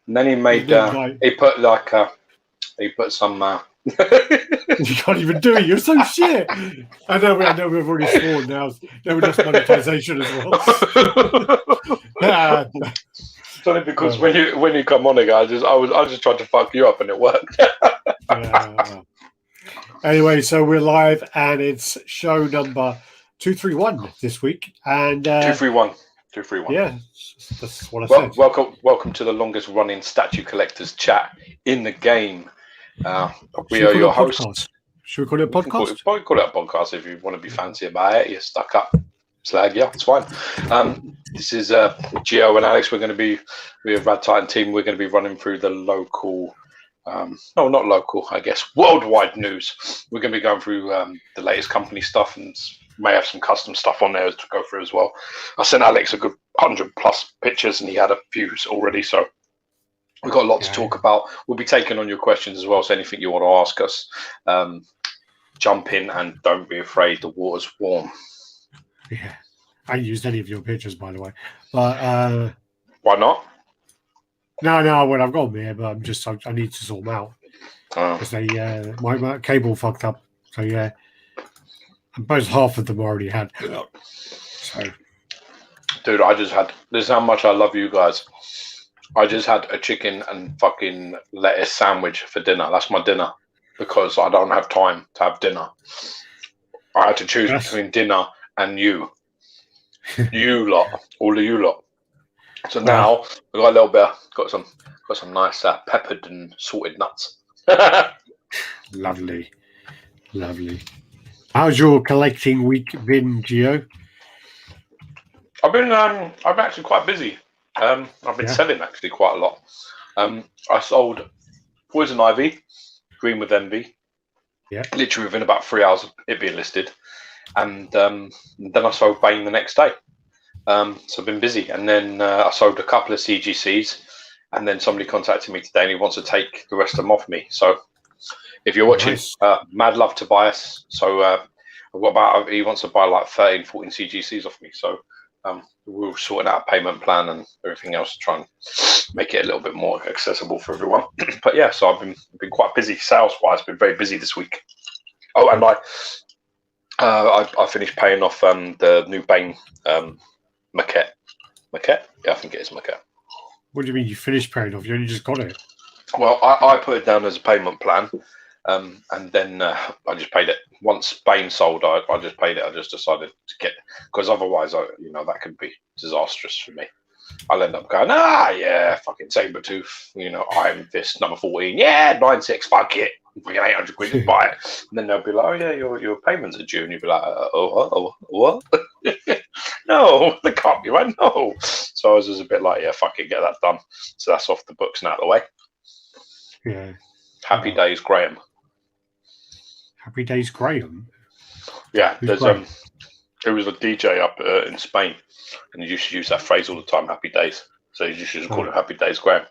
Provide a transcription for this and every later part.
And then he made he put some. You can't even do it. You're so shit. I know we've already sworn now. Now we lost monetization as well. It's only because when you come on, guys, I was just trying to fuck you up and it worked. Anyway, so we're live and it's show number 231 this week. And 231. Yeah, that's what I said. Welcome to the longest running statue collectors chat in the game. We are your hosts. Should we call it a podcast? Call it a podcast if you want to be fancy about it. You're stuck up. Slag, yeah, it's fine. This is Gio and Alex. We're a RaddTitan team. We're going to be running through the local, no, not local, I guess, worldwide news. We're going to be going through the latest company stuff and may have some custom stuff on there to go through as well. I sent Alex a good 100+ pictures and he had a few already, so we've got a lot to talk about. We'll be taking on your questions as well, so anything you want to ask us, jump in and don't be afraid, the water's warm. Yeah, I ain't used any of your pictures, by the way. But why not? No, well, I've got them here, but I need to sort them out because my cable fucked up. So yeah, and both half of them already had. So, dude, this is how much I love you guys. I just had a chicken and fucking lettuce sandwich for dinner. That's my dinner because I don't have time to have dinner. I had to choose between dinner and you lot, all of you lot. So now we got a little bit, got some nice peppered and salted nuts. Lovely. How's your collecting week been, Gio? I'm actually quite busy. I've been selling actually quite a lot. I sold Poison Ivy, Green with Envy. Yeah. Literally within about 3 hours of it being listed. And then I sold Bane the next day. So I've been busy. And then I sold a couple of CGCs. And then somebody contacted me today and he wants to take the rest of them off me. So if you're watching, mad love to Tobias. So he wants to buy like 13, 14 CGCs off me. So we're sorting out a payment plan and everything else to try and make it a little bit more accessible for everyone. But yeah, so I've been quite busy sales-wise. Been very busy this week. Oh, and I finished paying off the new Bane maquette. Maquette? Yeah, I think it is maquette. What do you mean you finished paying off? You only just got it? Well, I put it down as a payment plan, and then I just paid it. Once Bane sold, I just paid it. I just decided to get, because otherwise, that could be disastrous for me. I'll end up going, fucking Sabretooth, Iron Fist number 14, 9.6, fuck it, fucking 800 quid to buy it. And then they'll be like, oh yeah, your payments are due, and you'll be like, what? No, they can't be right. No. So I was just a bit like, fuck it, get that done. So that's off the books and out of the way. Yeah. Happy days, Graham. Happy days, Graham. Yeah, there was a DJ up in Spain, and he used to use that phrase all the time, happy days. So you should just call it Happy Days, Graham.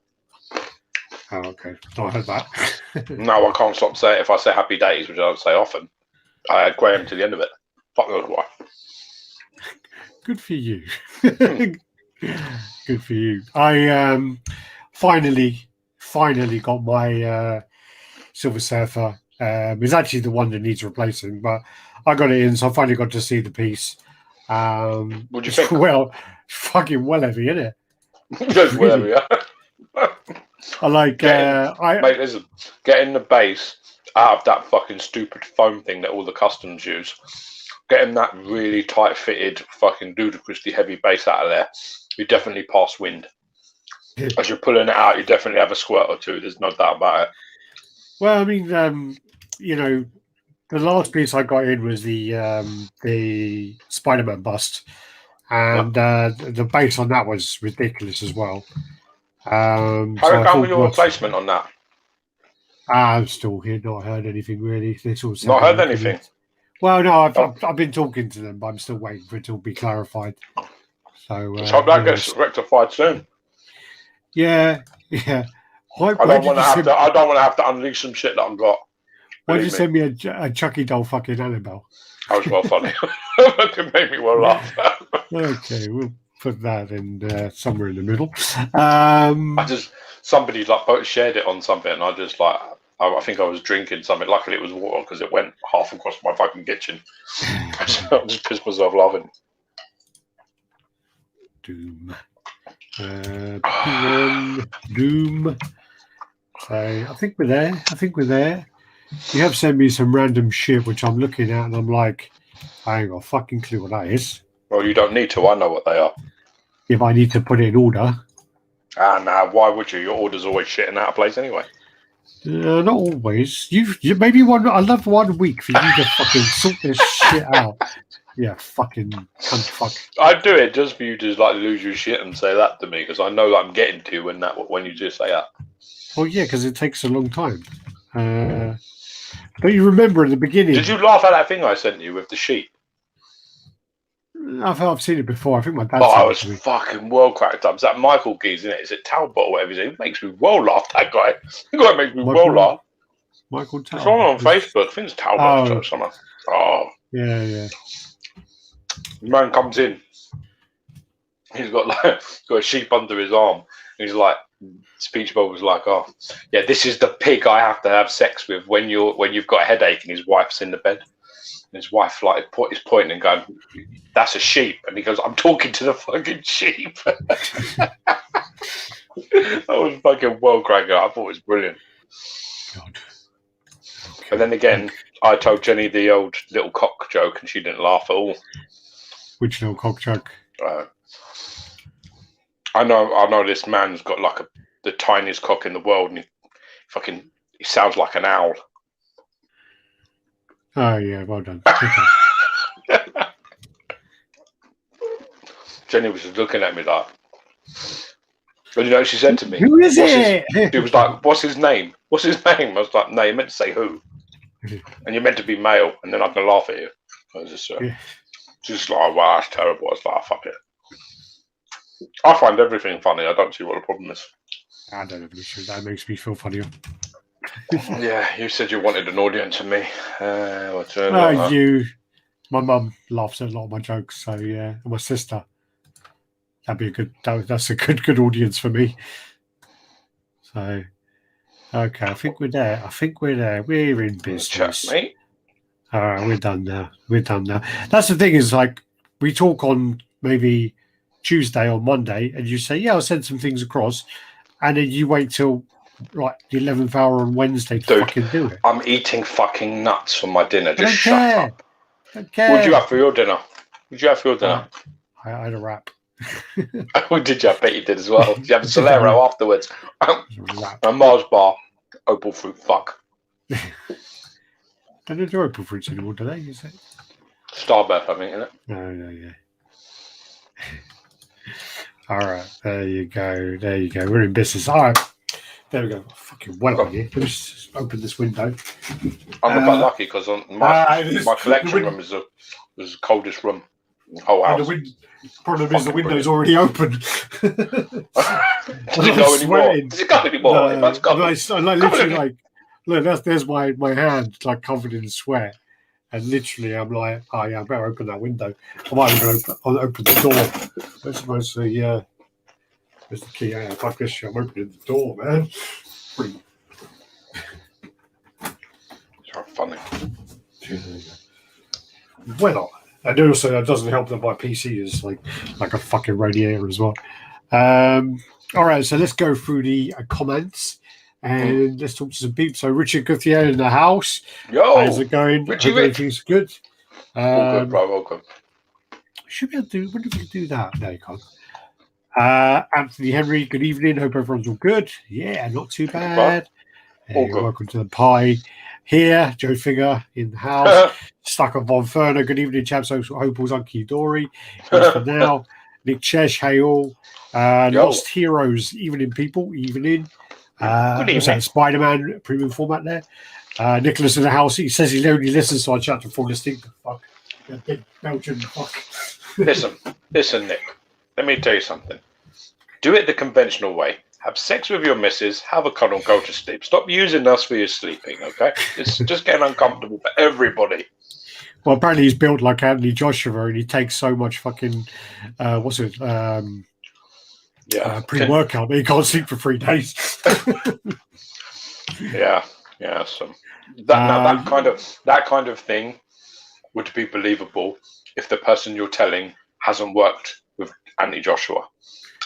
Oh, okay. I heard that. No, I can't stop saying it. If I say happy days, which I don't say often, I add Graham to the end of it. Fuck knows why. Good for you. Good for you. I finally got my Silver Surfer. It's actually the one that needs replacing, but I got it in, so I finally got to see the piece. What'd you think? Well, fucking well heavy, isn't it? Just well heavy, yeah. I like. Mate, listen, getting the base out of that fucking stupid foam thing that all the customs use, getting that really tight-fitted, fucking ludicrously heavy base out of there, you definitely pass wind. As you're pulling it out, you definitely have a squirt or two. There's no doubt about it. Well, I mean, the last piece I got in was the Spider-Man bust, and the base on that was ridiculous as well. How was your replacement on that? I'm still here, not heard anything really. Not heard anything? Well, no, I've been talking to them, but I'm still waiting for it to be clarified. So let's hope that gets rectified soon. Yeah. I don't want to have to unleash some shit that I've got. Why did you send me a Chucky doll fucking Annabelle? That was well funny. It made me well laugh. Okay, well, put that in somewhere in the middle. Somebody like both shared it on something, and I just like, I think I was drinking something. Luckily, it was water because it went half across my fucking kitchen. So I just pissed myself laughing. Doom. Doom. So I think we're there. You have sent me some random shit which I'm looking at, and I'm like, I ain't got a fucking clue what that is. Well, you don't need to. I know what they are. If I need to put it in order. Nah, why would you? Your order's always shitting out of place anyway. Not always. You maybe one. I love 1 week for you to fucking sort this shit out. Yeah, fucking cunt fuck. I do it just for you to like lose your shit and say that to me because I know that I'm getting to when you just say that. Well, yeah, because it takes a long time. Don't you remember in the beginning? Did you laugh at that thing I sent you with the sheep? I've seen it before. I think my dad. I was fucking well cracked up. Is that Michael Geese, isn't it? Is it Talbot or whatever? He makes me well laugh. That guy. That guy makes me well laugh. Michael Talbot. It's on Facebook. I think it's Talbot or something. Oh. Yeah. The man comes in. He's got a sheep under his arm. He's like, speech bubble was like, oh, yeah, this is the pig I have to have sex with when you've got a headache and his wife's in the bed. And his wife like is pointing and going, that's a sheep. And he goes, I'm talking to the fucking sheep. That was fucking well cracking. I thought it was brilliant. God. Okay. And then again, I told Jenny the old little cock joke and she didn't laugh at all. Which little cock joke? I know this man's got like the tiniest cock in the world and he sounds like an owl. Oh yeah, well done. Jenny was just looking at me like, but you know what she said to me? Who is it? She was like, what's his name? What's his name? I was like, no, you meant to say who. And you're meant to be male, and then I can laugh at you. I was just like, wow, that's terrible. I was like, fuck it. I find everything funny. I don't see what the problem is. I don't have an issue. That makes me feel funnier. Yeah, you said you wanted an audience of me. My mum laughs at a lot of my jokes, so yeah, and my sister. That's a good audience for me. So, okay, I think we're there. We're in business. Chat, mate. All right, we're done now. That's the thing is like we talk on maybe Tuesday or Monday, and you say, yeah, I'll send some things across, and then you wait till like the 11th hour on Wednesday to fucking do it. I'm eating fucking nuts for my dinner. Just shut up. Don't care. What did you have for your dinner? I had a wrap. What did you? I bet you did as well. Did you have a Solero afterwards? A Mars bar. Opal fruit. Fuck. They don't do opal fruits anymore, do they? Is it? Starbirth, I think, isn't it? No, yeah. All right, there you go. We're in business. All right, there we go. Fucking well on here. Let me just open this window. I'm not lucky because my collection room is the coldest room in the whole house. The problem is the window's already open. Does it go anymore? Does it go anymore? Look, there's my hand like covered in sweat. And literally, I'm like, oh yeah, I better open that window. I might even open the door. Where's the key? Yeah, fuck this shit. I'm opening the door, man. You're funny. Well, and also that doesn't help that my PC is like a fucking radiator as well. All right, so let's go through the comments. And let's talk to some people. So Richard Guthier in the house. Yo, how's it going? Richie, everything's good. All good, bro. Welcome. Should be able to do. When did we do that? No, you can't. Anthony Henry. Good evening. Hope everyone's all good. Yeah, not too bad. All good. Welcome to the pie. Here, Joe Finger in the house. Stuck on Von Ferner. Good evening, chaps. Hope all's Unky Dory. For now, Nick Chesh. Hey all. Lost Heroes. Evening, people. Evening. Spider-Man premium format there. Nicholas in the house. He says he only listens, so I chat to fall asleep. Fuck. Big Belgian fuck. Listen, Nick. Let me tell you something. Do it the conventional way. Have sex with your missus, have a cuddle, go to sleep. Stop using us for your sleeping, okay? It's just getting uncomfortable for everybody. Well, apparently he's built like Anthony Joshua, and he takes so much fucking pre-workout that he can't sleep for 3 days. Yeah. So that kind of thing would be believable if the person you're telling hasn't worked with Anthony Joshua.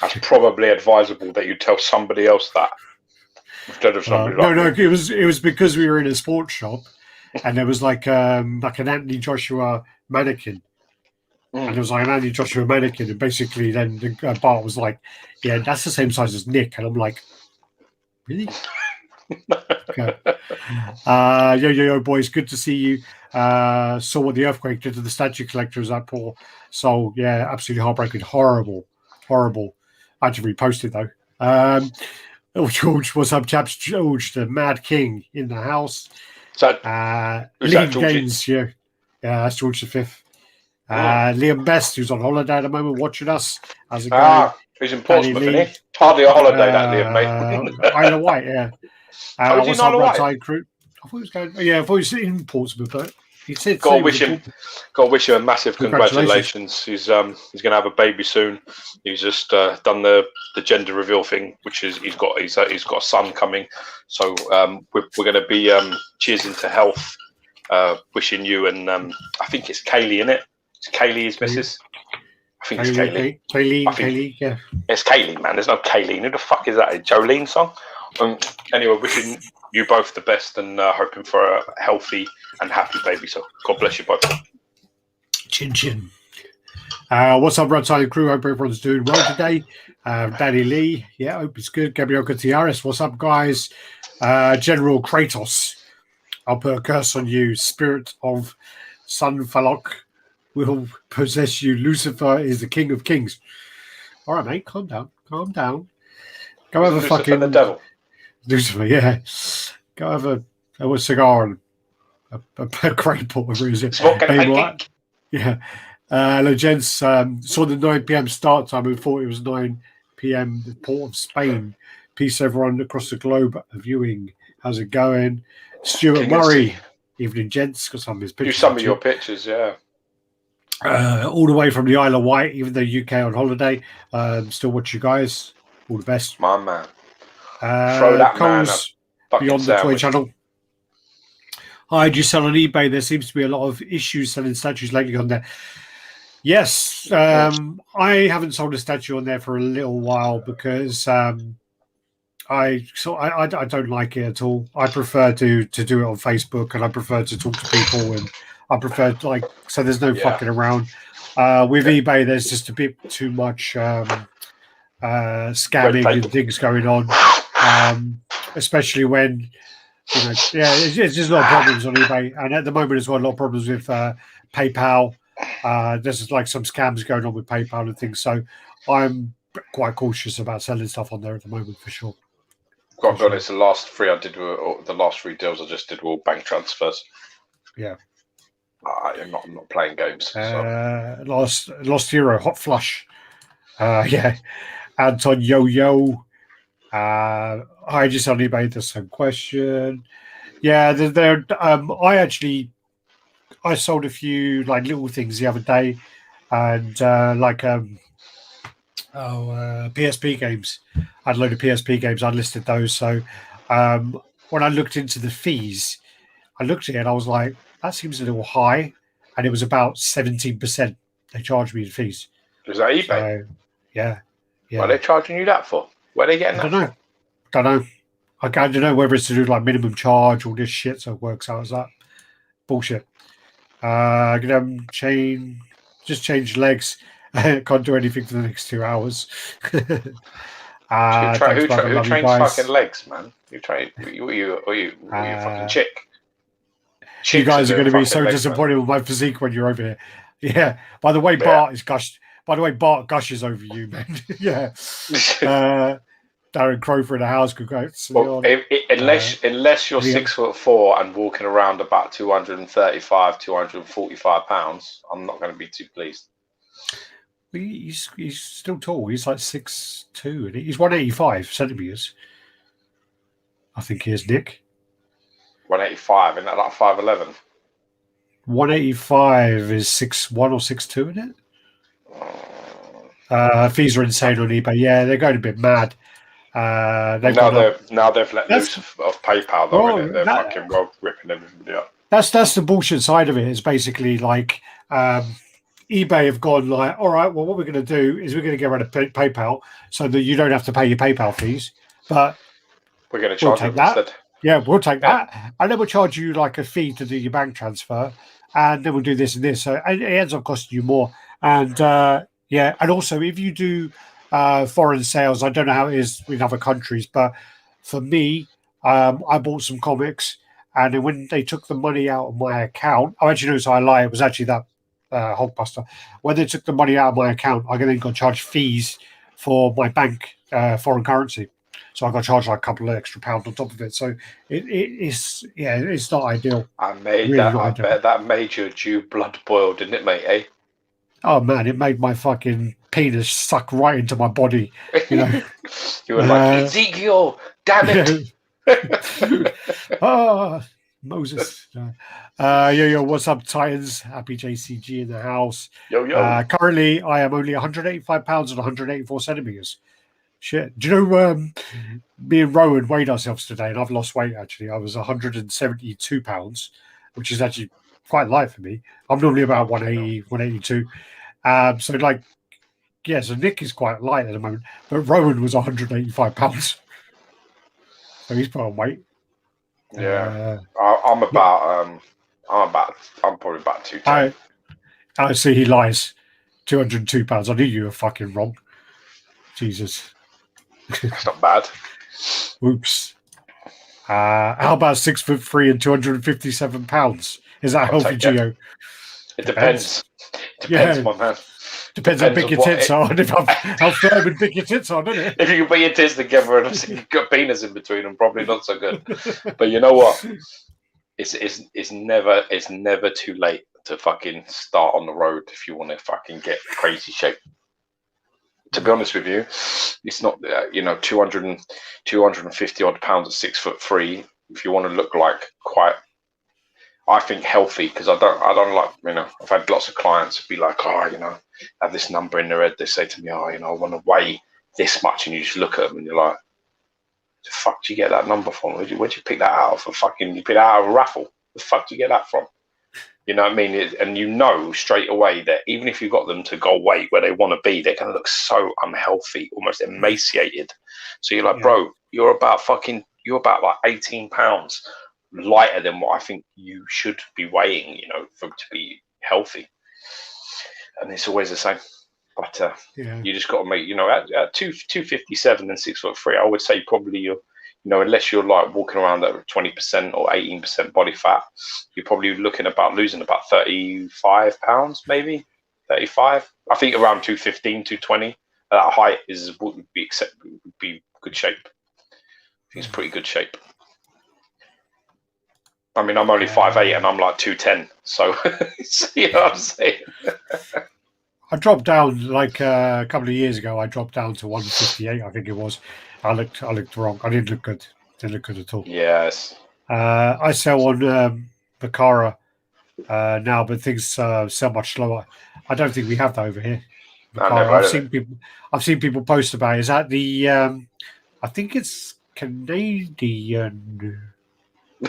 That's probably advisable that you tell somebody else that instead of somebody like me. It was because we were in a sports shop, and there was like an Anthony Joshua mannequin. And it was like an Anthony Joshua mannequin, and basically then Bart was like, "Yeah, that's the same size as Nick," and I'm like, "Really?" Okay. Yo, boys, good to see you. Saw what the earthquake did to the statue collectors, that poor soul. Yeah, absolutely heartbreaking, horrible. I had to repost it though. George, what's up, chaps? George, the Mad King in the house. Liam Gaines, yeah, that's George the Fifth. Liam Best, who's on holiday at the moment, watching us. How's it going? He's in Portsmouth, isn't he? Hardly a holiday, that Liam, mate. Isle of Wight, yeah. What's up, RaddTitan crew? I thought he was going. Yeah, I thought he was in Portsmouth, but he said. Got to wish him a massive congratulations. He's going to have a baby soon. He's just done the gender reveal thing, which is he's got a son coming. So we're going to be cheersing to health, wishing you and I think it's Kaylee, in it. It's Kaylee, his missus. I think it's Kaylee. Kaylee, yeah. It's Kaylee, man. There's no Kaylee. Who the fuck is that? A Jolene song? Anyway, wishing you both the best and hoping for a healthy and happy baby. So God bless you both. Chin chin. What's up, RaddTitan crew? Hope everyone's doing well today. Danny Lee, yeah, hope it's good. Gabriel Gutierrez, what's up, guys? General Kratos, I'll put a curse on you. Spirit of Sunfalok will possess you. Lucifer is the king of kings. All right, mate, calm down. Go have a fucking the devil. Lucifer, yeah. Go have a cigar and a grape or whatever it is. Smoking yeah. Hello, gents. Saw the 9 p.m. start time and thought it was 9 p.m. the Port of Spain. Peace, everyone across the globe viewing. How's it going? Stuart Murray. Evening, gents. Got some of his pictures. Do some of your pictures, yeah. All the way from the Isle of Wight, even though UK on holiday. Still watch you guys. All the best. My man. Throw that Coles man Beyond the Toy Channel. Hi, do you sell on eBay? There seems to be a lot of issues selling statues lately on there. Yes, I haven't sold a statue on there for a little while because I don't like it at all. I prefer to do it on Facebook, and I prefer to talk to people, and I prefer so there's no fucking around. With eBay, there's just a bit too much scamming and things going on, especially when it's just a lot of problems on eBay, and at the moment it's got a lot of problems with PayPal. There's like some scams going on with PayPal and things, so I'm quite cautious about selling stuff on there at the moment for sure. Got to be honest, the last 3 I did were, the last 3 deals I just did were all bank transfers. Yeah. I'm not playing games. So. Lost Hero, Hot Flush. Anton Yo. I just only made the same question. Yeah, I sold a few like little things the other day, and PSP games. I had a load of PSP games. I listed those. So when I looked into the fees, I looked at it and I was like, that seems a little high, and it was about 17%. They charged me in fees. Is that eBay? So, yeah. What are they charging you that for? Where are they getting that? Don't know. I don't know whether it's to do like minimum charge or this shit, so it works out as that. Bullshit. Change legs. Can't do anything for the next 2 hours. Who trains fucking legs, man? You fucking chick. You guys are going to be so disappointed with my physique when you're over here. Yeah. By the way, Bart gushes over you, man. Yeah. Darren Crow for the house. Congrats. Well, unless you're 6'4" and walking around about 235, 245 pounds, I'm not going to be too pleased. He's still tall. He's like 6'2", and he's 185 centimeters. I think he is, Nick. 185, isn't that like 5'11"? 185 is 6.1 or 6.2 in it. Fees are insane on eBay. Yeah, they're going a bit mad. Now they've let loose of PayPal though, innit? They're fucking ripping everybody up. That's the bullshit side of it. Is basically like eBay have gone like, all right, well, what we're going to do is we're going to get rid of PayPal so that you don't have to pay your PayPal fees, but we're going to charge them instead. Yeah, we'll take that, and then we'll charge you like a fee to do your bank transfer, and then we'll do this and this. So it ends up costing you more. And and also if you do foreign sales, I don't know how it is in other countries, but for me, I bought some comics, and then when they took the money out of my account, I actually know, so I lie, it was actually that Hulkbuster. When they took the money out of my account, I then got charged fees for my bank foreign currency. So I got charged like a couple of extra pounds on top of it. So it's not ideal. I bet that made your Jew blood boil, didn't it, mate? Eh? Oh man, it made my fucking penis suck right into my body. You know, you were like, Ezekiel, damn it! Moses. Yo, what's up, Titans? Happy JCG in the house. Yo. Currently, I am only 185 pounds and 184 centimeters. Shit. Do you know, me and Rowan weighed ourselves today, and I've lost weight, actually. I was 172 pounds, which is actually quite light for me. I'm normally about 180, 182. So Nick is quite light at the moment, but Rowan was 185 pounds. So he's put on weight. Yeah. I'm probably about 210. I see he lies. 202 pounds. I knew you were fucking wrong. Jesus. That's not bad. Oops. How about 6'3" and 257 pounds? Is that healthy, Geo? It depends. Depends, my man. Depends how big your tits are and how firm and big your tits are, doesn't it? If you can put your tits together and you've got penis in between them, probably not so good. But you know what? It's never too late to fucking start on the road if you want to fucking get crazy shape. To be honest with you, it's not 250 odd pounds at 6'3". If you want to look like quite, I think healthy, because I don't like, I've had lots of clients be like, have this number in their head. They say to me, I want to weigh this much, and you just look at them and you're like, the fuck do you get that number from? Where'd you pick that out of? You pick that out of a raffle. The fuck do you get that from? You know what I mean? And you know straight away that even if you got them to go weight where they want to be, they're going to look so unhealthy, almost emaciated. So you're like, bro, you're about like 18 pounds lighter than what I think you should be weighing, to be healthy. And it's always the same. But you just got to make, at 257 and 6'3", I would say probably you're, unless you're like walking around at 20% or 18% body fat, you're probably looking about losing about 35 pounds, maybe 35. I think around 215, 220 at that height would be good shape. I think it's pretty good shape. I mean, I'm only 5'8" and I'm like 210, so you know what I'm saying. I dropped down like a couple of years ago. I dropped down to 158, I think it was. I looked wrong. I didn't look good. Didn't look good at all. Yes. I sell on Bakara now, but things sell much slower. I don't think we have that over here. I've seen people post about it. Is that the? I think it's Canadian.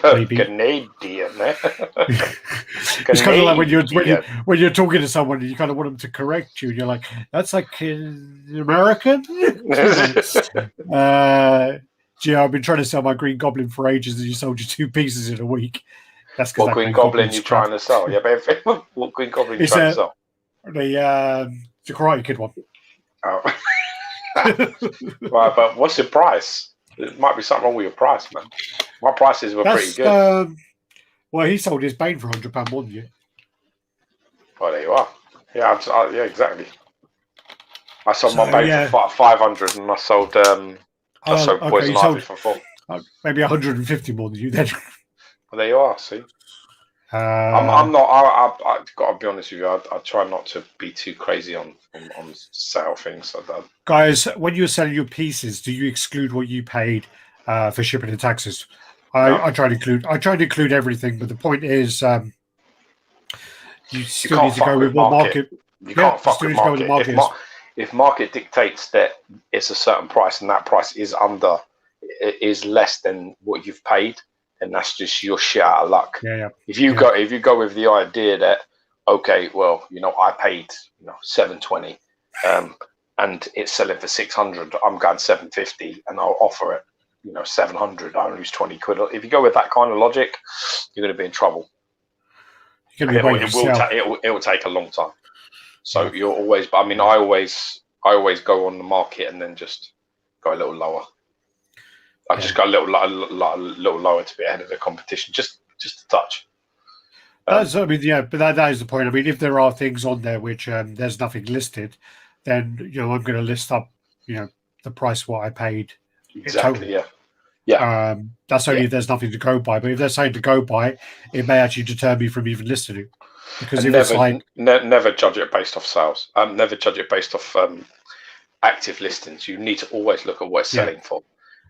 Maybe. Canadian. It's kind of like when you're talking to someone and you kind of want them to correct you, and you're like, "That's like American." I've been trying to sell my Green Goblin for ages, and you sold you 2 pieces in a week. That's what Green Goblin you're trying to sell? Yeah, but what Green Goblin you trying to sell? The Karate Kid one. Oh. Right, but what's your price? There might be something wrong with your price, man. My prices were pretty good. Well, he sold his Bane for £100 more than you. Well, there you are. Yeah, yeah, exactly. I sold my Bane for 500, and I sold Poison Ivy for 4. Maybe 150 more than you then. Well, there you are. See, I'm not. I've got to be honest with you. I try not to be too crazy on sale things like that. Guys, when you're selling your pieces, do you exclude what you paid for shipping and taxes? I try to include everything, but the point is, you still need to go with what market. You can't fuck with market. If market dictates that it's a certain price and that price is less than what you've paid, then that's just your shit out of luck. Yeah. If you go with the idea that, okay, well, I paid $720, and it's selling for $600, I'm going $750, and I'll offer it $700, I lose 20 quid. If you go with that kind of logic, you're going to be in trouble. It will take a long time. So you're always. I mean, I always go on the market and then just go a little lower. I just go a little lower to be ahead of the competition, just a touch. But that is the point. I mean, if there are things on there which there's nothing listed, then I'm going to list up the price what I paid. Exactly. Yeah. That's only if there's nothing to go by. But if there's something to go by, it may actually deter me from even listing it. Because never judge it based off sales. Never judge it based off active listings. You need to always look at what it's selling for.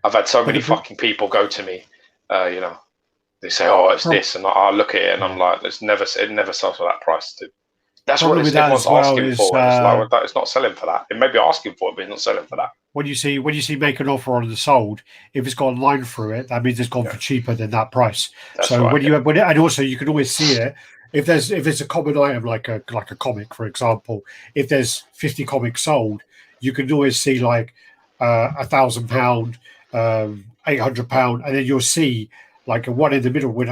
I've had so many fucking people go to me, they say, "Oh, it's this," and I look at it and I'm like, "It never sells for that price." Dude. That's what everyone's asking for. It's not selling for that. It may be asking for it, but it's not selling for that. When you see make an offer on the sold, if it's got a line through it, that means it's gone for cheaper than that price. That's so right, and also you can always see it. If it's a common item like a comic, for example, if there's 50 comics sold, you can always see like £1,000, £800, and then you'll see like a one in the middle would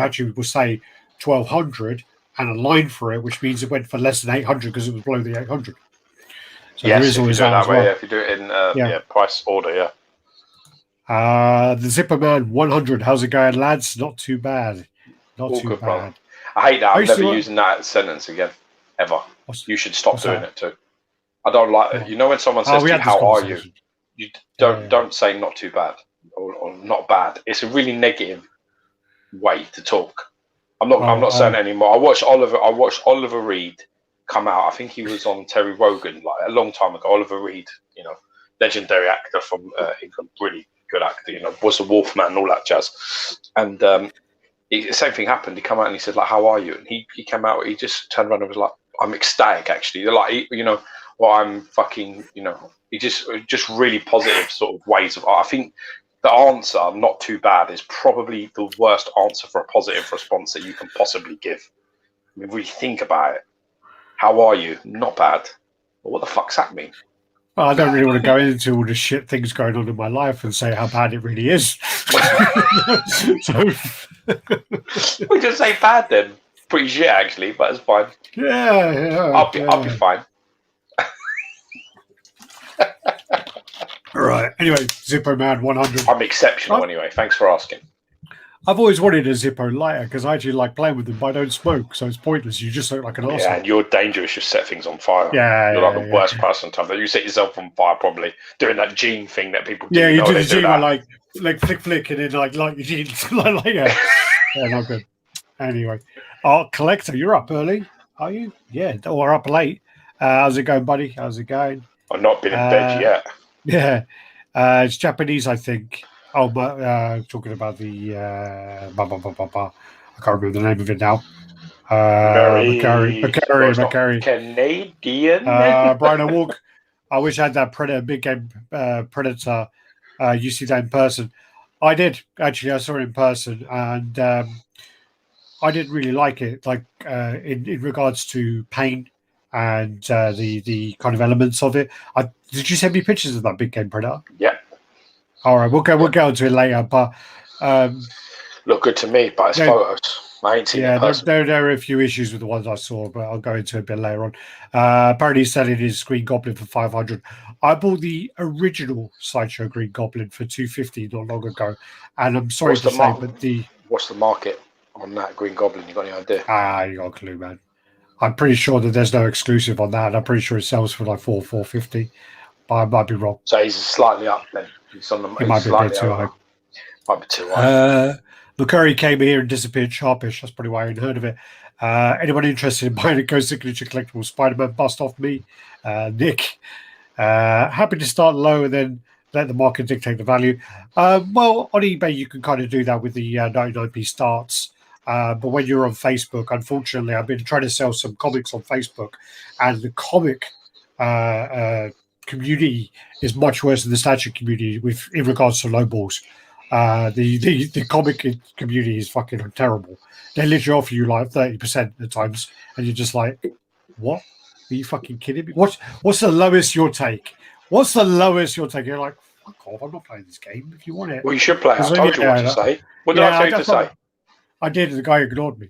say 1,200 and a line for it, which means it went for less than 800 because it was below the 800. So yes, there is always that way. If you do it in price order, the Zipperman 100. How's it going, lads? Not too bad. Not all too good, bad. Brother. I hate that. I'm never using that sentence again, ever. You should stop doing it too. I don't like it. When someone says to you, "How are you?" You don't say "not too bad" or "not bad." It's a really negative way to talk. I'm not saying it anymore. I watched Oliver Reed come out. I think he was on Terry Wogan like a long time ago. Oliver Reed, legendary actor from England, really good actor. Was a Wolfman and all that jazz. And the same thing happened. He came out and he said, like, "How are you?" And he came out. He just turned around and was like, "I'm ecstatic, actually." Like, I'm fucking, he just really positive sort of ways of. I think the answer, "not too bad," is probably the worst answer for a positive response that you can possibly give. I mean, really think about it. How are you? Not bad. Well, what the fuck's that mean? Well, I don't really want to go into all the shit things going on in my life and say how bad it really is. We just say bad then. Pretty shit actually, but it's fine. Yeah. I'll be fine. All right. Anyway, Zippo Man 100. I'm exceptional anyway. Thanks for asking. I've always wanted a Zippo lighter because I actually like playing with them, but I don't smoke, so it's pointless. You just look like an arsehole. Yeah, and you're dangerous. You set things on fire. Yeah, you're like the worst person to have that. You set yourself on fire probably doing that gene thing that people do. Yeah, you do the gene where like flick and then like your jeans. Yeah, not good. Anyway, Collector, you're up early, are you? Yeah, or up late. How's it going, buddy? How's it going? I've not been in bed yet. Yeah, it's Japanese, I think. Oh, but talking about the I can't remember the name of it now. Macari. Canadian. Brian O'Walk. I wish I had that Predator, big game Predator. You see that in person. I did actually. I saw it in person, and I didn't really like it. Like in regards to paint and the kind of elements of it. Did you send me pictures of that big game Predator? Yeah. All right, we'll go into it later, but look good to me. But it's photos. I ain't seen it. Yeah, there are a few issues with the ones I saw, but I'll go into it a bit later on. Apparently, he's selling his Green Goblin for 500. I bought the original Sideshow Green Goblin for 250 not long ago, and I'm sorry to say, but what's the market on that Green Goblin? You got any idea? You got a clue, man. I'm pretty sure that there's no exclusive on that. I'm pretty sure it sells for like $450, but I might be wrong. So he's slightly up then. It might be a bit too high. Might be too high. McCurry came here and disappeared sharpish. That's probably why I hadn't heard of it. Anyone interested in buying a Ghost Signature Collectible Spider-Man bust off me? Nick. Happy to start low and then let the market dictate the value. Well, on eBay, you can kind of do that with the 99p starts. But when you're on Facebook, unfortunately, I've been trying to sell some comics on Facebook, and the comic community is much worse than the statue community in regards to low balls. The comic community is fucking terrible. They literally offer you like 30% at times, and you're just like, what? Are you fucking kidding me? What's the lowest you'll take? What's the lowest you'll take? You're like, fuck off, I'm not playing this game. If you want it, well, you should play. I told you what to say. What did I tell you to say? I did. The guy ignored me.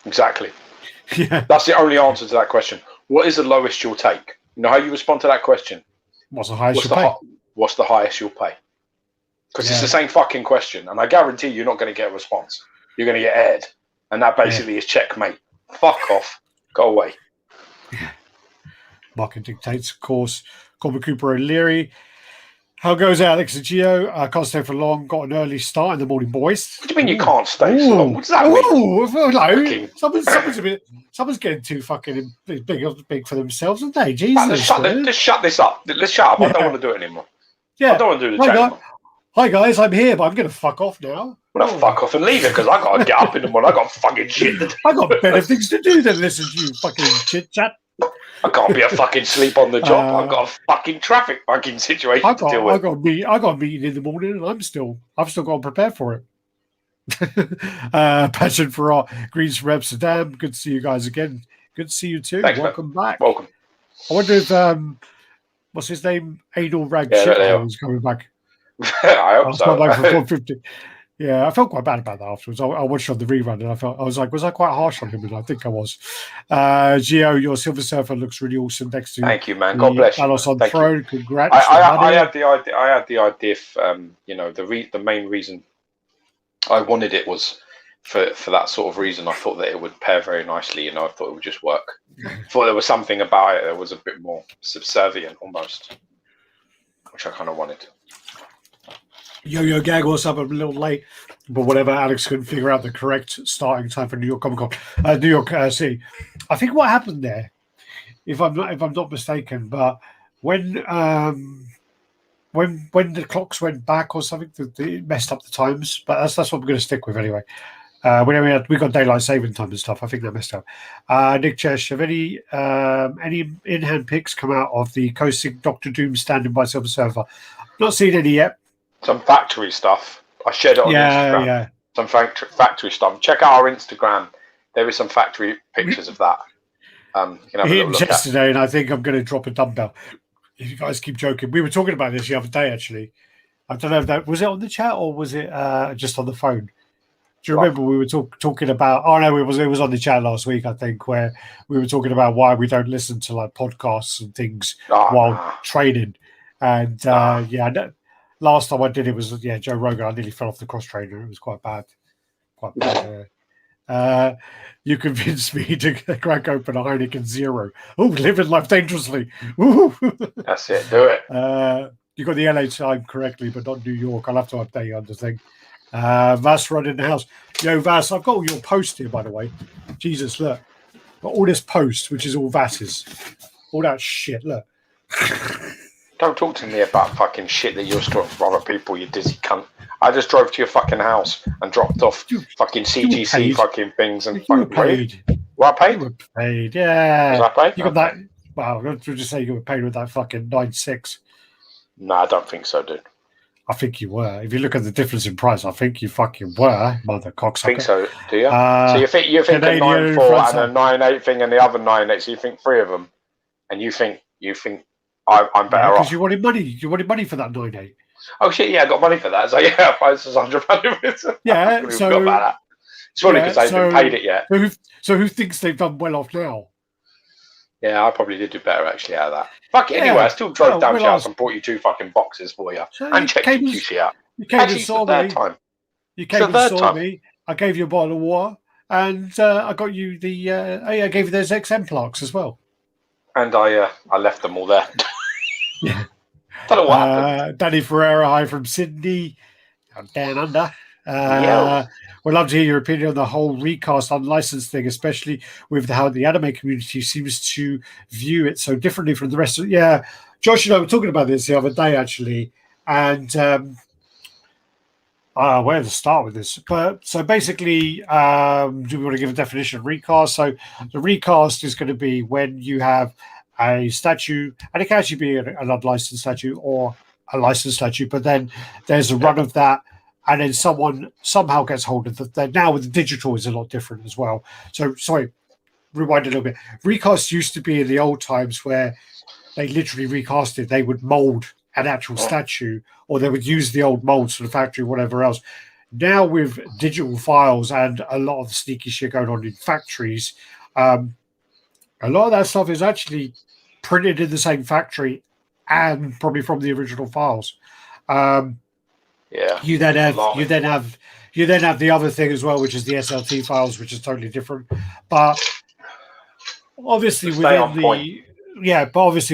Exactly. Yeah. That's the only answer to that question. What is the lowest you'll take? You know how you respond to that question? What's the highest you'll pay? What's the highest you'll pay? Because it's the same fucking question, and I guarantee you're not going to get a response. You're going to get aired, and that basically is checkmate. Fuck off. Go away. Market dictates, of course. Corbin Cooper O'Leary. How goes Alex and Gio? I can't stay for long. Got an early start in the morning, boys. What do you mean you can't stay so long? What does that mean? No. Someone's getting too fucking big for themselves, aren't they? Jesus. Just shut this up. Let's shut up. I don't want to do it anymore. Yeah. I don't want to do the chat anymore. Hi guys, I'm here, but I'm going to fuck off now. I'm going to fuck off and leave it because I got to get up in the morning. I got fucking shit to do. I got better things to do than listen to you fucking chit chat. I can't be a fucking sleep on the job. I've got a fucking traffic fucking situation to deal with. I got a meeting in the morning, and I've still got to prepare for it. Passion for art, Greens from Amsterdam. Good to see you guys again. Good to see you too. Thanks, welcome back. Welcome. I wonder if what's his name? Adol Rag is coming back. I hope so. Back for 450. Yeah, I felt quite bad about that afterwards. I watched on the rerun and I was like, was I quite harsh on him? And I think I was. Gio, your Silver Surfer looks really awesome next to you. Thank you, man. God bless you. On throne. Congrats. I had the idea. The main reason I wanted it was for that sort of reason. I thought that it would pair very nicely. I thought it would just work. I thought there was something about it that was a bit more subservient almost, which I kind of wanted. Yo Gag, what's up? I'm a little late, but whatever. Alex couldn't figure out the correct starting time for New York Comic Con, New York City. I think what happened there, if I'm not mistaken, but when the clocks went back or something, it messed up the times. But that's what we're going to stick with anyway. We got daylight saving time and stuff. I think that messed up. Nick Chesh, have any in-hand picks come out of the coasting Doctor Doom standing by Silver Surfer? Not seen any yet. Some factory stuff. I shared it on Instagram. Yeah. Some factory stuff. Check out our Instagram. There is some factory pictures of that. You can have a little look yesterday, and I think I'm going to drop a dumbbell. If you guys keep joking, we were talking about this the other day. Actually, I don't know if that was it on the chat or was it just on the phone. Do you remember we were talking about? Oh no, it was on the chat last week. I think where we were talking about why we don't listen to like podcasts and things while training. And last time I did it was Joe Rogan. I nearly fell off the cross trainer. It was quite bad. You convinced me to crack open a Heineken Zero. Oh, living life dangerously. Ooh. That's it. Do it. You got the LA time correctly, but not New York. I'll have to update you on the thing. Vass running the house. Yo, Vass, I've got all your posts here, by the way. Jesus, look. Got all this post, which is all Vass's. All that shit, look. Don't talk to me about fucking shit that you're storing for other people, you dizzy cunt. I just drove to your fucking house and dropped off fucking CGC fucking things and fucking paid. What I paid? You were paid, yeah. Was I paid? You got that. Wow, I'm just say you were paid with that fucking 9.6. No, I don't think so, dude. I think you were. If you look at the difference in price, I think you fucking were, mother cocksucker. I think so, do you? So you think a 9.4 and a 9.8 thing and the other 9.8, so you think three of them, and you think I'm better off. Because you wanted money. You wanted money for that 9.8. Oh shit! Yeah, I got money for that. So yeah, I was £100. Yeah, so about that. It's probably because I haven't paid it yet. So who thinks they've done well off now? Yeah, I probably did do better actually out of that. Fuck it, anyway, I still drove down to your house and bought you 2 fucking boxes for you. So and checked your QC out. You came and saw me. You came and saw me. I gave you a bottle of water, and I got you I gave you those XM plaques as well. And I left them all there. Yeah. Don't know what happened. Danny Ferreira, hi from Sydney, down under. We'd love to hear your opinion on the whole recast unlicensed thing, especially with how the anime community seems to view it so differently from the rest of it. Yeah, Josh and I were talking about this the other day, actually, and Where to start with this? But so basically, do we want to give a definition of recast? So the recast is going to be when you have a statue, and it can actually be an unlicensed statue or a licensed statue, but then there's a run of that, and then someone somehow gets hold of that. Now with the digital is a lot different as well. So sorry, rewind a little bit. Recast used to be in the old times where they literally recast it. They would mold an actual statue, or they would use the old molds from the factory, whatever else. Now with digital files and a lot of sneaky shit going on in factories, a lot of that stuff is actually printed in the same factory and probably from the original files. You then have the other thing as well, which is the SLT files, which is totally different. But obviously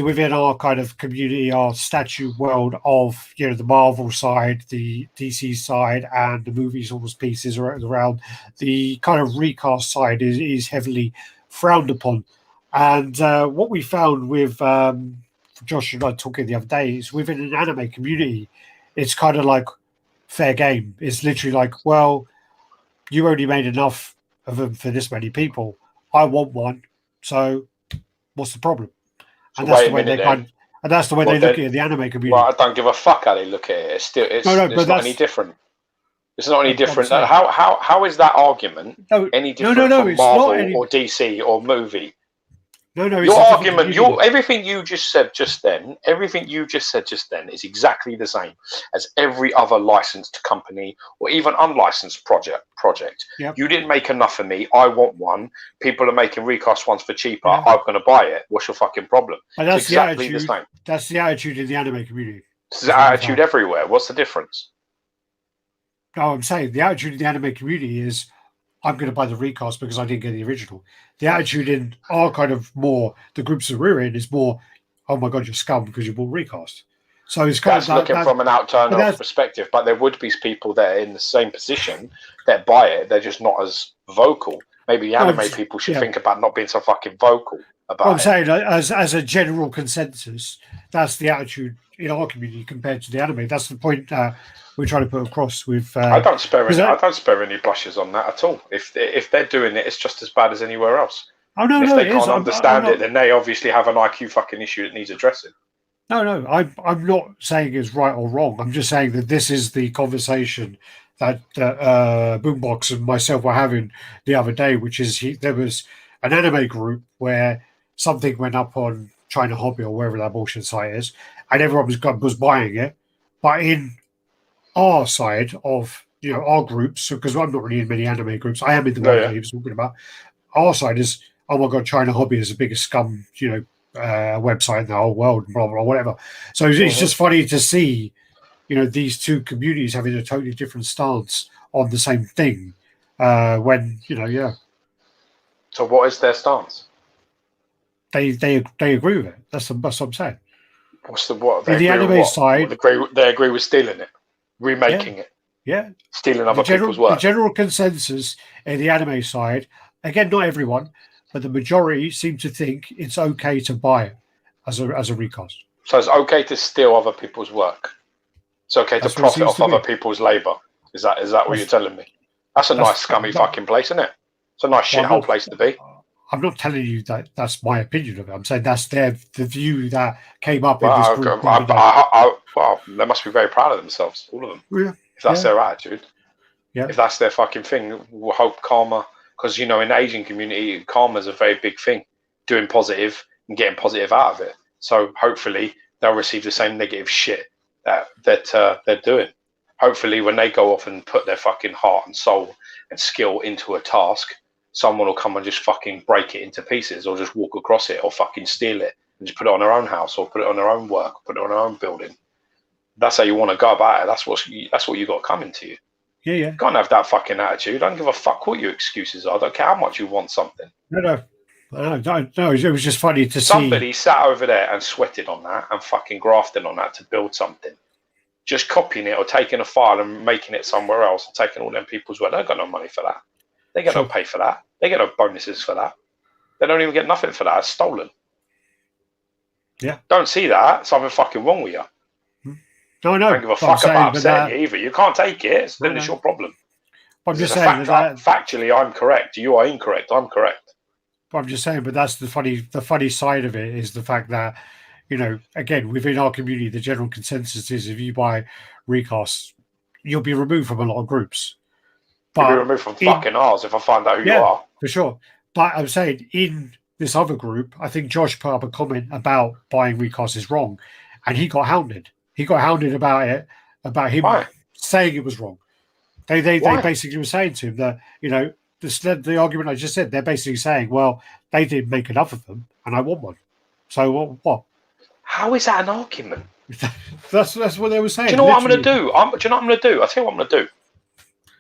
within our kind of community, our statue world of the Marvel side, the DC side, and the movies, almost pieces around, the kind of recast side is heavily frowned upon. And what we found with Josh and I talking the other day is within an anime community, it's kind of like fair game. It's literally like, well, you only made enough of them for this many people. I want one, so what's the problem? And that's the way they look at it in the anime community. Well, I don't give a fuck how they look at it. It's not any different. It's not any different. How is that argument any different from Marvel or DC or movie? Your argument, everything you just said just then is exactly the same as every other licensed company or even unlicensed project. Yep. You didn't make enough for me. I want one. People are making recast ones for cheaper. Yeah. I'm going to buy it. What's your fucking problem? And that's exactly the same. That's the attitude in the anime community. It's the attitude everywhere. What's the difference? No, I'm saying the attitude in the anime community is, I'm going to buy the recast because I didn't get the original. The attitude in our kind of the groups that we're in is more, oh my God, you're scum because you bought recast. So it's kind of looking from an outside perspective, but there would be people there in the same position that buy it. They're just not as vocal. Maybe the anime people should think about not being so fucking vocal about it. I'm saying as a general consensus, that's the attitude in our community compared to the anime. That's the point we're trying to put across with. I don't spare any blushes on that at all. If they're doing it, it's just as bad as anywhere else. Oh no, if they can't understand it, then they obviously have an IQ fucking issue that needs addressing. No, I'm not saying it's right or wrong. I'm just saying that this is the conversation that Boombox and myself were having the other day, which is there was an anime group where something went up on China Hobby or wherever that bullshit site is, and everyone was buying it, but in our side of our groups, because I'm not really in many anime groups, I am in the one that he was talking about. Our side is, oh my God, China Hobby is the biggest scum, website in the whole world, blah blah, blah, whatever. So it's just funny to see, these two communities having a totally different stance on the same thing. So what is their stance? They agree with it. That's what I'm saying. The anime side, they agree with stealing it, remaking it. Yeah, stealing other people's work. The general consensus in the anime side, again, not everyone, but the majority seem to think it's okay to buy it as a recast. So it's okay to steal other people's work. It's okay to profit off other people's labour. Is that what you're telling me? That's a nice scummy fucking place, isn't it? It's a nice shithole place to be. I'm not telling you that that's my opinion of it. I'm saying that's the view that came up in this group. Well, they must be very proud of themselves, all of them. Yeah. If that's their attitude. Yeah. If that's their fucking thing, we'll hope karma, because, in the Asian community, karma is a very big thing. Doing positive and getting positive out of it. So hopefully they'll receive the same negative shit that they're doing. Hopefully when they go off and put their fucking heart and soul and skill into a task, someone will come and just fucking break it into pieces, or just walk across it, or fucking steal it and just put it on their own house, or put it on their own work, put it on their own building. That's how you want to go about it. That's what you got coming to you. Yeah. You can't have that fucking attitude. I don't give a fuck what your excuses are. I don't care how much you want something. No. It was just funny to see. Somebody sat over there and sweated on that and fucking grafted on that to build something. Just copying it or taking a file and making it somewhere else and taking all them people's work. They don't got no money for that. They get no pay for that. They get no bonuses for that. They don't even get nothing for that. It's stolen. Yeah. Don't see that. Something fucking wrong with you. No, I know. I don't give a fuck about upsetting you either. You can't take it, so then it's your problem. I'm just saying that factually, I'm correct. You are incorrect. I'm correct. I'm just saying, but that's the funny side of it is the fact that, you know, again, within our community, the general consensus is if you buy Recasts, you'll be removed from a lot of groups. You'll be removed from fucking ours if I find out who you are. For sure. But I'm saying in this other group, I think Josh put up a comment about buying Recasts is wrong, and he got hounded. He got hounded about it, about him saying it was wrong. They basically were saying to him that, you know, the argument I just said, they're basically saying, well, they didn't make enough of them, and I want one. So what? How is that an argument? that's what they were saying. Do you know what I'm going to do? Do you know what I'm going to do? I'll tell you what I'm going to do.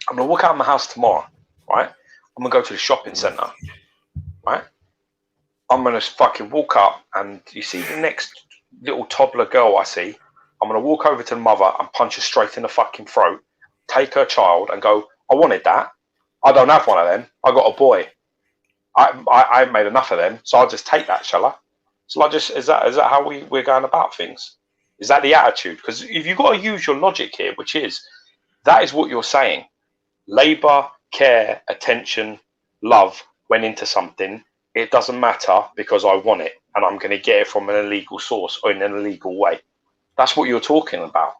I'm going to walk out of my house tomorrow, right? I'm going to go to the shopping centre, right? I'm going to fucking walk up, and you see the next little toddler girl I see, I'm going to walk over to the mother and punch her straight in the fucking throat, take her child and go, I wanted that. I don't have one of them. I got a boy. I made enough of them, so I'll just take that, shall I? So is that how we're going about things? Is that the attitude? Because if you've got to use your logic here, which is, that is what you're saying. Labour, care, attention, love went into something. It doesn't matter because I want it and I'm going to get it from an illegal source or in an illegal way. That's what you're talking about.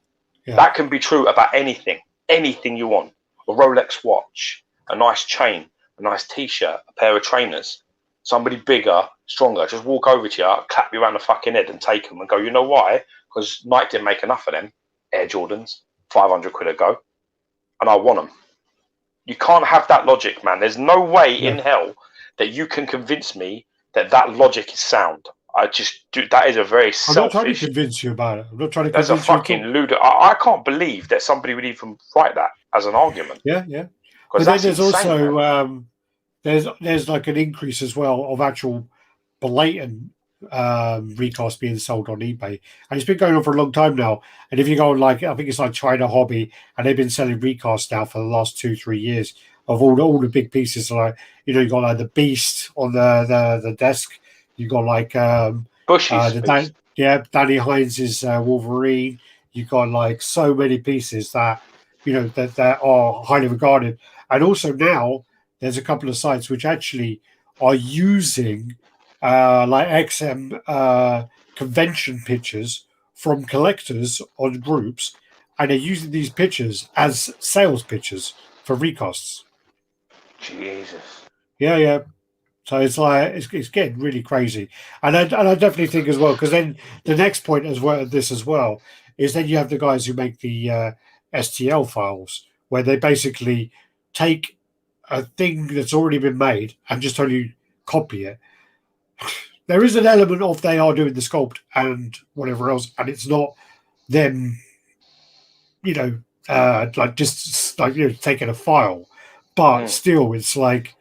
Yeah. That can be true about anything you want. A Rolex watch, a nice chain, a nice t-shirt, a pair of trainers, somebody bigger, stronger, just walk over to you, clap you around the fucking head and take them and go, you know why? Because Nike didn't make enough of them, Air Jordans, 500 quid ago, and I want them. You can't have that logic, man. There's no way in hell that you can convince me that logic is sound. I just do. That is a very selfish. I'm not trying to convince you about it. I'm not trying to. That's a fucking ludo. I can't believe that somebody would even write that as an argument. Yeah. But then there's insane, also there's like an increase as well of actual blatant recasts being sold on eBay, and it's been going on for a long time now. And if you go on, like, I think it's like China Hobby, and they've been selling recasts now for the last 2-3 years of all the big pieces. Like, you know, you got like the Beast on the desk. You got like Bushies. Danny Hines' Wolverine. You got like so many pieces that, you know, that are highly regarded. And also now there's a couple of sites which actually are using like XM convention pictures from collectors on groups, and they're using these pictures as sales pictures for recasts. Jesus. Yeah. So it's like it's getting really crazy, and I definitely think as well, because then the next point as well is then you have the guys who make the STL files, where they basically take a thing that's already been made and just only copy it. There is an element of they are doing the sculpt and whatever else, and it's not them, you know, like just like, you know, taking a file, but still, it's like,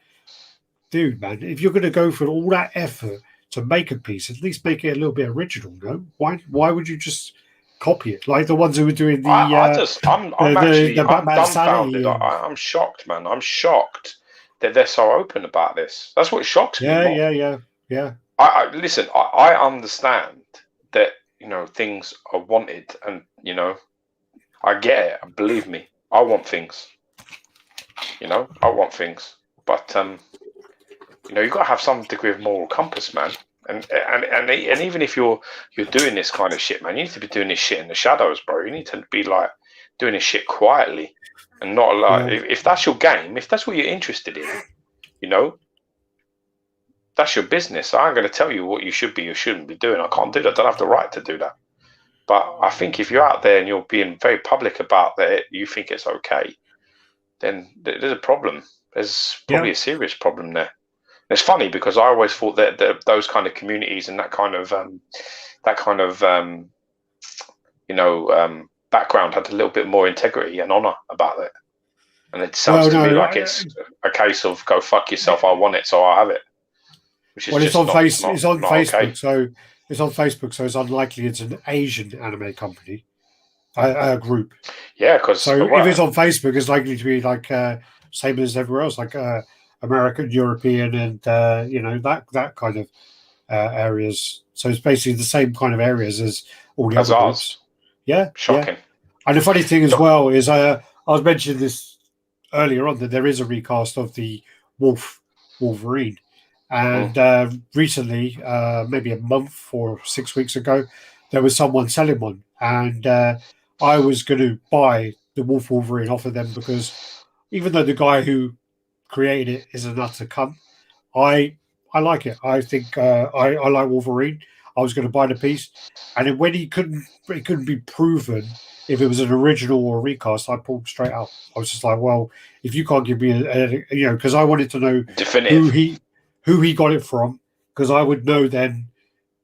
dude, man, if you're going to go for all that effort to make a piece, at least make it a little bit original. No, why would you just copy it like the ones who were doing the? I'm dumbfounded. I'm shocked, man. I'm shocked that they're so open about this. That's what shocks me. Yeah. Listen. I understand that, you know, things are wanted, and, you know, I get it. Believe me, I want things. You know, I want things, but you know, you've got to have some degree of moral compass, man. And even if you're doing this kind of shit, man, you need to be doing this shit in the shadows, bro. You need to be like doing this shit quietly, and not like if that's your game, if that's what you're interested in, you know, that's your business. I'm going to tell you what you should be, you shouldn't be doing. I can't do that. I don't have the right to do that. But I think if you're out there and you're being very public about that, you think it's okay, then there's a problem. There's probably a serious problem there. It's funny because I always thought that those kind of communities and that kind of background had a little bit more integrity and honor about it. And it sounds to me like it's a case of go fuck yourself. I want it, so I have it. Which is it's on Facebook, so it's on Facebook, so it's unlikely it's an Asian anime company, a group. Yeah, because if it's on Facebook, it's likely to be like same as everywhere else, like American, European, and you know, that kind of areas. So it's basically the same kind of areas as all the other groups. Yeah, shocking. And the funny thing as well is I was mentioning this earlier on that there is a recast of the Wolverine. And recently, maybe a month or 6 weeks ago, there was someone selling one. And I was going to buy the Wolverine off of them because even though the guy who created it is an utter cunt, I like it. I think I like Wolverine. I was going to buy the piece. And then when it couldn't be proven if it was an original or a recast, I pulled straight out. I was just like, well, if you can't give me because I wanted to know definitive who he got it from, because I would know then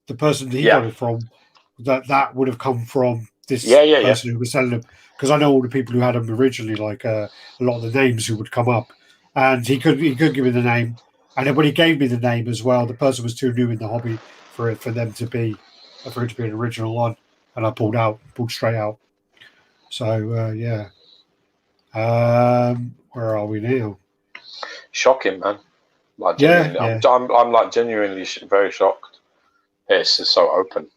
the person he got it from, that would have come from this person who was selling them, because I know all the people who had them originally, like a lot of the names who would come up, and he could give me the name, and then when he gave me the name as well, the person was too new in the hobby for it to be an original one, and I pulled straight out. So where are we now? Shocking, man. Like, I'm like genuinely very shocked. It's just so open.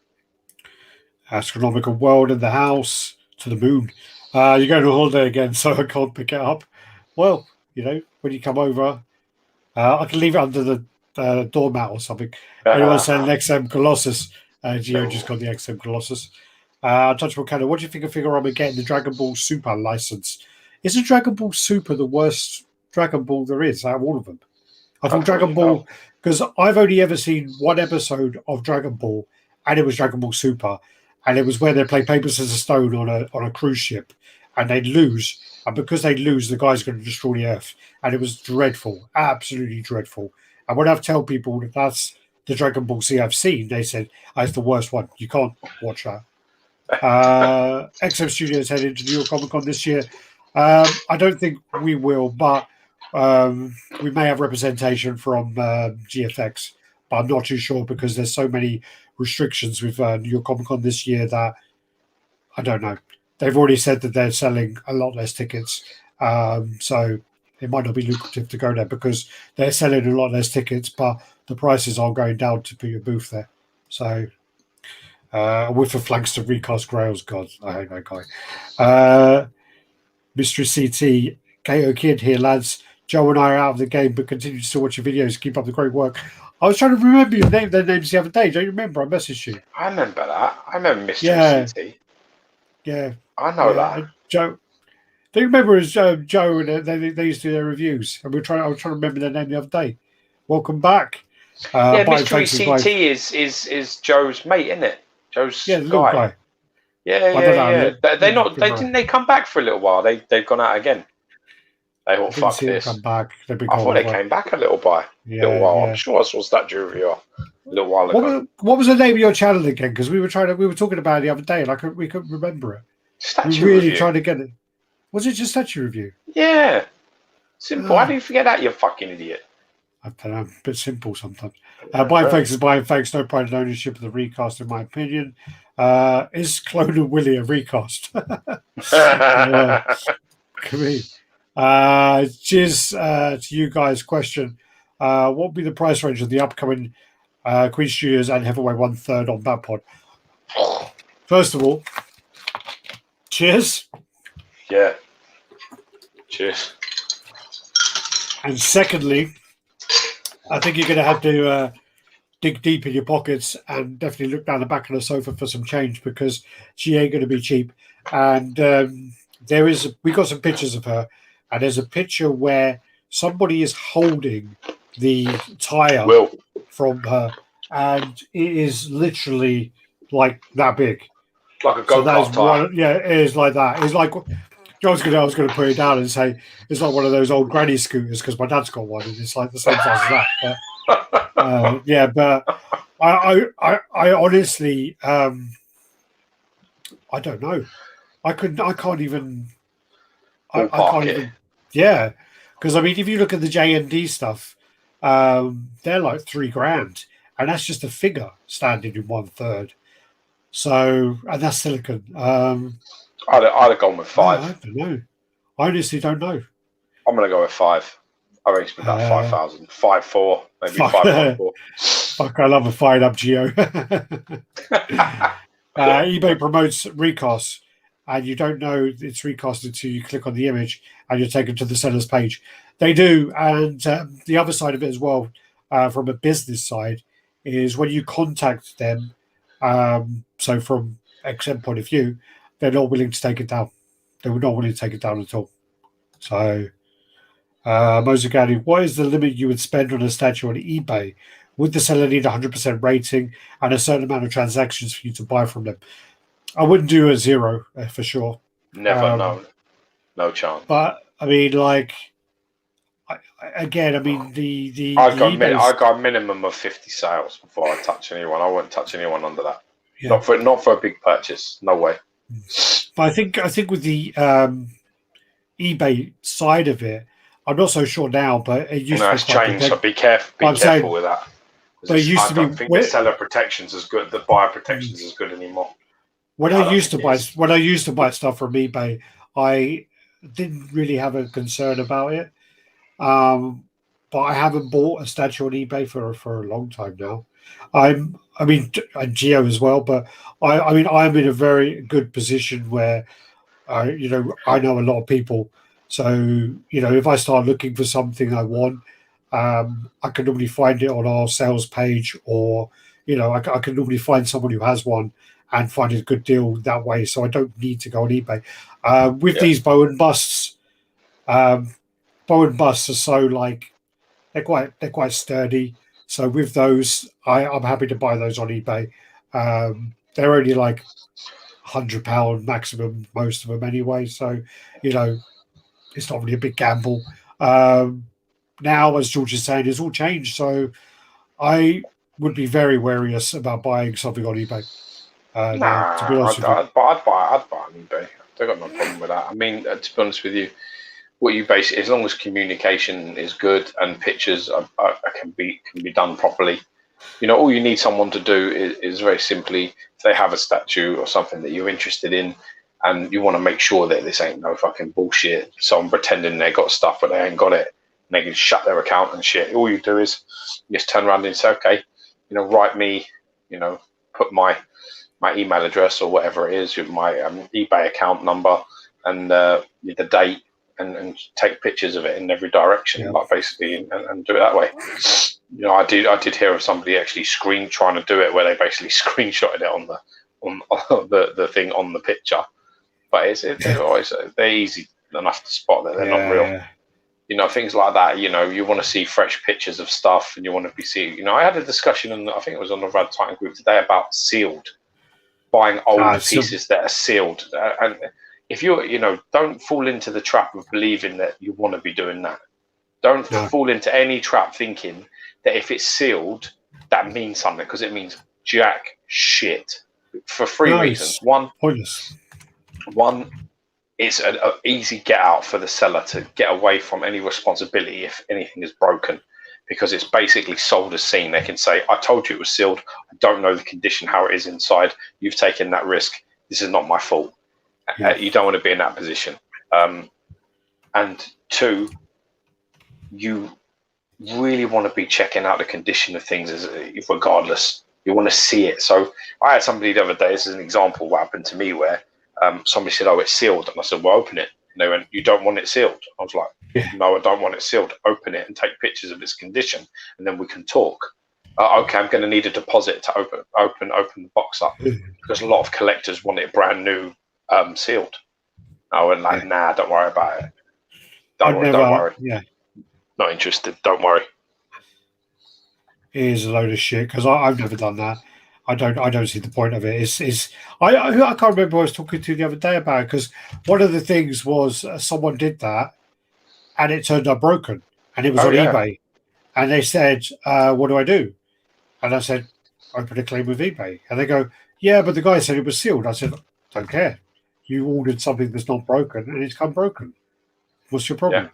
Astronomical world in the house to the moon. You're going on holiday again, so I can't pick it up. Well, when you come over, I can leave it under the doormat or something. Anyone saying an XM Colossus? Gio just got the XM Colossus. Touchable Cannon, what do you think of Figurama getting the Dragon Ball Super license? Is the Dragon Ball Super the worst Dragon Ball there is out of all of them? I thought Dragon Ball, because I've only ever seen one episode of Dragon Ball, and it was Dragon Ball Super, and it was where they play paper, scissors, stone on a cruise ship, and they'd lose, and because they'd lose, the guy's going to destroy the Earth, and it was dreadful, absolutely dreadful. And when I've told people that that's the Dragon Ball Z I've seen, they said, it's the worst one. You can't watch that. XM Studios heading to New York Comic Con this year. I don't think we will, but we may have representation from GFX, but I'm not too sure because there's so many restrictions with New York Comic Con this year that I don't know. They've already said that they're selling a lot less tickets, so it might not be lucrative to go there because they're selling a lot less tickets, but the prices are going down to put your booth there. So with the Flankster recast Grails, God, I hate that guy. Mystery CT, Kato Kid here, lads. Joe and I are out of the game, but continue to still watch your videos. Keep up the great work. I was trying to remember their names the other day. Don't you remember? I messaged you. I remember that. I remember Mystery CT. Yeah. I know that. Joe. Do you remember as Joe and they used to do their reviews? And I was trying to remember their name the other day. Welcome back. Mystery CT is Joe's mate, isn't it? Joe's the little guy. Yeah. Didn't they come back for a little while? They've gone out again. They all fuck this. Come back. I thought they came back a little while. Yeah. I'm sure I saw Statue Review a little while ago. What was the name of your channel again? Because we were talking about it the other day, and we couldn't remember it. Statue we really Review. Trying to get it. Was it just Statue Review? Yeah. Simple. How do you forget that, you fucking idiot? I don't know. A bit simple sometimes. Buying fakes is buying fakes. No pride in ownership of the recast, in my opinion. Is Clone and Willie a recast? Cheers to you guys. Question: what would be the price range of the upcoming Queen Studios and Heavyweight 1/3 on Batpod? First of all, cheers. Yeah. Cheers. And secondly, I think you're going to have to dig deep in your pockets and definitely look down the back of the sofa for some change because she ain't going to be cheap. And we got some pictures of her, and there's a picture where somebody is holding the tire from her, and it is literally like that big. Like a go-kart tire. It is like that. It's like I was going to put it down and say it's like one of those old granny scooters because my dad's got one, and it's like the same size as that. But, but I honestly, I don't know. I can't even. Yeah, because I mean, if you look at the JND stuff, they're like $3,000, and that's just a figure standing in 1/3. So, and that's silicon. I'd have gone with 5. I don't know. I honestly don't know. I'm going to go with 5. I reckon it's about 5,000. 5.4, maybe 5.4. Fuck, I love a fired up Geo. eBay promotes recasts. and you don't know it's recast until you click on the image and you're taken to the seller's page. They do, and the other side of it as well, from a business side, is when you contact them. So from XM point of view, they're not willing to take it down. They were not willing to take it down at all. So, Mozagani, what is the limit you would spend on a statue on eBay? Would the seller need 100% rating and a certain amount of transactions for you to buy from them? I wouldn't do a 0 for sure. Never, no chance. But I mean, like, I mean, I got a minimum of 50 sales before I touch anyone. I wouldn't touch anyone under that. Yeah. Not for a big purchase. No way. But I think with the eBay side of it, I'm not so sure now, but it used to be it's changed. So be careful with that. But it used to be. I don't think the seller protection's as good. The buyer protection's as good anymore. When I used to buy stuff from eBay, I didn't really have a concern about it. But I haven't bought a statue on eBay for a long time now. And Geo as well, but I'm in a very good position where, I know a lot of people. So, if I start looking for something I want, I can normally find it on our sales page, or, I can normally find someone who has one and find a good deal that way. So I don't need to go on eBay. These bow and busts are so like, they're quite sturdy. So with those, I'm happy to buy those on eBay. They're only like £100 maximum, most of them anyway. So, it's not really a big gamble. Now, as George is saying, it's all changed. So I would be very wary about buying something on eBay. To be honest with you. I'd buy on eBay. I've got no problem with that. I mean, to be honest with you, what you basically, as long as communication is good and pictures can be done properly, all you need someone to do is very simply, if they have a statue or something that you're interested in, and you want to make sure that this ain't no fucking bullshit, someone pretending they got stuff but they ain't got it, and they can shut their account and shit. All you do is just turn around and say, okay, write me, put my email address or whatever it is, my eBay account number and the date, and take pictures of it in every direction, like basically, and do it that way. I did hear of somebody actually trying to do it where they basically screenshotted it on the thing on the picture, but they're easy enough to spot that they're not real. Things like that. You want to see fresh pictures of stuff, and you want to be seeing. I had a discussion, and I think it was on the RaddTitan group today, about sealed, buying old pieces that are sealed, and if don't fall into the trap of believing that you want to be doing that. Don't fall into any trap thinking that if it's sealed, that means something, because it means jack shit for three reasons. One, it's an easy get out for the seller to get away from any responsibility if anything is broken, because it's basically sold as seen. They can say, I told you it was sealed. I don't know the condition, how it is inside. You've taken that risk. This is not my fault. You don't want to be in that position. And two, you really want to be checking out the condition of things regardless. You want to see it. So I had somebody the other day, this is an example what happened to me, where somebody said, oh, it's sealed. And I said, well, open it. And they went, you don't want it sealed? I was like, no, I don't want it sealed. Open it and take pictures of its condition, and then we can talk. Okay, I'm going to need a deposit to open the box up, because a lot of collectors want it brand new, sealed. I went like, nah, don't worry about it. Don't worry. Yeah. Not interested. Don't worry. It is a load of shit, because I've never done that. I don't see the point of it. I can't remember who I was talking to the other day about it, because one of the things was someone did that and it turned out broken, and it was on eBay, and they said, what do I do? And I said, open a claim with eBay. And they go, yeah, but the guy said it was sealed. I said, don't care. You ordered something that's not broken and it's come broken. What's your problem?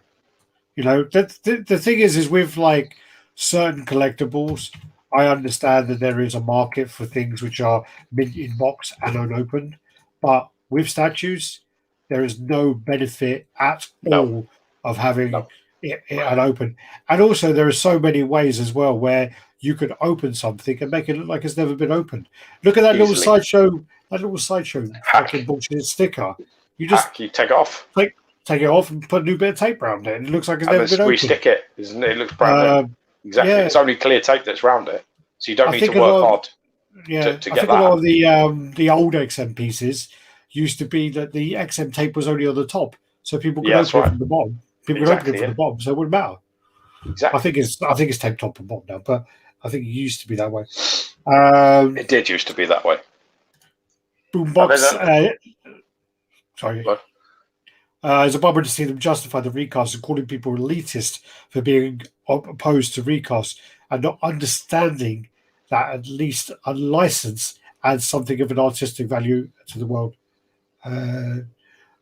The thing is with like certain collectibles, I understand that there is a market for things which are mint in box and unopened, but with statues, there is no benefit at all of having it unopened. And also, there are so many ways as well where you could open something and make it look like it's never been opened. Look at that little sideshow that little Sideshow fucking bullshit sticker. You just you take it off. Take it off and put a new bit of tape around it. And it looks like it's never been opened. Re-stick it, isn't it? It looks brand new. Exactly. Yeah. It's only clear tape that's around it. So you don't need to work hard to get that. I think a lot of the old XM pieces used to be that the XM tape was only on the top. So people could open it from the bottom. People could open it from the bottom, so it wouldn't matter. Exactly. I think it's taped top and bottom now, but I think it used to be that way. It did used to be that way. Boombox. Sorry. What? It's a bummer to see them justify the recast and calling people elitist for being opposed to recast and not understanding that at least unlicensed adds something of an artistic value to the world. The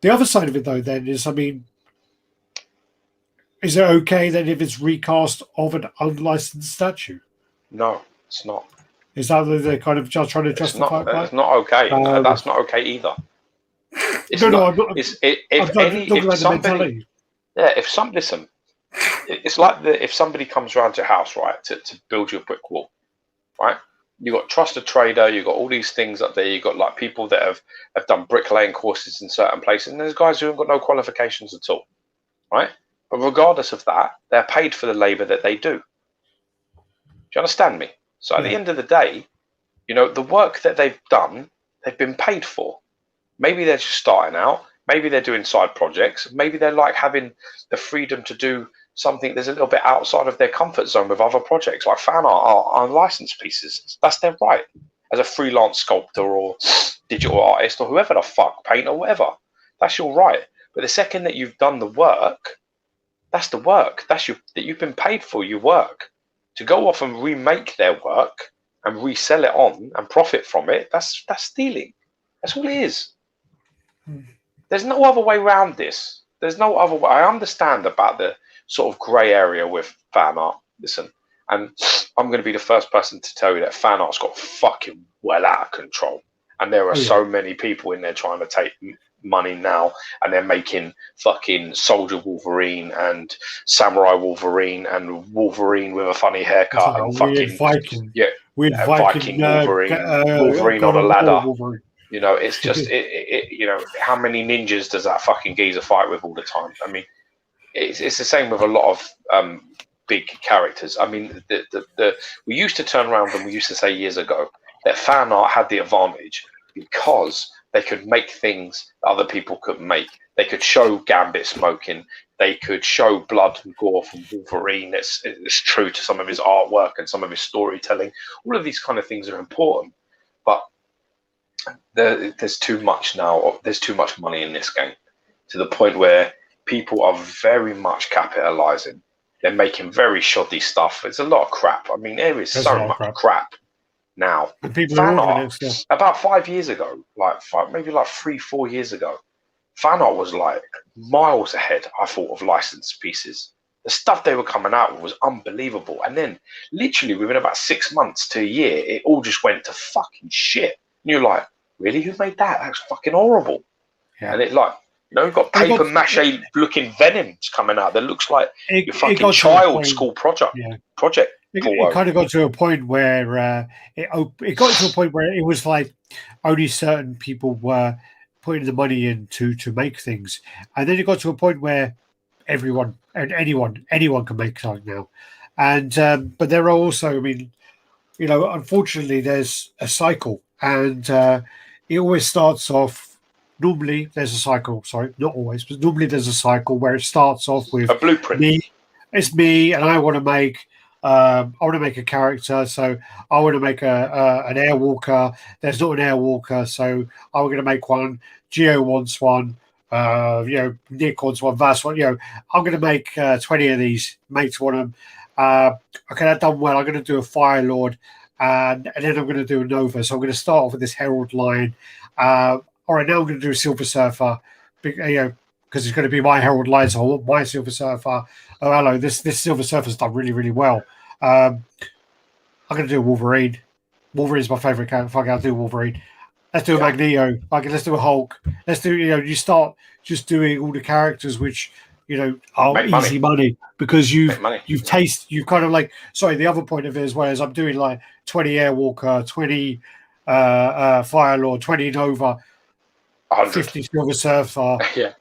other side of it, though, then is, I mean, is it okay then if it's recast of an unlicensed statue? No, it's not. Is that they're kind of just trying to justify it? It's not okay. That's not okay either. Listen, it's like if somebody comes around to your house, right, to build you a brick wall, right? You got trusted trader, you got all these things up there. You got like people that have done bricklaying courses in certain places, and there's guys who have got no qualifications at all, right? But regardless of that, they're paid for the labour that they do. Do you understand me? So at the end of the day, you know, the work that they've done, they've been paid for. Maybe they're just starting out. Maybe they're doing side projects. Maybe they're like having the freedom to do something that's a little bit outside of their comfort zone with other projects, like fan art or unlicensed pieces. That's their right as a freelance sculptor or digital artist or whoever the fuck, painter or whatever. That's your right. But the second that you've done the work, that's the work. That you've been paid for your work. To go off and remake their work and resell it on and profit from it, that's stealing. That's all it is. There's no other way around this. There's no other way. I understand about the sort of grey area with fan art. Listen, and I'm going to be the first person to tell you that fan art's got fucking well out of control. And there are so many people in there trying to take money now, and they're making fucking Soldier Wolverine and Samurai Wolverine and Wolverine with a funny haircut and fucking Viking Wolverine, Wolverine on a ladder. Wolverine. You know, it's just you know, how many ninjas does that fucking geezer fight with all the time? I mean, it's the same with a lot of big characters. I mean, we used to turn around and we used to say years ago that fan art had the advantage because they could make things that other people couldn't make. They could show Gambit smoking. They could show blood and gore from Wolverine. It's true to some of his artwork and some of his storytelling. All of these kind of things are important, but there's too much now. There's too much money in this game to the point where people are very much capitalizing. They're making very shoddy stuff. There's a lot of crap. I mean, there is so much crap now. Fan art, about 5 years ago, maybe 3-4 years ago, fan art was like miles ahead, I thought, of licensed pieces. The stuff they were coming out with was unbelievable. And then literally within about 6 months to a year, it all just went to fucking shit. And you're like, really? Who made that? That's fucking horrible. Yeah. And it like, you know, you've got paper mache looking Venoms coming out that looks like your fucking child school project. Yeah. It kind of got to a point where it got to a point where it was like only certain people were putting the money in to make things, and then it got to a point where everyone and anyone can make something now. And but there are also, I mean, you know, unfortunately, there's a cycle, and it always starts off. Normally, there's a cycle. Sorry, not always, but normally there's a cycle where it starts off with a blueprint. It's me, and I want to make. I want to make a character, so I want to make an Airwalker. There's not an Airwalker, so I'm going to make one. Geo wants one. You know, Nick wants one. Vas one. You know, I'm going to make 20 of these. Make one of them. Okay, that's done well. I'm going to do a Fire Lord, and then I'm going to do a Nova. So I'm going to start off with this Herald line. All right, now I'm going to do a Silver Surfer. You know, because it's going to be my Herald line, so I want my Silver Surfer. Oh, hello, this Silver Surfer's done really, really well. I'm going to do a Wolverine. Wolverine's my favourite character. Fuck, I'll do Wolverine. Let's do a Magneto. Let's do a Hulk. Let's do, you know, you start just doing all the characters which, you know, are make easy money because you've kind of like, sorry, the other point of it as well is I'm doing like 20 Airwalker, 20 Fire Lord, 20 Nova, 50 Silver Surfer, yeah,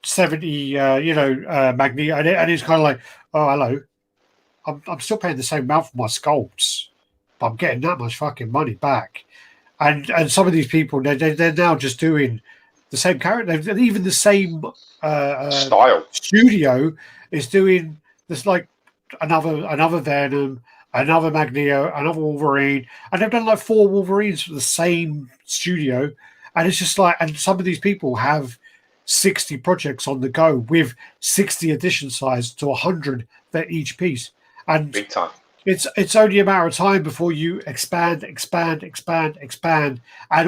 70, Magneto, and it's kind of like, oh, hello, I'm still paying the same amount for my sculpts, but I'm getting that much fucking money back. And some of these people, they're now just doing the same character, even the same style. Studio is doing this, like another Venom, another Magneto, another Wolverine, and they've done like 4 Wolverines for the same studio, and it's just like, and some of these people have 60 projects on the go with 60 edition size to 100 for each piece, and big time. It's only a matter of time before you expand, and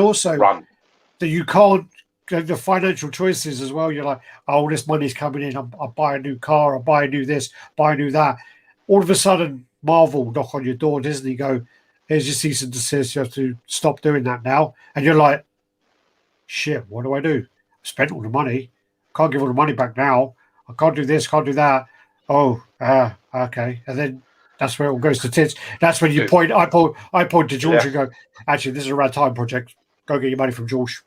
also Run. that you can't. The financial choices as well. You're like, oh, this money's coming in. I'll buy a new car. I'll buy a new this. Buy a new that. All of a sudden, Marvel knock on your door. Disney go, here's your cease and desist. You have to stop doing that now. And you're like, shit. What do I do? I spent all the money. Can't give all the money back now. I can't do this. Can't do that. Oh, okay. And then that's where it all goes to tits. That's when you point. I point to George and go, actually, this is a RaddTitan project. Go get your money from George.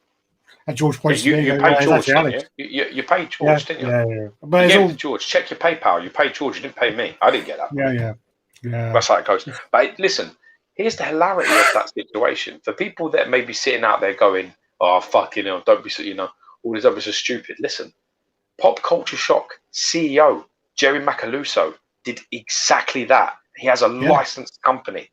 And George points to me. You paid George, didn't you? You paid George, didn't you? Yeah. But you gave it to George. Check your PayPal. You paid George. You didn't pay me. I didn't get that. Yeah. That's how it goes. But listen, here's the hilarity of that situation. For people that may be sitting out there going, oh, fuck, don't be so, all these others are stupid. Listen, Pop Culture Shock CEO, Jerry Macaluso, did exactly that. He has a licensed company.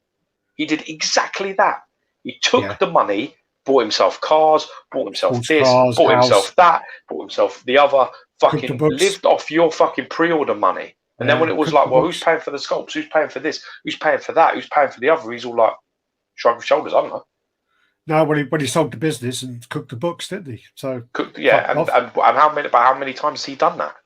He did exactly that. He took the money, bought himself cars, bought himself bought himself that, bought himself the other, fucking lived off your fucking pre-order money. And then when it was like, well, who's paying for the sculpts? Who's paying for this? Who's paying for that? Who's paying for the other? He's all like, shrug his shoulders, I don't know. No, when he sold the business and cooked the books, didn't he? So and how many times has he done that?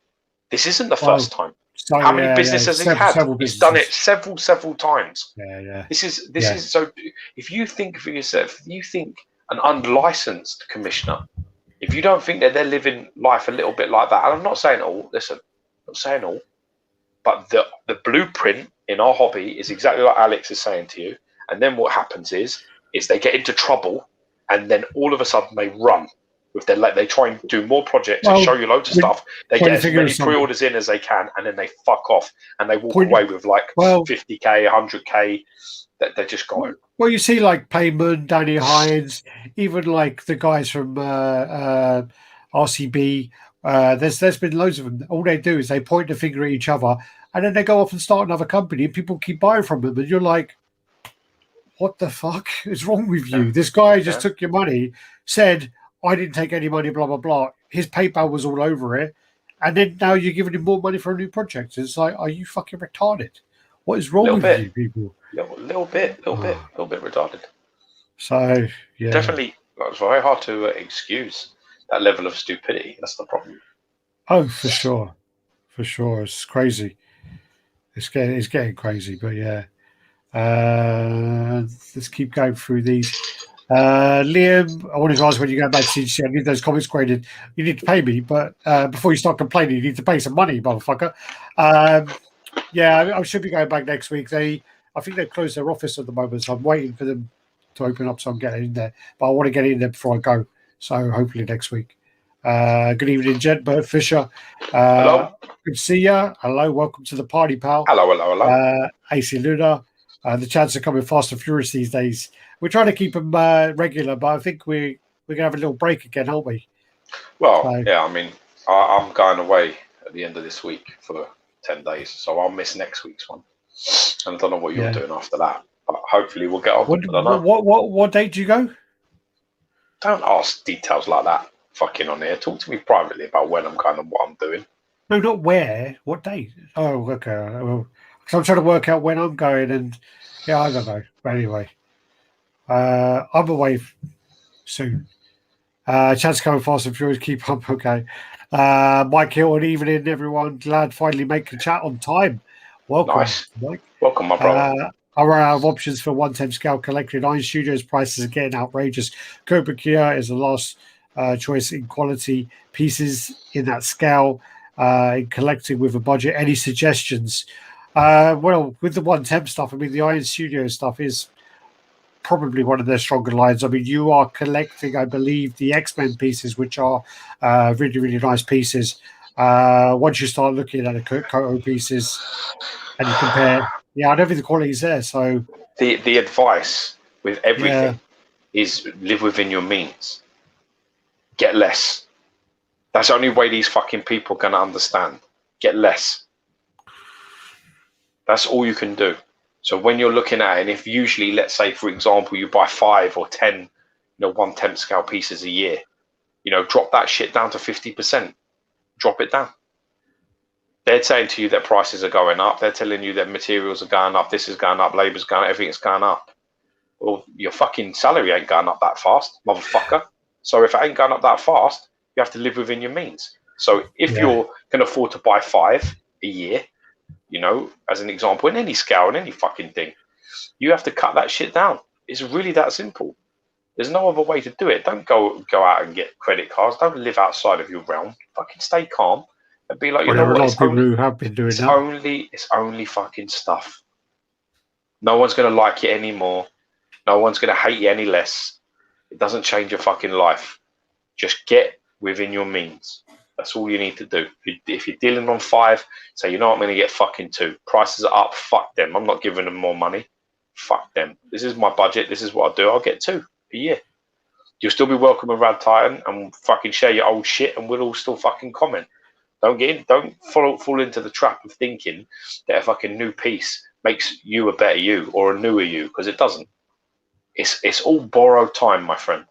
This isn't the first time. So, how many businesses has he had? He's done it several times. Yeah. This is so. If you think for yourself, if you think an unlicensed commissioner, if you don't think that they're living life a little bit like that, and I'm not saying all. Listen, I'm not saying all, but the blueprint in our hobby is exactly what Alex is saying to you. And then what happens is they get into trouble, and then all of a sudden they run. If they try and do more projects and show you loads of stuff, they get as many pre-orders in as they can, and then they fuck off and they walk away with like 50k, 100k. They're just gone. Well, you see, like Payman, Danny Hines, even like the guys from RCB. There's been loads of them. All they do is they point the finger at each other, and then they go off and start another company, and people keep buying from them, and you're like, what the fuck is wrong with you? This guy just took your money, said, I didn't take any money, blah, blah, blah. His PayPal was all over it. And then now you're giving him more money for a new project. It's like, are you fucking retarded? What is wrong with you people? Little bit retarded. So, yeah. Definitely, it's very hard to excuse that level of stupidity. That's the problem. Oh, for sure. For sure. It's crazy. It's getting crazy, but yeah. Let's keep going through these. Liam, I wanted to ask when you go back to CGC, I need those comics graded. You need to pay me, but before you start complaining, you need to pay some money, motherfucker. I should be going back next week. I think they've closed their office at the moment, so I'm waiting for them to open up so I'm getting in there. But I want to get in there before I go, so hopefully next week. Good evening, Jet, Bert Fisher. Hello. Good to see you. Hello, welcome to the party, pal. Hello. AC Luna. The chants are coming fast and furious these days. We're trying to keep them regular, but I think we're going to have a little break again, aren't we? Well, I mean, I'm going away at the end of this week for 10 days, so I'll miss next week's one. And I don't know what you're doing after that, but hopefully we'll get on. What date do you go? Don't ask details like that fucking on here. Talk to me privately about when I'm going and what I'm doing. No, not where. What date? Oh, okay. Well, because I'm trying to work out when I'm going, and I don't know. But anyway, I'm away soon. Chance coming fast and furious. Keep up, okay. Mike Hill, and evening, everyone. Glad finally making chat on time. Welcome, nice. Mike. Welcome, my brother. I run out of options for 1/10 scale collected. Iron Studios prices are getting outrageous. Cobra Kia is the last choice in quality pieces in that scale. In collecting with a budget. Any suggestions? Well, with the 1/10 stuff, I mean, the Iron Studio stuff is probably one of their stronger lines. I mean, you are collecting, I believe, the X-Men pieces, which are really, really nice pieces. Once you start looking at the Koto pieces and you compare, I don't think the quality is there. So the advice with everything is live within your means. Get less. That's the only way these fucking people are going to understand. Get less. That's all you can do. So when you're looking at it, and if usually, let's say, for example, you buy 5 or 10, 1/10 scale pieces a year, drop that shit down to 50%. Drop it down. They're saying to you that prices are going up. They're telling you that materials are going up. This is going up. Labor's going up. Everything's going up. Well, your fucking salary ain't going up that fast, motherfucker. So if it ain't going up that fast, you have to live within your means. So if you're going to afford to buy 5 a year, as an example, in any scale, in any fucking thing, you have to cut that shit down. It's really that simple. There's no other way to do it. Don't go out and get credit cards. Don't live outside of your realm. Fucking stay calm and be like, there are a lot of people who have been doing that. It's only fucking stuff. No one's going to like you anymore. No one's going to hate you any less. It doesn't change your fucking life. Just get within your means. That's all you need to do. If you're dealing on 5, say, I'm going to get fucking 2. Prices are up. Fuck them. I'm not giving them more money. Fuck them. This is my budget. This is what I do. I'll get 2 a year. You'll still be welcome with RaddTitan and fucking share your old shit, and we'll all still fucking comment. Don't fall into the trap of thinking that a fucking new piece makes you a better you or a newer you, because it doesn't. It's all borrowed time, my friend.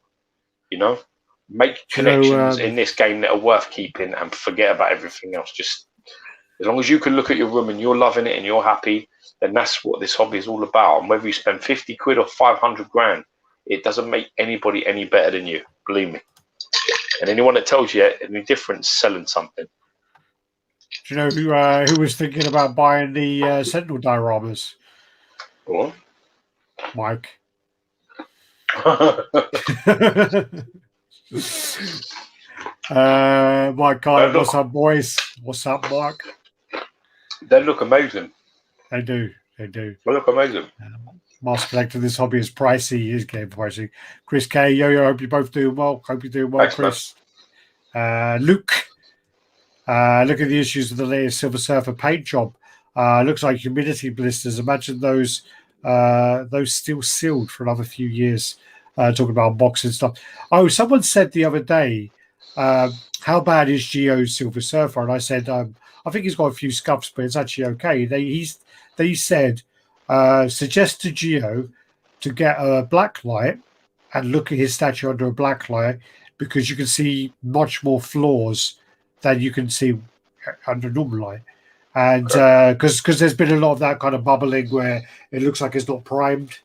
Make connections in this game that are worth keeping and forget about everything else. Just as long as you can look at your room and you're loving it and you're happy, then that's what this hobby is all about. And whether you spend 50 quid or 500 grand, it doesn't make anybody any better than you. Believe me. And anyone that tells you any different is selling something. Do you know who was thinking about buying the Sentinel dioramas? What? Mike. Mike, what's up, boys? What's up, Mark? They look amazing. They do. They look amazing. Master collector, this hobby is pricey. It is getting pricey. Chris K, Yo-Yo, hope you're both doing well. Hope you're doing well, Chris. Luke, look at the issues with the latest Silver Surfer paint job. Looks like humidity blisters. Imagine those still sealed for another few years. Talking about boxing stuff. Oh, someone said the other day, how bad is Geo's Silver Surfer? And I said, I think he's got a few scuffs, but it's actually okay. They said, suggest to Geo to get a black light and look at his statue under a black light, because you can see much more flaws than you can see under normal light. And because there's been a lot of that kind of bubbling where it looks like it's not primed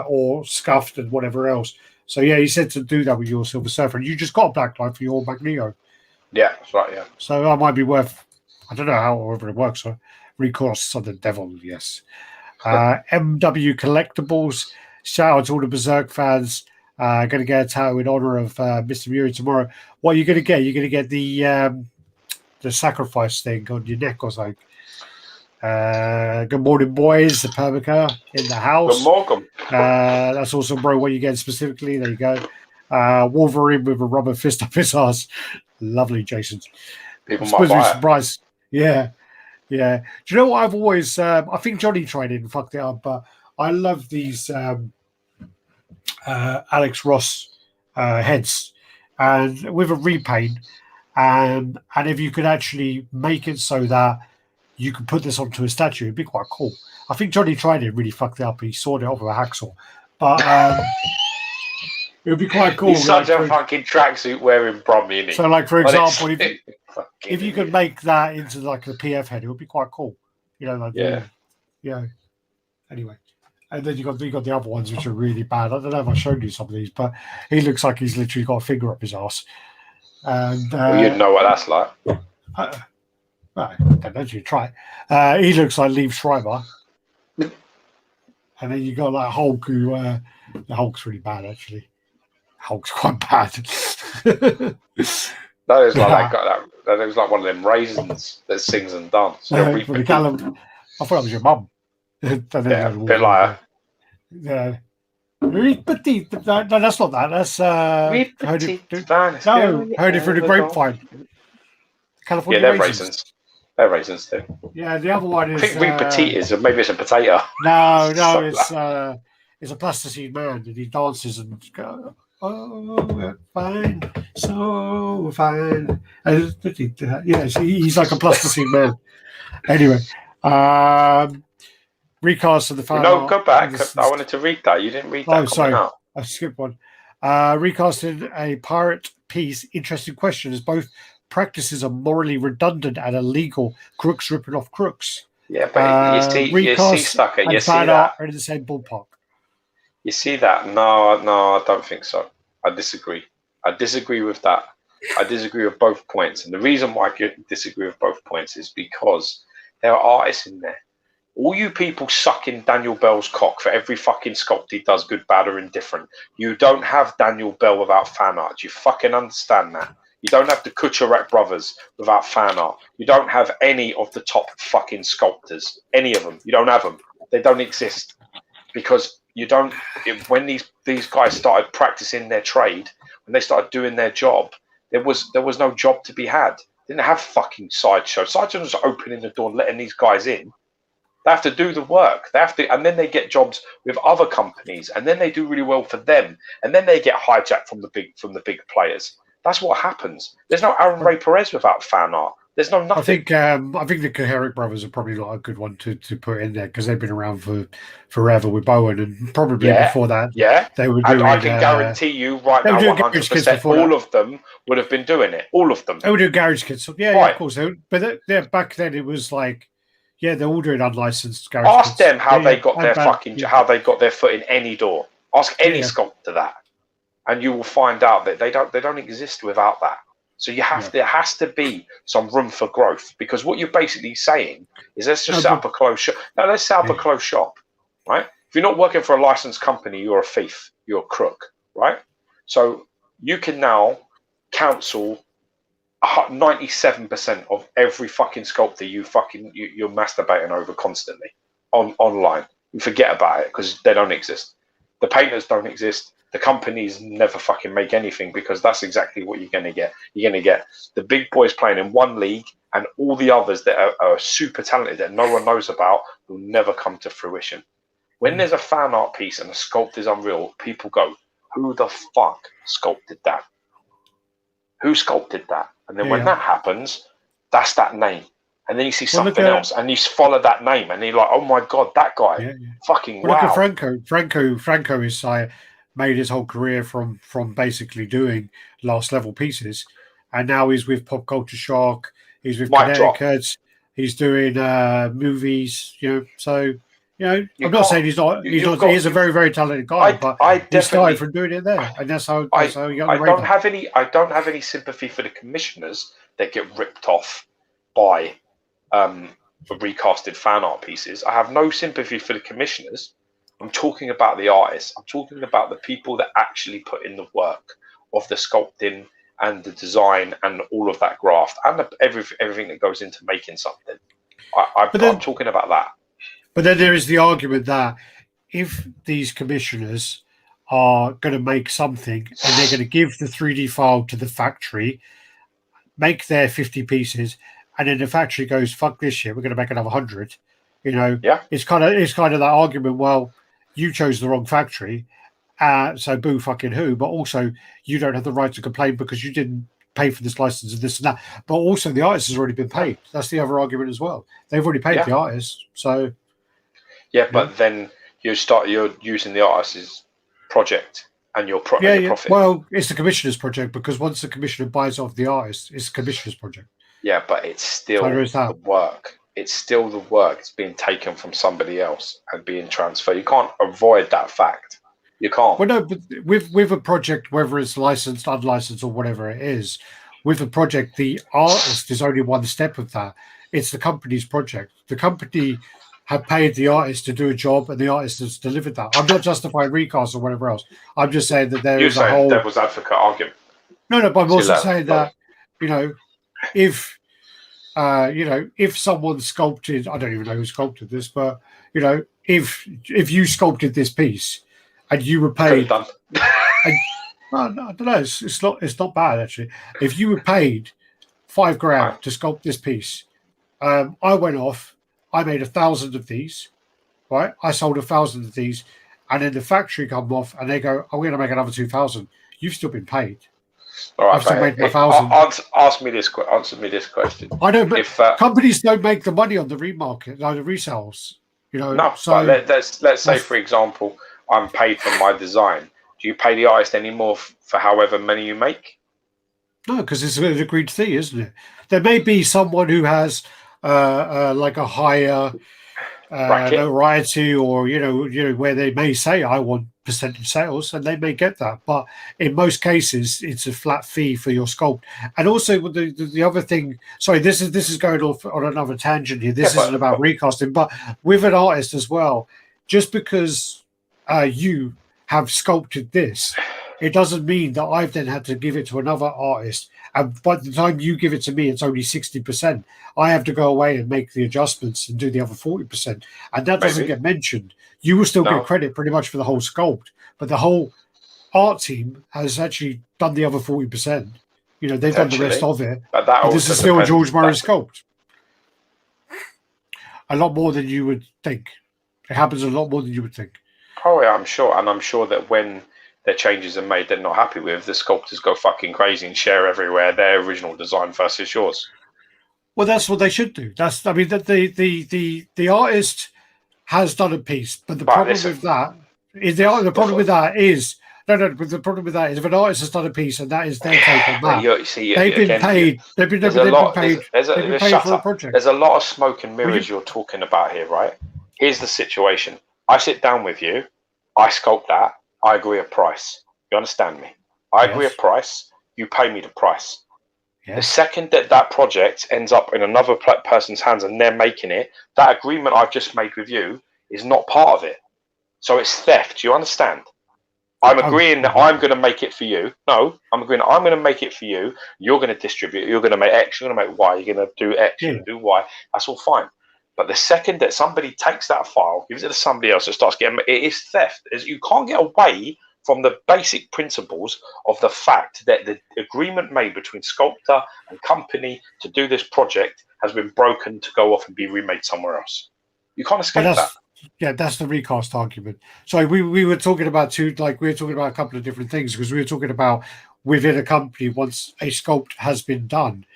or scuffed and whatever else. So yeah, he said to do that with your Silver Surfer, and you just got a black light for your Magneto. Yeah, that's right. Yeah. So that might be worth. I don't know however it works. Recourse on the devil. Yes. MW Collectibles. Shout out to all the Berserk fans. Going to get a tattoo in honor of Mr. Muri tomorrow. What are you going to get? You're going to get the sacrifice thing on your neck or something. Good morning, boys. The Permica in the house. Good morning. That's also, bro, what you get specifically. There you go. Wolverine with a rubber fist up his ass. Lovely, Jason. People might buy it. Surprised. Yeah. Do you know what I've always... I think Johnny tried it and fucked it up, but I love these Alex Ross heads, and with a repaint, and if you could actually make it so that you could put this onto a statue, it'd be quite cool. I think Johnny tried it and really fucked it up. He sawed it off with a hacksaw, but it would be quite cool. He's such a fucking tracksuit wearing Brummy, isn't he? So, like, for example, if you could make that into like a PF head, it would be quite cool. Yeah. Anyway, and then you got the other ones which are really bad. I don't know if I showed you some of these, but he looks like he's literally got a finger up his ass. And you'd know what that's like. I don't know if you try. He looks like Liev Schreiber. And then you got like Hulk, who the Hulk's really bad actually. Hulk's quite bad. That is like that is like one of them raisins that sings and dances. I thought that was your mum. Yeah, a bit like her. Yeah. No, that's not that. That's heard it through the grapevine. California they're raisins. They're raisins too. Yeah, the other one is. I think Recasts, or maybe it's a potato. No, it's a plasticine man, and he dances and goes, "Oh, fine, so fine." He's like a plasticine man. Anyway, recast of the fan. No, go back. I wanted to read that. You didn't read that. Oh, sorry, I skipped one. Recasting a pirate piece. Interesting question. As both practices are morally redundant and illegal. Crooks ripping off crooks. Yeah, but you see, Sucker, you see that are in the same ballpark. You see that? No, I don't think so. I disagree. I disagree with that. I disagree with both points, and the reason why I disagree with both points is because there are artists in there. All you people sucking Daniel Bell's cock for every fucking sculpt he does, good, bad, or indifferent. You don't have Daniel Bell without fan art. You fucking understand that. You don't have the Kucharak brothers without fan art. You don't have any of the top fucking sculptors. Any of them. You don't have them. They don't exist. Because you don't... When these guys started practicing their trade, when they started doing their job, there was no job to be had. They didn't have fucking Sideshow. Sideshow was opening the door and letting these guys in. They have to do the work. They have to, and then they get jobs with other companies, and then they do really well for them, and then they get hijacked from the big players. That's what happens. There's no Aaron Ray Perez without fan art. There's no nothing. I think the Koharic brothers are probably not a good one to put in there because they've been around for forever with Bowen, and probably before that, they were doing. I can guarantee you right now, 100%, all of them would have been doing it. All of them. They would do Garage Kids. Yeah, of course. But back then it was like. Yeah, they're all doing unlicensed garage. Ask them how they got their how they got their foot in any door. Ask any sculptor that, and you will find out that they don't exist without that. So there has to be some room for growth, because what you're basically saying is let's just set up a closed shop. No, let's set up a closed shop, right? If you're not working for a licensed company, you're a thief, you're a crook, right? So you can now counsel 97% of every fucking sculptor you're masturbating over constantly online. You forget about it because they don't exist. The painters don't exist. The companies never fucking make anything, because that's exactly what you're going to get. You're going to get the big boys playing in one league, and all the others that are super talented that no one knows about will never come to fruition. When there's a fan art piece and the sculpt is unreal, people go, who the fuck sculpted that? Who sculpted that? And then when that happens, that's that name. And then you see something else, and you follow that name, and you're like, oh my God, that guy. Fucking wow. Look at Franco is made his whole career from basically doing last level pieces. And now he's with Pop Culture Shock, he's with Connecticut, he's doing movies, So, I'm not saying he's not. He is a very, very talented guy, but he started from doing it there, and that's how he got the radar. I don't have any sympathy for the commissioners that get ripped off by recasted fan art pieces. I have no sympathy for the commissioners. I'm talking about the artists. I'm talking about the people that actually put in the work of the sculpting and the design and all of that graft and everything that goes into making something. I'm talking about that. But then there is the argument that if these commissioners are going to make something and they're going to give the 3D file to the factory, make their 50 pieces, and then the factory goes, fuck this shit, we're going to make another 100. It's kind of that argument. Well, you chose the wrong factory, so boo fucking who. But also, you don't have the right to complain because you didn't pay for this license and this and that. But also, the artist has already been paid. That's the other argument as well. They've already paid the artist, so. Yeah, but then you're using the artist's project and your profit. Well, it's the commissioner's project, because once the commissioner buys off the artist, it's the commissioner's project. Yeah, but it's still the work. It's still the work. It's being taken from somebody else and being transferred. You can't avoid that fact. You can't. Well, no, but with a project, whether it's licensed, unlicensed, or whatever it is, with a project, the artist is only one step of that. It's the company's project. The company have paid the artist to do a job, and the artist has delivered that. I'm not justifying recast or whatever else. I'm just saying that there is a whole devil's advocate argument. No, but I'm also saying that if someone sculpted, I don't even know who sculpted this, but if you sculpted this piece and you were paid. Done. And, no, I don't know. It's not bad actually. If you were paid $5,000 to sculpt this piece, I went off. I made 1,000 of these. Right, I sold 1,000 of these, and then the factory come off and they go, "I'm going to make another 2,000." You've still been paid. All right, I've still made my 1,000. Answer me this question. I don't. But companies don't make the money on the remarket, like the resales. You know. No. So let's say, for example, I'm paid for my design. Do you pay the artist any more for however many you make? No, because it's an agreed fee, isn't it? There may be someone who has like a higher notoriety, or you know where they may say I want percentage sales, and they may get that. But in most cases, it's a flat fee for your sculpt. And also the other thing. Sorry, this is going off on another tangent here. This isn't about recasting, but with an artist as well. Just because you have sculpted this, it doesn't mean that I've then had to give it to another artist. And by the time you give it to me, it's only 60%. I have to go away and make the adjustments and do the other 40%. And that doesn't get mentioned. You will still get credit pretty much for the whole sculpt. But the whole art team has actually done the other 40%. You know, they've done the rest of it. But this is still a George Murray sculpt. A lot more than you would think. It happens a lot more than you would think. Oh, yeah, I'm sure. And I'm sure that when their changes are made they're not happy with, the sculptors go fucking crazy and share everywhere their original design versus yours. Well, that's what they should do. The artist has done a piece, but the problem with that is the problem with that is if an artist has done a piece and that is their take on that, they've been paid. They've been paid for a project. There's a lot of smoke and mirrors you're talking about here, right? Here's the situation. I sit down with you, I sculpt that, I agree a price. You understand me? I agree a price, you pay me the price. Yes. The second that project ends up in another person's hands and they're making it, that agreement I've just made with you is not part of it. So it's theft. Do you understand? I'm agreeing that I'm going to make it for you. No, I'm agreeing that I'm going to make it for you. You're going to distribute. You're going to make X. You're going to make Y. You're going to do X. You're going to do Y. That's all fine. But the second that somebody takes that file, gives it to somebody else, and starts getting it is theft. You can't get away from the basic principles of the fact that the agreement made between sculptor and company to do this project has been broken to go off and be remade somewhere else. You can't escape that. Yeah, that's the recast argument. So we were talking about a couple of different things, because we were talking about within a company, once a sculpt has been done,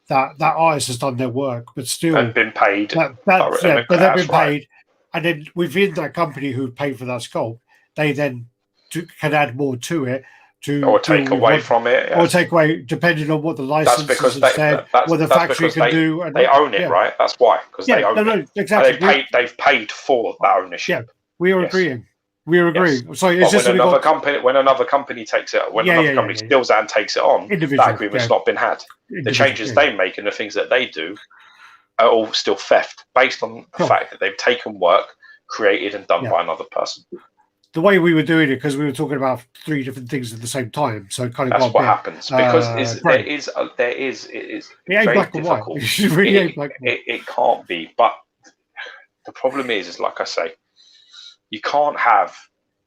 that artist has done their work, but still and been paid. But they've been paid, and then within that company who paid for that sculpt, they then can add more to it, or take away from it, or take away, depending on what the license what the factory can do. And they own it, right? That's why, because they own it. Exactly. They've paid for that ownership. Yeah, we are agreeing. We are agreeing. Yes. So it's when another company takes it, another company steals that and takes it on, that agreement's not been had. The changes they make and the things that they do are all still theft, based on the fact that they've taken work created and done by another person. The way we were doing it, because we were talking about three different things at the same time, so kind of that's what happens, because it is very difficult. It can't be, but the problem is like I say, you can't have,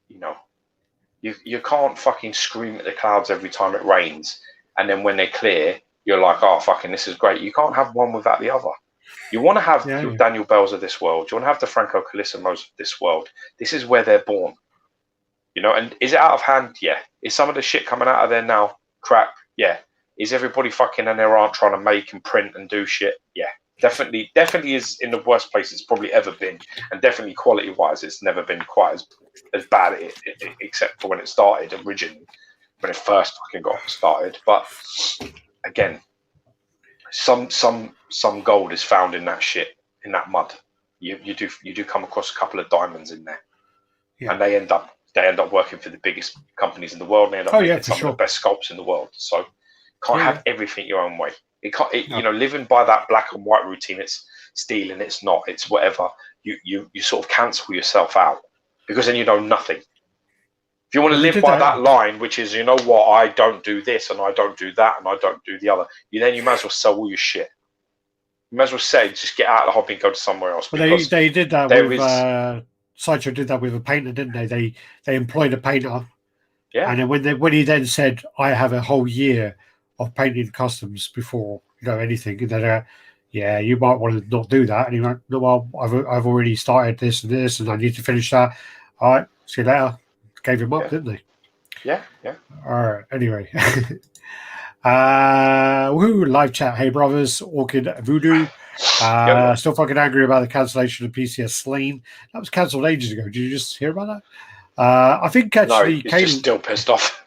you can't fucking scream at the clouds every time it rains, and then when they clear, you're like, oh fucking, this is great. You can't have one without the other. You want to have the Daniel Bells of this world. You want to have the Franco Carissimos of this world. This is where they're born. And is it out of hand? Yeah. Is some of the shit coming out of there now crap? Yeah. Is everybody fucking and their aunt trying to make and print and do shit? Yeah. Definitely is in the worst place it's probably ever been. And definitely quality-wise, it's never been quite as bad, except for when it started originally, when it first fucking got started. But again, some gold is found in that shit, in that mud. You do come across a couple of diamonds in there, and they end up working for the biggest companies in the world, and they end up making some of the best sculpts in the world. So can't have everything your own way. It can't. Living by that black and white routine, it's stealing. It's not. It's whatever. You sort of cancel yourself out, because then you know nothing. If you want to live by that line, which is, you know what, I don't do this and I don't do that and I don't do the other, you might as well sell all your shit. You might as well say, just get out of the hobby and go to somewhere else. But they did that with Sideshow did that with a painter, didn't they? They employed a painter. Yeah. And then when he then said, "I have a whole year of painting customs before anything," and then yeah, you might want to not do that. And he went, "No, well, I've already started this and this, and I need to finish that." All right, see you later. Gave him up, didn't they? Yeah. All right. Anyway, live chat. Hey brothers, Orchid Voodoo. Still fucking angry about the cancellation of PCS Slain. That was cancelled ages ago. Did you just hear about that? I think actually, no, he's just still pissed off.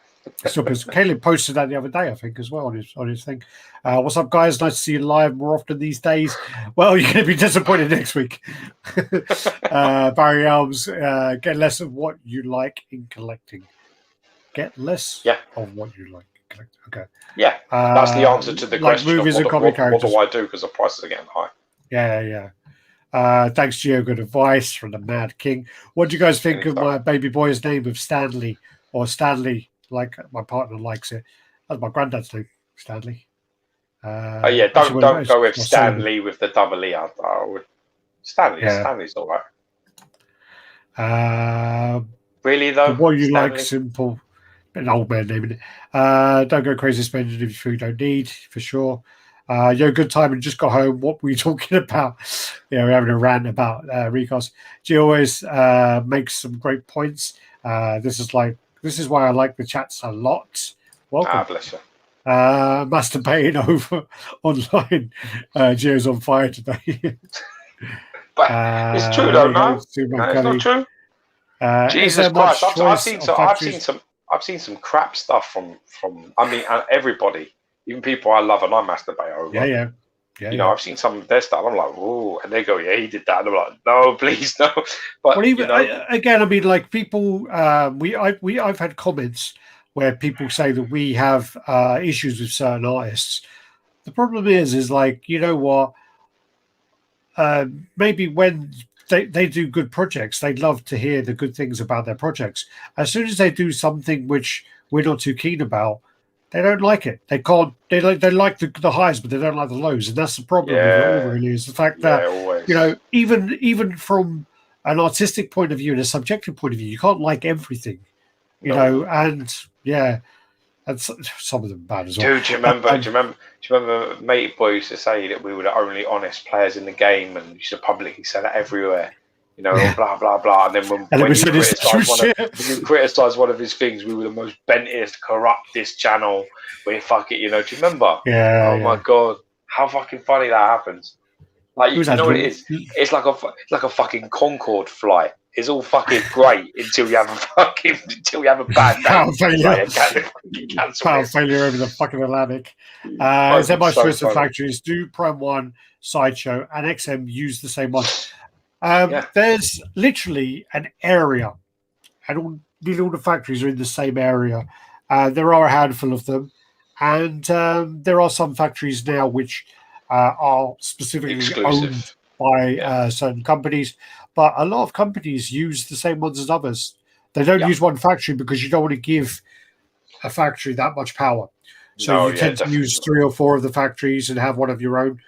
Caleb posted that the other day, I think, as well on his thing. What's up, guys? Nice to see you live more often these days. Well, you're going to be disappointed next week. Barry Elms, get less of what you like in collecting. Get less of what you like in collecting. Okay. Yeah, that's the answer to the question movies of what do I do because the prices are getting high. Yeah. Thanks, Gio. Good advice from the Mad King. What do you guys think of my baby boy's name of Stanley or Stanley? Like my partner likes it. That's my granddad's name, Stanley. Don't go with Stanley with the double E. I would Stanley's all right. Really though, what you Stanley? like, simple. An old man naming it. Don't go crazy spending if you don't need, for sure. Good time and just got home. What were you talking about? We're having a rant about Recasts. She always makes some great points. This is why I like the chats a lot. Welcome. Bless you. Masturbating over online. Gio's on fire today. But it's true though, no? It's not true. Jesus Christ! I've seen some crap stuff from everybody, even people I love and I masturbate over. Yeah. I've seen some of their stuff. I'm like, oh, and they go, yeah, he did that. And I'm like, no, please, no. But like people, I've had comments where people say that we have issues with certain artists. The problem is like, you know what? Maybe when they do good projects, they'd love to hear the good things about their projects. As soon as they do something which we're not too keen about, they don't like it. They can't. They like the highs, but they don't like the lows, and that's the problem. With it all, really, is the fact that even from an artistic point of view and a subjective point of view, you can't like everything. And some of them bad as well. Dude, do you remember Matey Boy used to say that we were the only honest players in the game, and used to publicly say that everywhere. Blah blah blah. And then when you criticise one of his things, we were the most bentest, corruptest channel. We fuck it, do you remember? Yeah. Oh my god, how fucking funny that happens. Like what it is? It's like a fucking Concorde flight. It's all fucking great until you have a bad day. Power failure over the fucking Atlantic. Is there much choice of factories? Do Prime 1, Sideshow, and XM use the same one? There's literally an area, and all the factories are in the same area. There are a handful of them, and there are some factories now which are specifically owned by certain companies. But a lot of companies use the same ones as others. They don't use one factory because you don't want to give a factory that much power. So you tend to use 3 or 4 of the factories and have one of your own,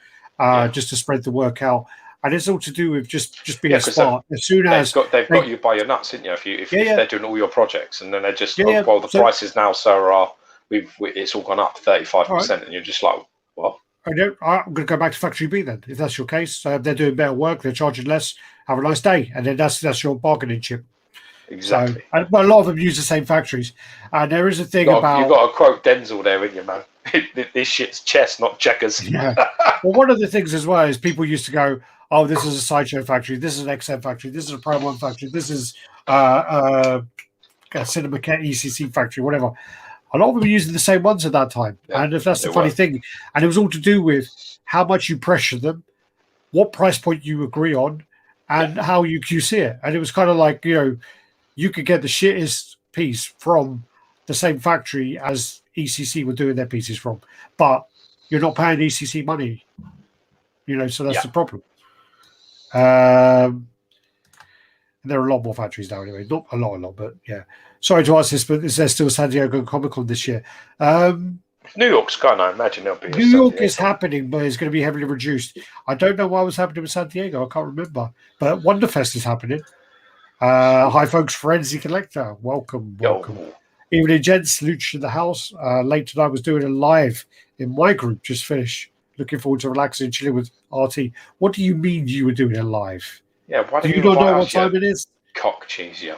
just to spread the work out. And it's all to do with just being smart. As soon as they've got you by your nuts, didn't you? If they're doing all your projects, and then they just the prices now, sir, are it's all gone up 35%, and you're just like, what? I'm going to go back to factory B then, if that's your case. They're doing better work, they're charging less. Have a nice day, and then that's your bargaining chip. Exactly. But a lot of them use the same factories, and there is a thing about you've got to quote Denzel there, in you, man. This shit's chess, not checkers. Yeah. Well, one of the things as well is people used to go, "Oh, this is a Sideshow factory. This is an XM factory. This is a Prime 1 factory. This is a Cinema ECC factory, whatever." A lot of them were using the same ones at that time, and if that's the funny thing, and it was all to do with how much you pressure them, what price point you agree on, and how you QC it. And it was kind of like, you could get the shittest piece from the same factory as ECC were doing their pieces from, but you're not paying ECC money, so that's the problem. There are a lot more factories now anyway. Not a lot, but yeah. Sorry to ask this, but is there still San Diego Comic Con this year? New York's gone, I imagine there'll be. New York is happening, but it's going to be heavily reduced. I don't know what was happening with San Diego. I can't remember. But Wonderfest is happening. Hi, folks. Forensic Collector. Welcome. Yo. Evening, gents. Luch in the house. Late tonight was doing a live in my group. Just finished. Looking forward to relaxing and chilling with RT. What do you mean you were doing a live? Yeah, why do you not know what time it is? Cock cheese, yeah.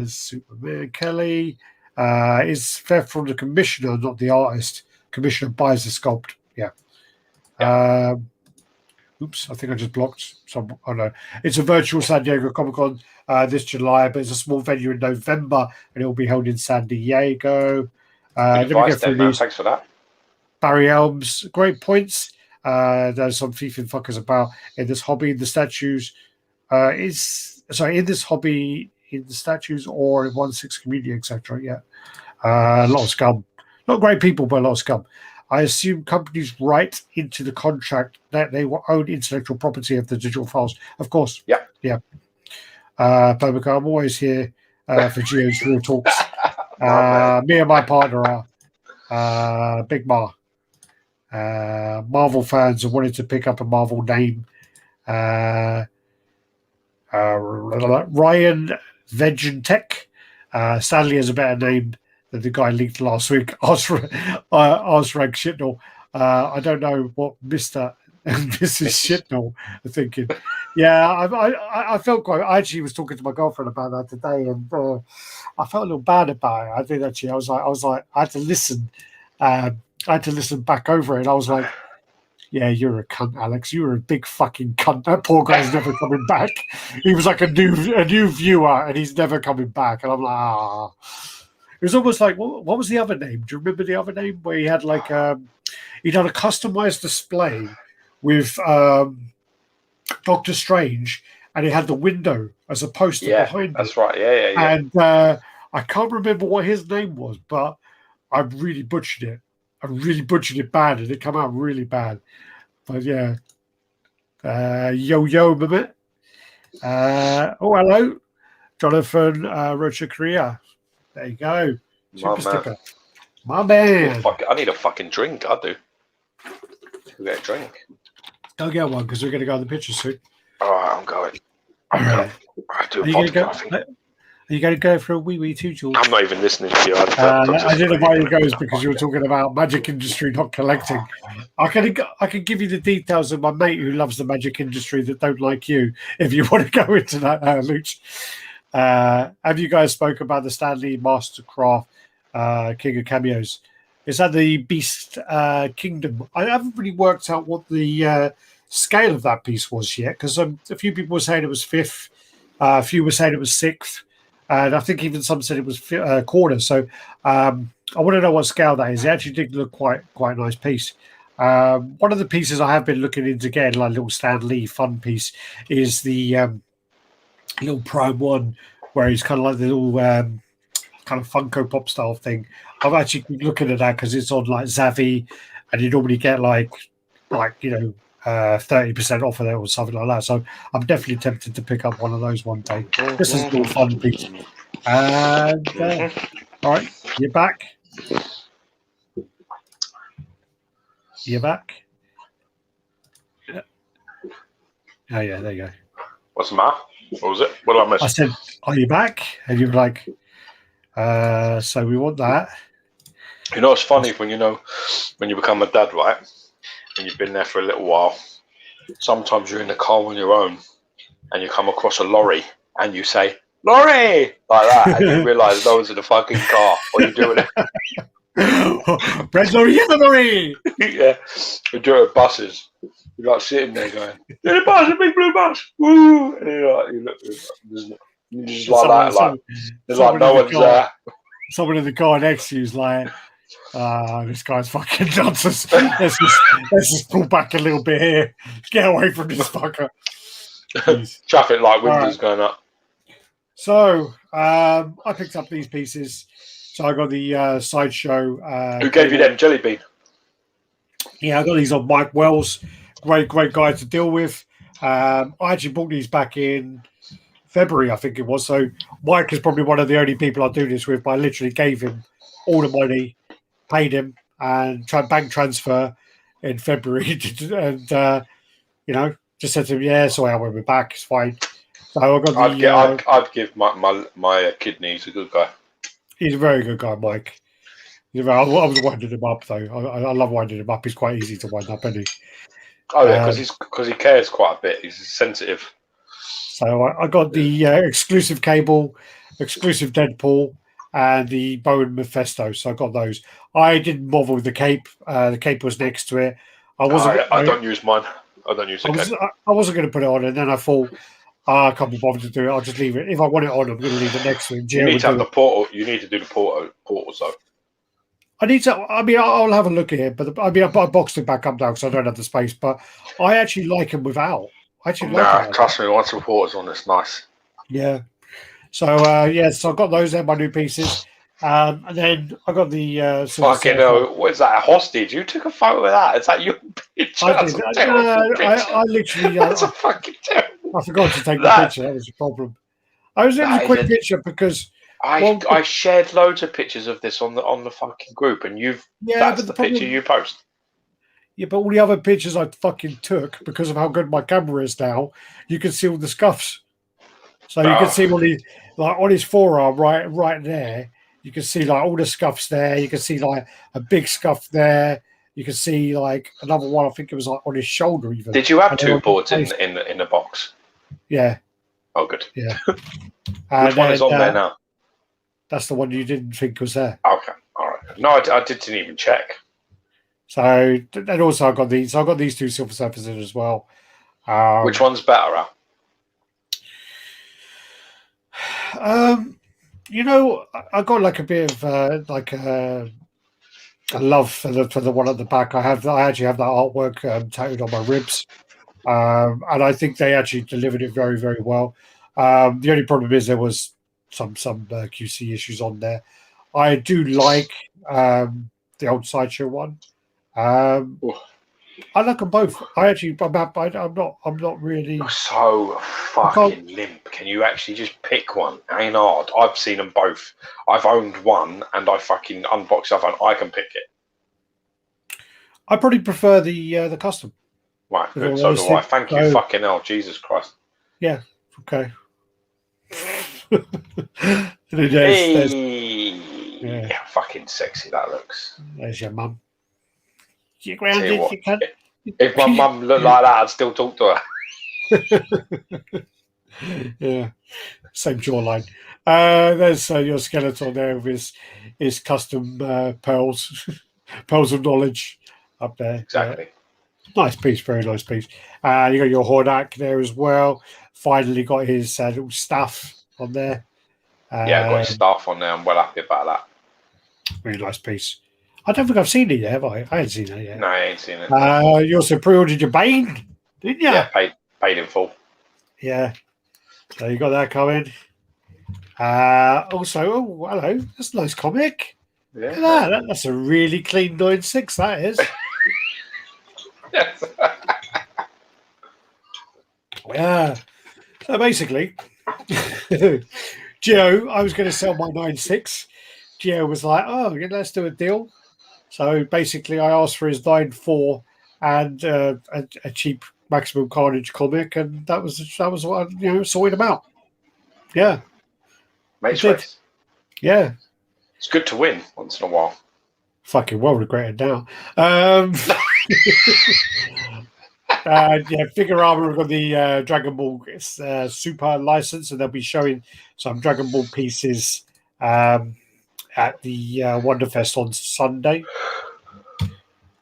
Superman Kelly. Is theft from the commissioner, not the artist. Commissioner buys the sculpt. Yeah. Oops, I think I just blocked some. Oh no, it's a virtual San Diego Comic Con this July, but it's a small venue in November, and it will be held in San Diego. Good advice, then, man. Thanks for that. Barry Elms, great points. There's some thieving fuckers about in this hobby. The statues in this hobby, in the statues or in 1/6 community, etc. Yeah, a lot of scum. Not great people, but a lot of scum. I assume companies write into the contract that they will own intellectual property of the digital files. Of course. Yeah. Publica, I'm always here for Geo's Real Talks. Me and my partner are Big Ma. Marvel fans have wanted to pick up a Marvel name. Ryan Vegentech. Sadly has a better name than the guy leaked last week. Osrag Shitnall. I don't know what Mr. and Mrs. Shitnall are thinking. Yeah, I felt quite. I actually was talking to my girlfriend about that today, and I felt a little bad about it. I did actually. I was like, I had to listen. I had to listen back over it. And I was like, yeah, you're a cunt, Alex. You're a big fucking cunt. That poor guy's never coming back. He was like a new viewer, and he's never coming back. And I'm like, ah. It was almost like, what was the other name? Do you remember the other name where he had like he'd had a customized display with Doctor Strange, and he had the window as a poster behind that's it. Right. Yeah. And I can't remember what his name was, but I really butchered it. I really butchered it bad, and it came out really bad. But yeah, yo, Mehmet. Oh, hello, Jonathan Rocha Korea. There you go. Super sticker. My man. I need a fucking drink. I do. Go get a drink. Go get one because we're going to go on the picture soon. All right, I'm going. I do vodka, I think. Are you going to go for a wee too, George? I'm not even listening to you. I didn't know why you goes because you were talking about magic industry, not collecting. I can give you the details of my mate who loves the magic industry that don't like you if you want to go into that, Luch. Have you guys spoke about the Stanley Mastercraft King of Cameos? Is that the Beast Kingdom? I haven't really worked out what the scale of that piece was yet, because a few people were saying it was 5th, a few were saying it was 6th, and I think even some said it was quarter. So I want to know what scale that is. It actually did look quite a nice piece. One of the pieces I have been looking into again, like a little Stan Lee fun piece, is the little Prime One, where he's kind of like the little kind of Funko Pop style thing. I'm actually looking at that because it's on like Zavvi, and you normally get like 30% off of it or something like that. So I'm definitely tempted to pick up one of those one day. This is a little fun piece. And all right, you're back. You're back. Oh yeah, there you go. What's the matter? What was it? What did I miss? I said, are you back? And you were like, so we want that. You know, it's funny when you become a dad, right? And you've been there for a little while. Sometimes you're in the car on your own and you come across a lorry and you say, "Lorry!" like that, and you realise no one's in the fucking car. What are you doing? Red lorry, yellow lorry! Yeah. You do it at buses. You're like sitting there going, "Yeah, the bus, a big blue bus, woo!" And you're just like that, like there's like no one's there. Someone in the car next to you is like, this guy's fucking nuts. Let's just pull back a little bit here. Get away from this fucker. Traffic light windows going up. So I picked up these pieces. So I got the Sideshow. Who gave you them, Jelly Bean? Yeah, I got these on Mike Wells. Great guy to deal with. I actually bought these back in February, I think it was. So Mike is probably one of the only people I do this with. But I literally gave him all the money, paid him, and bank transfer in February, and just said to him, "Yeah, sorry, I won't be back. It's fine." So I got I'd give my kidneys a good guy. He's a very good guy, Mike. I was winding him up though. I love winding him up. He's quite easy to wind up, isn't he? Oh yeah, because he cares quite a bit. He's sensitive. So I got the exclusive Cable, exclusive Deadpool, and the Bowen Mephisto. So I got those. I didn't bother with the cape. The cape was next to it. I don't use mine. I don't use the cape. I wasn't going to put it on, and then I thought, I can't be bothered to do it. I'll just leave it. If I want it on, I'm going to leave it next to him. You need to have the portal. You need to do the portals though. I need to. I mean, I'll have a look at it, but I boxed it back up now because I don't have the space. But I actually like him without. Trust me. Once the portal's on, it's nice. Yeah. So so I got those. They're my new pieces, and then I got the. Fucking hell! What is that? A hostage? You took a photo of that? Is that your picture? I literally. That's a fucking terrible. I forgot to take the picture. That was the problem. It was a quick picture because. I shared loads of pictures of this on the fucking group, and that's the picture you post. Yeah, but all the other pictures I fucking took because of how good my camera is now, you can see all the scuffs. So you can see on his forearm, right there. You can see like all the scuffs there. You can see like a big scuff there. You can see like another one. I think it was like on his shoulder even. Did you have two boards in the box? Yeah. Oh, good. Yeah. Which one is on there now? That's the one you didn't think was there. Okay, all right. No, I didn't even check. So, and also I got these two Silver Surfers as well. Which one's better, Al? I got like a bit of a love for the one at the back. I actually have that artwork tattooed on my ribs, and I think they actually delivered it very, very well. The only problem is there was some QC issues on there. I do like the old Sideshow one. I like them both. I'm not really. You're so fucking limp. Can you actually just pick one? Ain't hard. I've seen them both. I've owned one, and I fucking unboxed stuff, and I can pick it. I probably prefer the custom. Right, good. So do I. Thank you, fucking hell, Jesus Christ. Yeah. Okay. Yeah, fucking sexy that looks. There's your mum. You're grounded. You can't. If my mum looked like that, I'd still talk to her. Yeah, same jawline. There's your skeleton there with his custom pearls of knowledge up there. Exactly. Nice piece, very nice piece. You got your Hordak there as well. Finally got his little staff on there. Yeah, I got his staff on there. I'm well happy about that. Really nice piece. I don't think I've seen it yet, have I? I ain't seen it yet. No, I ain't seen it. You also pre-ordered your Bane, didn't you? Yeah, paid in full. Yeah. So you got that coming. Also, hello. That's a nice comic. Yeah. Look at that. That's a really clean 9.6, that is. Yes. Yeah. So basically, Gio, I was going to sell my 9.6. Gio was like, oh, let's do a deal. So basically, I asked for his 9.4 and a cheap Maximum Carnage comic, and that was what I sorted him out. Yeah. Makes sense. Yeah. It's good to win once in a while. Fucking well regretted now. Figurama have got the Dragon Ball Super license, and they'll be showing some Dragon Ball pieces at the Wonderfest on Sunday.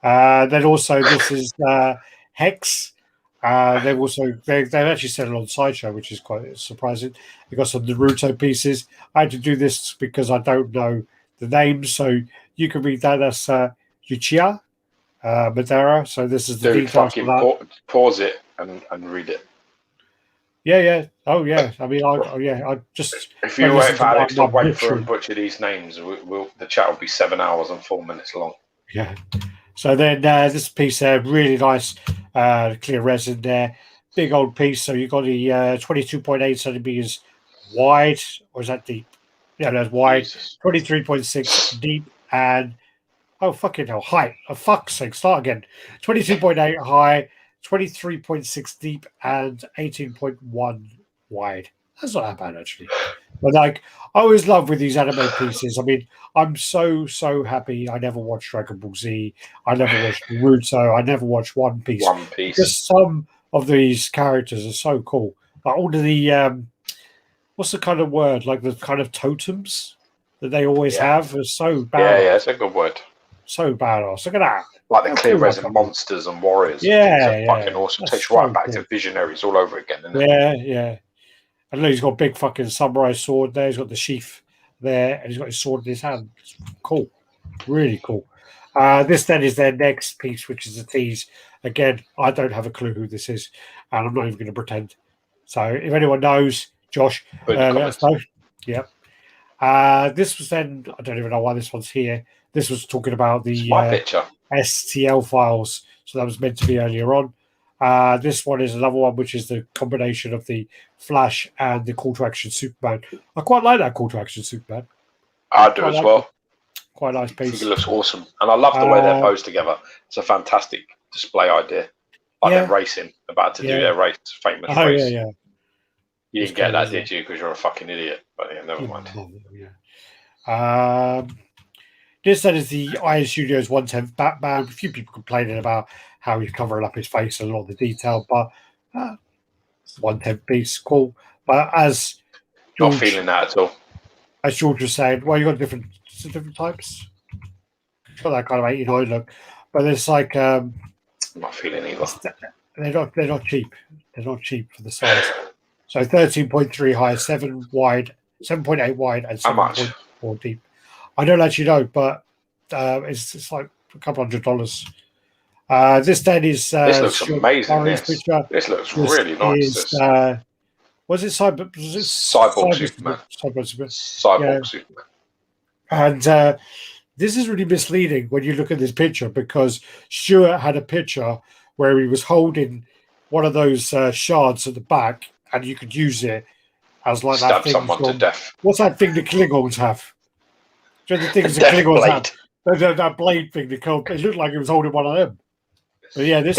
Then also this is Hex. They've actually said it on Sideshow, which is quite surprising. They got some Naruto pieces. I had to do this because I don't know the names, so you can read that as Yuchiya Madara. So this is the details for that. Pause it and read it. Yeah. Oh yeah. I mean, I just. If you wait for Alex to wait for and butcher these names, the chat will be 7 hours and 4 minutes long. Yeah. So then this piece there, really nice clear resin there. Big old piece. So you've got the 22.8 centimeters wide, or is that deep? Yeah, that's wide. 23.6 deep and fucking hell, height. Oh, fuck's sake, start again. 22.8 high, 23.6 deep, and 18.1 wide. That's not that bad, actually. But like, I always love with these anime pieces. I mean, I'm so happy I never watched Dragon Ball Z. I never watched Naruto. I never watched One Piece. One Piece. Just some of these characters are so cool. Like all of the what's the kind of word? Like the kind of totems that they always have are so bad. Yeah, it's a good word. So badass. Look at that. Like the clear resin monsters and warriors. Yeah, fucking awesome. Takes you right back to Visionaries all over again, isn't it? Yeah. I know he's got a big fucking samurai sword there. He's got the sheath there, and he's got his sword in his hand. It's cool. Really cool. This then is their next piece, which is a tease. Again, I don't have a clue who this is, and I'm not even going to pretend. So if anyone knows, Josh, let us know. Yep. This was then, I don't even know why this one's here. This was talking about the STL files. So that was meant to be earlier on. This one is another one, which is the combination of the Flash and the Call to Action Superman. I quite like that Call to Action Superman. I do as well. Quite nice piece. I think it looks awesome. And I love the way they're posed together. It's a fantastic display idea. Like they're racing, about to do their race, famous race. Yeah. You didn't get that, did you? Because you're a fucking idiot. But yeah, never mind. This then is the Iron Studios 1/10 Batman. A few people complaining about how he's covering up his face and a lot of the detail, but it's 1/10 piece, cool. But as George, not feeling that at all. As George was saying, well, you got different types. It's got that kind of 89 look, but it's like I'm not feeling either. They're not cheap. They're not cheap for the size. So 13.3 high, 7 wide, 7.8 wide, and 7.4 deep. I don't actually know, but it's like a couple $100. This then is this looks amazing. This looks really nice. Was it Cyborg Superman? Cyborg Superman. And this is really misleading when you look at this picture, because Stuart had a picture where he was holding one of those shards at the back, and you could use it as like stab someone to death. What's that thing the Klingons have? Do you know the things the Klingons have? That blade thing. It looked like he was holding one of them. But yeah, this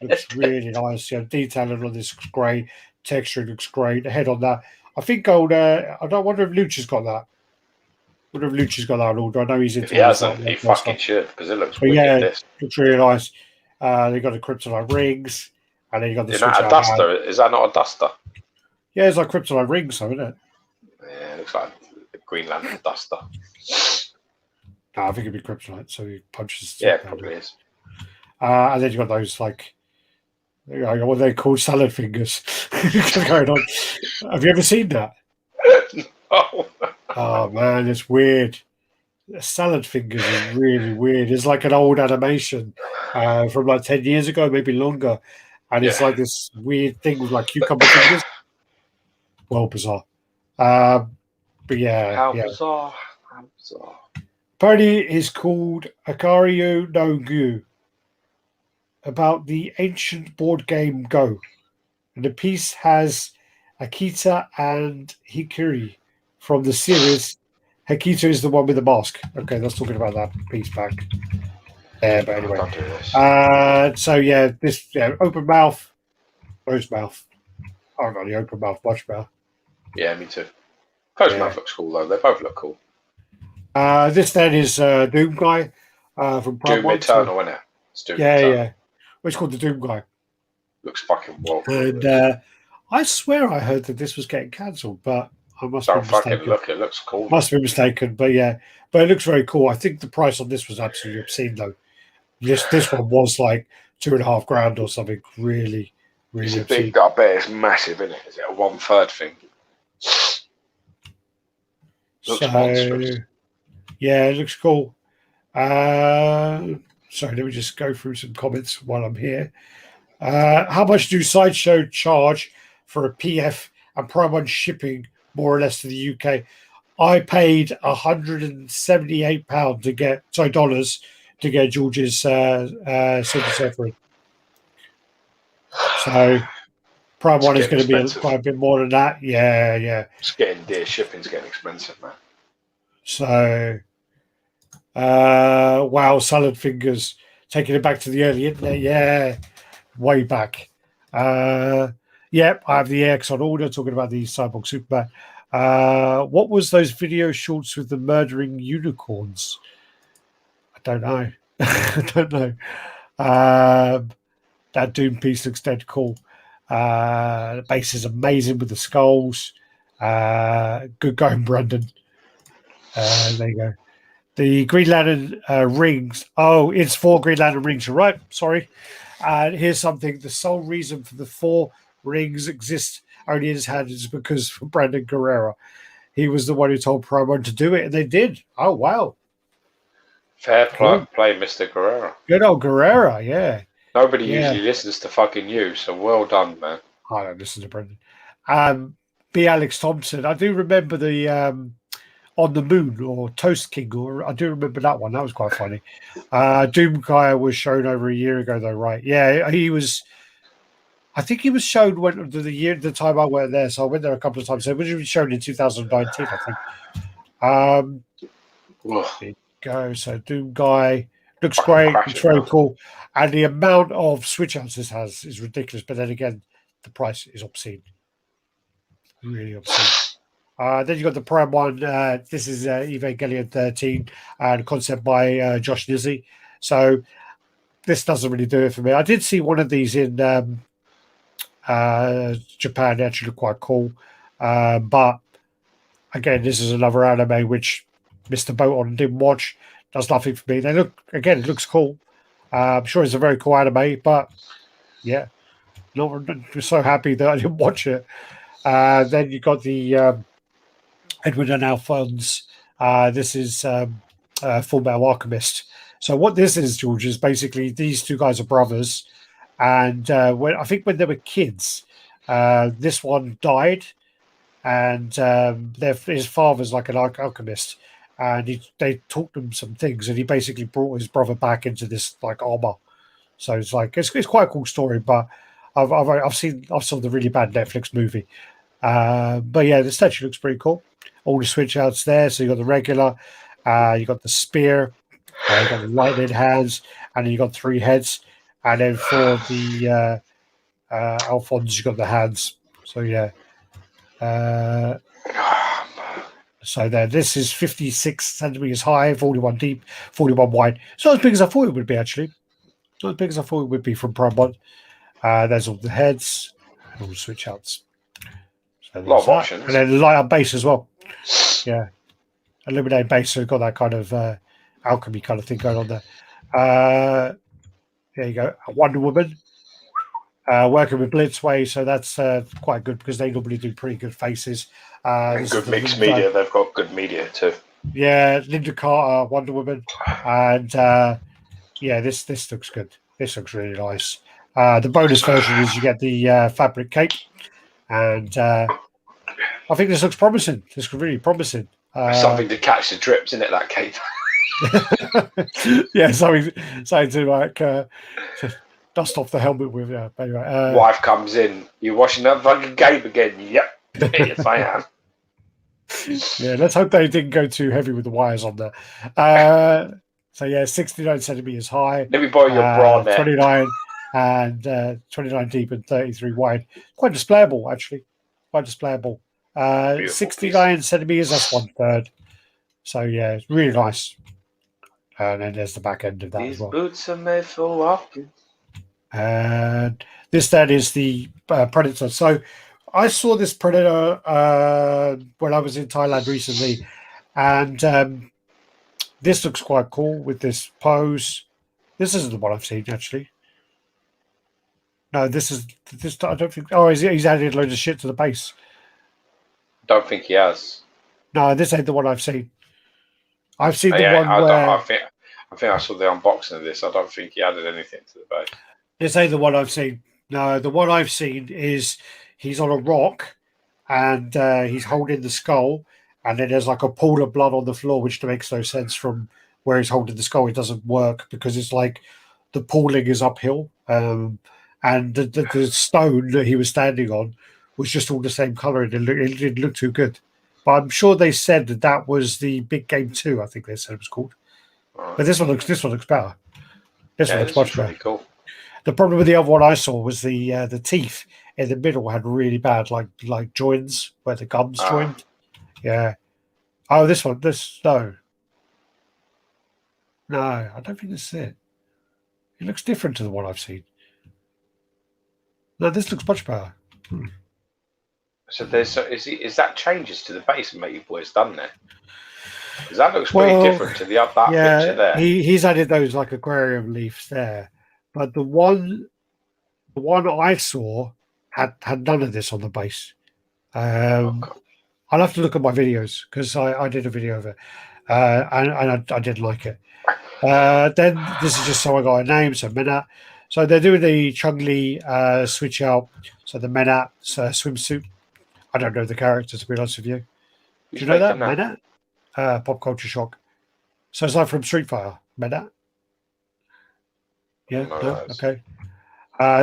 looks really nice. Yeah, detailing on this looks great. Texture looks great. The head on that. I think I wonder if Lucha's got that. I wonder if Lucha's got that order. I know he's into. If he hasn't, he fucking should, because it looks wicked. Yeah, it looks really nice. They got the kryptonite rings, and then you got the. Is that a duster? Is that not a duster? Yeah, it's like kryptonite rings, isn't it? Yeah, it looks like a Green Lantern duster. No, I think it'd be kryptonite, so he punches. Yeah, it probably is. And then you got those like, what they call salad fingers going on. Have you ever seen that? No. Oh man, it's weird. Salad fingers is really weird. It's like an old animation from like 10 years ago, maybe longer, and it's like this weird thing with like cucumber fingers. Well, bizarre. But yeah, how bizarre. Apparently, it's called Akario no Gu, about the ancient board game Go, and the piece has Akita and Hikuri from the series. Akita is the one with the mask. Okay, that's talking about that piece back. But anyway, so yeah, this open mouth, closed mouth. I don't know the open mouth, much mouth. Yeah, me too. Closed mouth looks cool though. They both look cool. This then is Doom Guy from Prime Doom Eternal, isn't it? It's Doom Eternal. Yeah. Well, it's called the Doom Guy. Looks fucking well. And I swear I heard that this was getting cancelled, but I must be mistaken. Fucking look, it looks cool. Must be mistaken, but yeah. But it looks very cool. I think the price on this was absolutely obscene though. This one was like $2,500 or something. Really, really it's obscene. Big, I bet it's massive, isn't it? Is it a 1/3 thing? Looks monstrous. Yeah, it looks cool. Sorry, let me just go through some comments while I'm here. How much do Sideshow charge for a PF and Prime 1 shipping, more or less, to the UK? I paid £178 to get dollars to get George's Silver Surfer. So Prime 1 is going to be quite a bit more than that. Yeah. It's getting dear. Shipping's getting expensive, man. So, wow, salad fingers, taking it back to the early internet. Yeah, way back. Yeah, I have the AX on order. Talking about the Cyborg Superman. What was those video shorts with the murdering unicorns? I don't know. I don't know. That Doom piece looks dead cool. The base is amazing with the skulls. Good going, Brandon. There you go. The Green Lantern rings. Oh, it's 4 Green Lantern rings. You're right. Sorry. And here's something. The sole reason for the 4 rings exist only in his hand is because for Brandon Guerrero. He was the one who told Prime to do it, and they did. Oh, wow. Fair play, Mr. Guerrero. Good old Guerrero, yeah. Nobody usually listens to fucking you, so well done, man. I don't listen to Brendan. B. Alex Thompson. I do remember the On the Moon or Toast King, or I do remember that one. That was quite funny. Doom Guy was shown over a year ago, though, right? Yeah, he was. I think he was shown when the time I went there, so I went there a couple of times. So it was shown in 2019, I think. There you go. So Doom Guy looks great. It's very cool, and the amount of switch outs this has is ridiculous. But then again, the price is obscene, really obscene. Then you got the Prime one. This is Evangelion 13, and concept by Josh Nizzi. So this doesn't really do it for me. I did see one of these in Japan. They actually look quite cool. But again, this is another anime which Mr. Boaton didn't watch. Does nothing for me. They look, again, it looks cool. I'm sure it's a very cool anime, but yeah, not so happy that I didn't watch it. Then you got the Edward and Alphonse. This is Full Metal Alchemist. So what this is, George, is basically these two guys are brothers, and I think when they were kids, this one died, and his father's like an alchemist, and they taught him some things, and he basically brought his brother back into this like armor. So it's like it's quite a cool story, but I saw the really bad Netflix movie. But yeah, the statue looks pretty cool. All the switch outs there. So you got the regular, you got the spear, you got the lightning hands, and then you got 3 heads. And then for the Alphonse, you got the hands. So yeah. So there, this is 56 centimeters high, 41 deep, 41 wide. It's not as big as I thought it would be, actually. Not as big as I thought it would be from Prime 1. There's all the heads and all the switch outs. So a lot of options. And then light up base as well. Yeah. Illuminated base, so we've got that kind of alchemy kind of thing going on there. There you go. Wonder Woman. Working with Blitzway, so that's quite good because they normally do pretty good faces. And good mixed media. They've got good media too. Yeah, Linda Carter, Wonder Woman. And yeah, this looks good. This looks really nice. The bonus version is you get the fabric cape. And I think this looks promising. This looks really promising. Something to catch the drips, isn't it, that cape? Yeah, something to like dust off the helmet with. Anyway, wife comes in. You washing that fucking cape again? Yep. Yes, I am. Yeah, let's hope they didn't go too heavy with the wires on there. So yeah, 69 centimeters high. Let me borrow your bra there. 29 and 29 deep and 33 wide. Quite displayable, actually. Quite displayable. 69 centimeters. That's 1/3. So yeah, it's really nice. And then there's the back end of that as well. These boots are made for walking. And this then is the Predator. So I saw this Predator when I was in Thailand recently, and this looks quite cool with this pose. This isn't the one I've seen actually. No, this. I don't think. Oh, he's added loads of shit to the base. Don't think he has. No, this ain't the one I've seen. I've seen the one where I think I saw the unboxing of this. I don't think he added anything to the base. This ain't the one I've seen. No, the one I've seen is he's on a rock and he's holding the skull, and then there's like a pool of blood on the floor, which makes no sense from where he's holding the skull. It doesn't work because it's like the pooling is uphill, and the stone that he was standing on was just all the same color, and it didn't look too good. But I'm sure they said that was the Big Game 2. I think they said it was called. Right. But this one looks better. This one looks much better. Really cool. The problem with the other one I saw was the teeth in the middle had really bad like joins where the gums joined. Yeah. Oh, this one. No, I don't think this is it. It looks different to the one I've seen. No, this looks much better. So is that changes to the base and make your boys done there? Because that looks pretty different to that picture there. He's added those like aquarium leaves there, but the one I saw had none of this on the base. I'll have to look at my videos because I did a video of it, and I did like it. Then this is just so I got a name, so Mena. So they're doing the Chung-Li switch out. So the Mena swimsuit. I don't know the character, to be honest with you. Do you know that? Mena? Pop culture shock. So it's like from Street Fighter. Mena? Yeah? No? Okay.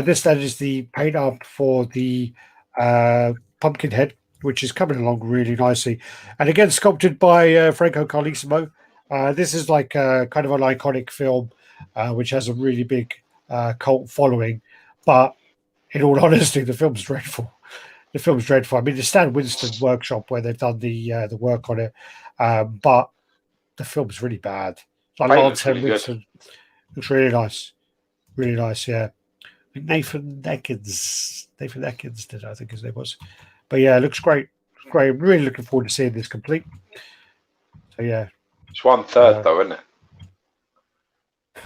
This then is the paint up for the pumpkin head, which is coming along really nicely. And again, sculpted by Franco Carlissimo. This is like kind of an iconic film, which has a really big cult following. But in all honesty, the film's dreadful. The film's dreadful. I mean, the Stan Winston workshop where they've done the work on it, but the film's really bad. Like Lance Henriksen looks really nice. Really nice, yeah. Nathan Eckins did, I think his name was. But yeah, it looks great. It's great. I'm really looking forward to seeing this complete. So yeah. It's 1/3 though, isn't it?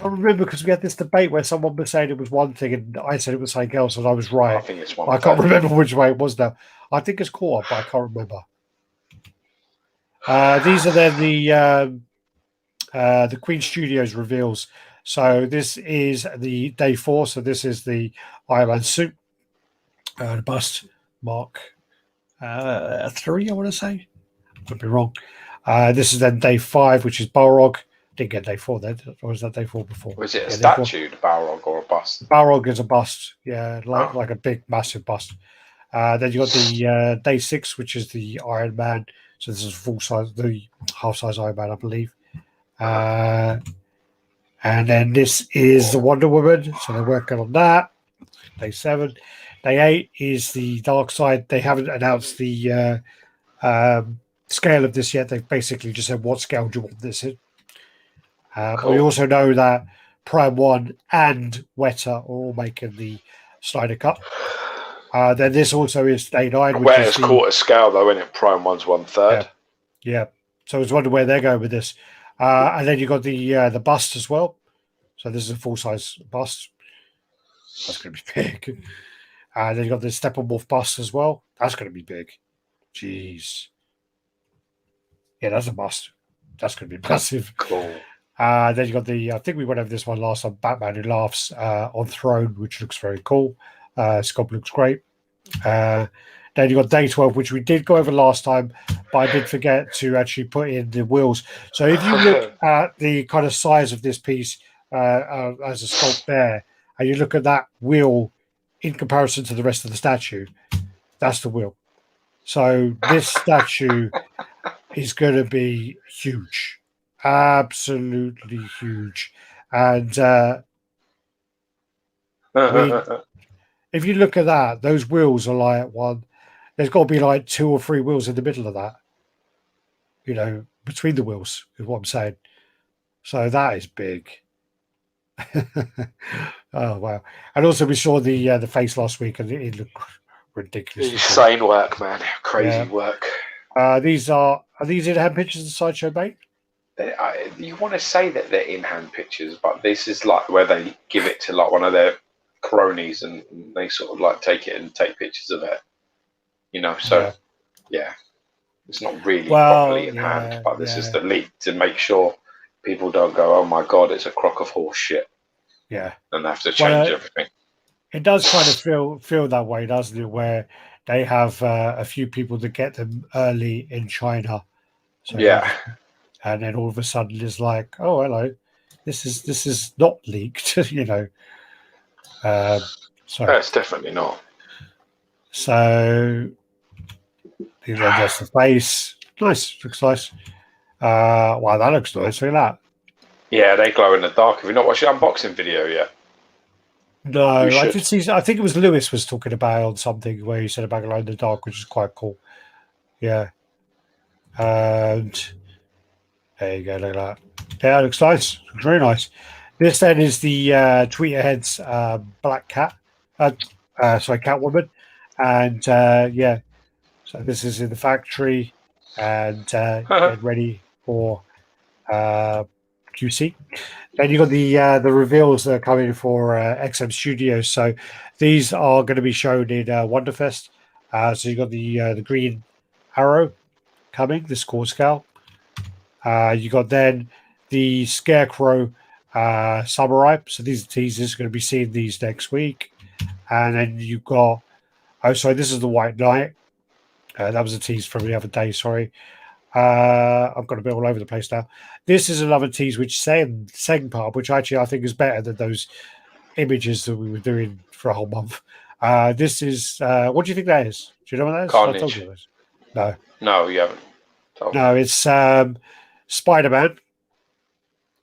I remember because we had this debate where someone was saying it was one thing and I said it was something else, and I was right. I think it's 1/3. I can't remember which way it was now. I think it's caught up, but I can't remember. These are then the Queen Studios reveals. So this is the day 4. So this is the Iron Man suit, the bust Mark 3. I want to say, could be wrong. This is then day 5, which is Balrog. Didn't get day 4 then, or was that day 4 before? Was it a statue, the Balrog, or a bust? Balrog is a bust, yeah, like a big, massive bust. Then you got the day 6, which is the Iron Man. So this is full size, the half size Iron Man, I believe. And then this is the Wonder Woman. So they're working on that. Day 7. Day 8 is the Dark Side. They haven't announced the scale of this yet. They've basically just said, what scale do you want this in? Cool. We also know that Prime 1 and Weta are all making the Snyder Cut. Then this also is day 9. Where it's quarter scale, though, isn't it? Prime 1's 1/3. Yeah. So I was wondering where they're going with this. And then you got the bust as well. So this is a full-size bust. That's going to be big. Then you got the Steppenwolf bust as well. That's going to be big. Jeez. Yeah, that's a bust. That's going to be massive. Cool. Then you got I think we went over this one last time, Batman Who Laughs on Throne, which looks very cool. Sculpt looks great. Then you got day 12, which we did go over last time, but I did forget to actually put in the wheels. So if you look at the kind of size of this piece as a sculpt there, and you look at that wheel in comparison to the rest of the statue, that's the wheel. So this statue is going to be huge. Absolutely huge. And if you look at that, those wheels are like there's got to be like 2 or 3 wheels in the middle of that, between the wheels is what I'm saying. So that is big. Oh wow. And also we saw the face last week and it looked ridiculous. Insane work, man. Crazy work. These are these in-hand pictures of Sideshow, mate? You want to say that they're in-hand pictures, but this is like where they give it to like one of their cronies and they sort of like take it and take pictures of it. So yeah, it's not really properly in hand, but this is the leak to make sure people don't go, oh my god, it's a crock of horse shit. Yeah. And they have to change everything. It does kind of feel that way, doesn't it? Where they have a few people that get them early in China. So and then all of a sudden it's like, oh hello, this is not leaked, So it's definitely not. So there's the face. Nice, looks nice. Wow, that looks nice. Look at that. Yeah, they glow in the dark. Have you not watched the unboxing video yet? No, I did see. I think it was Lewis was talking about on something where he said about Glow in the Dark, which is quite cool. Yeah, and there you go. Look at that. Yeah, it looks nice. Looks very nice. This then is the Tweeterhead's Black Cat. Sorry, Catwoman, and yeah. So this is in the factory and getting ready for QC. Then you got the reveals that are coming for XM Studios. So these are going to be shown in Wonderfest. So you got the Green Arrow coming, the score scale. You got then the Scarecrow Samurai. So these are teasers. Going to be seeing these next week. And then you got this is the White Knight. That was a tease from the other day. Sorry. I've got a bit all over the place now. This is another tease which Sengpub, which actually I think is better than those images that we were doing for a whole month. This is what do you think that is? Do you know what that is? Carnage. I told you this. No. No, you haven't. No, it's Spider-Man.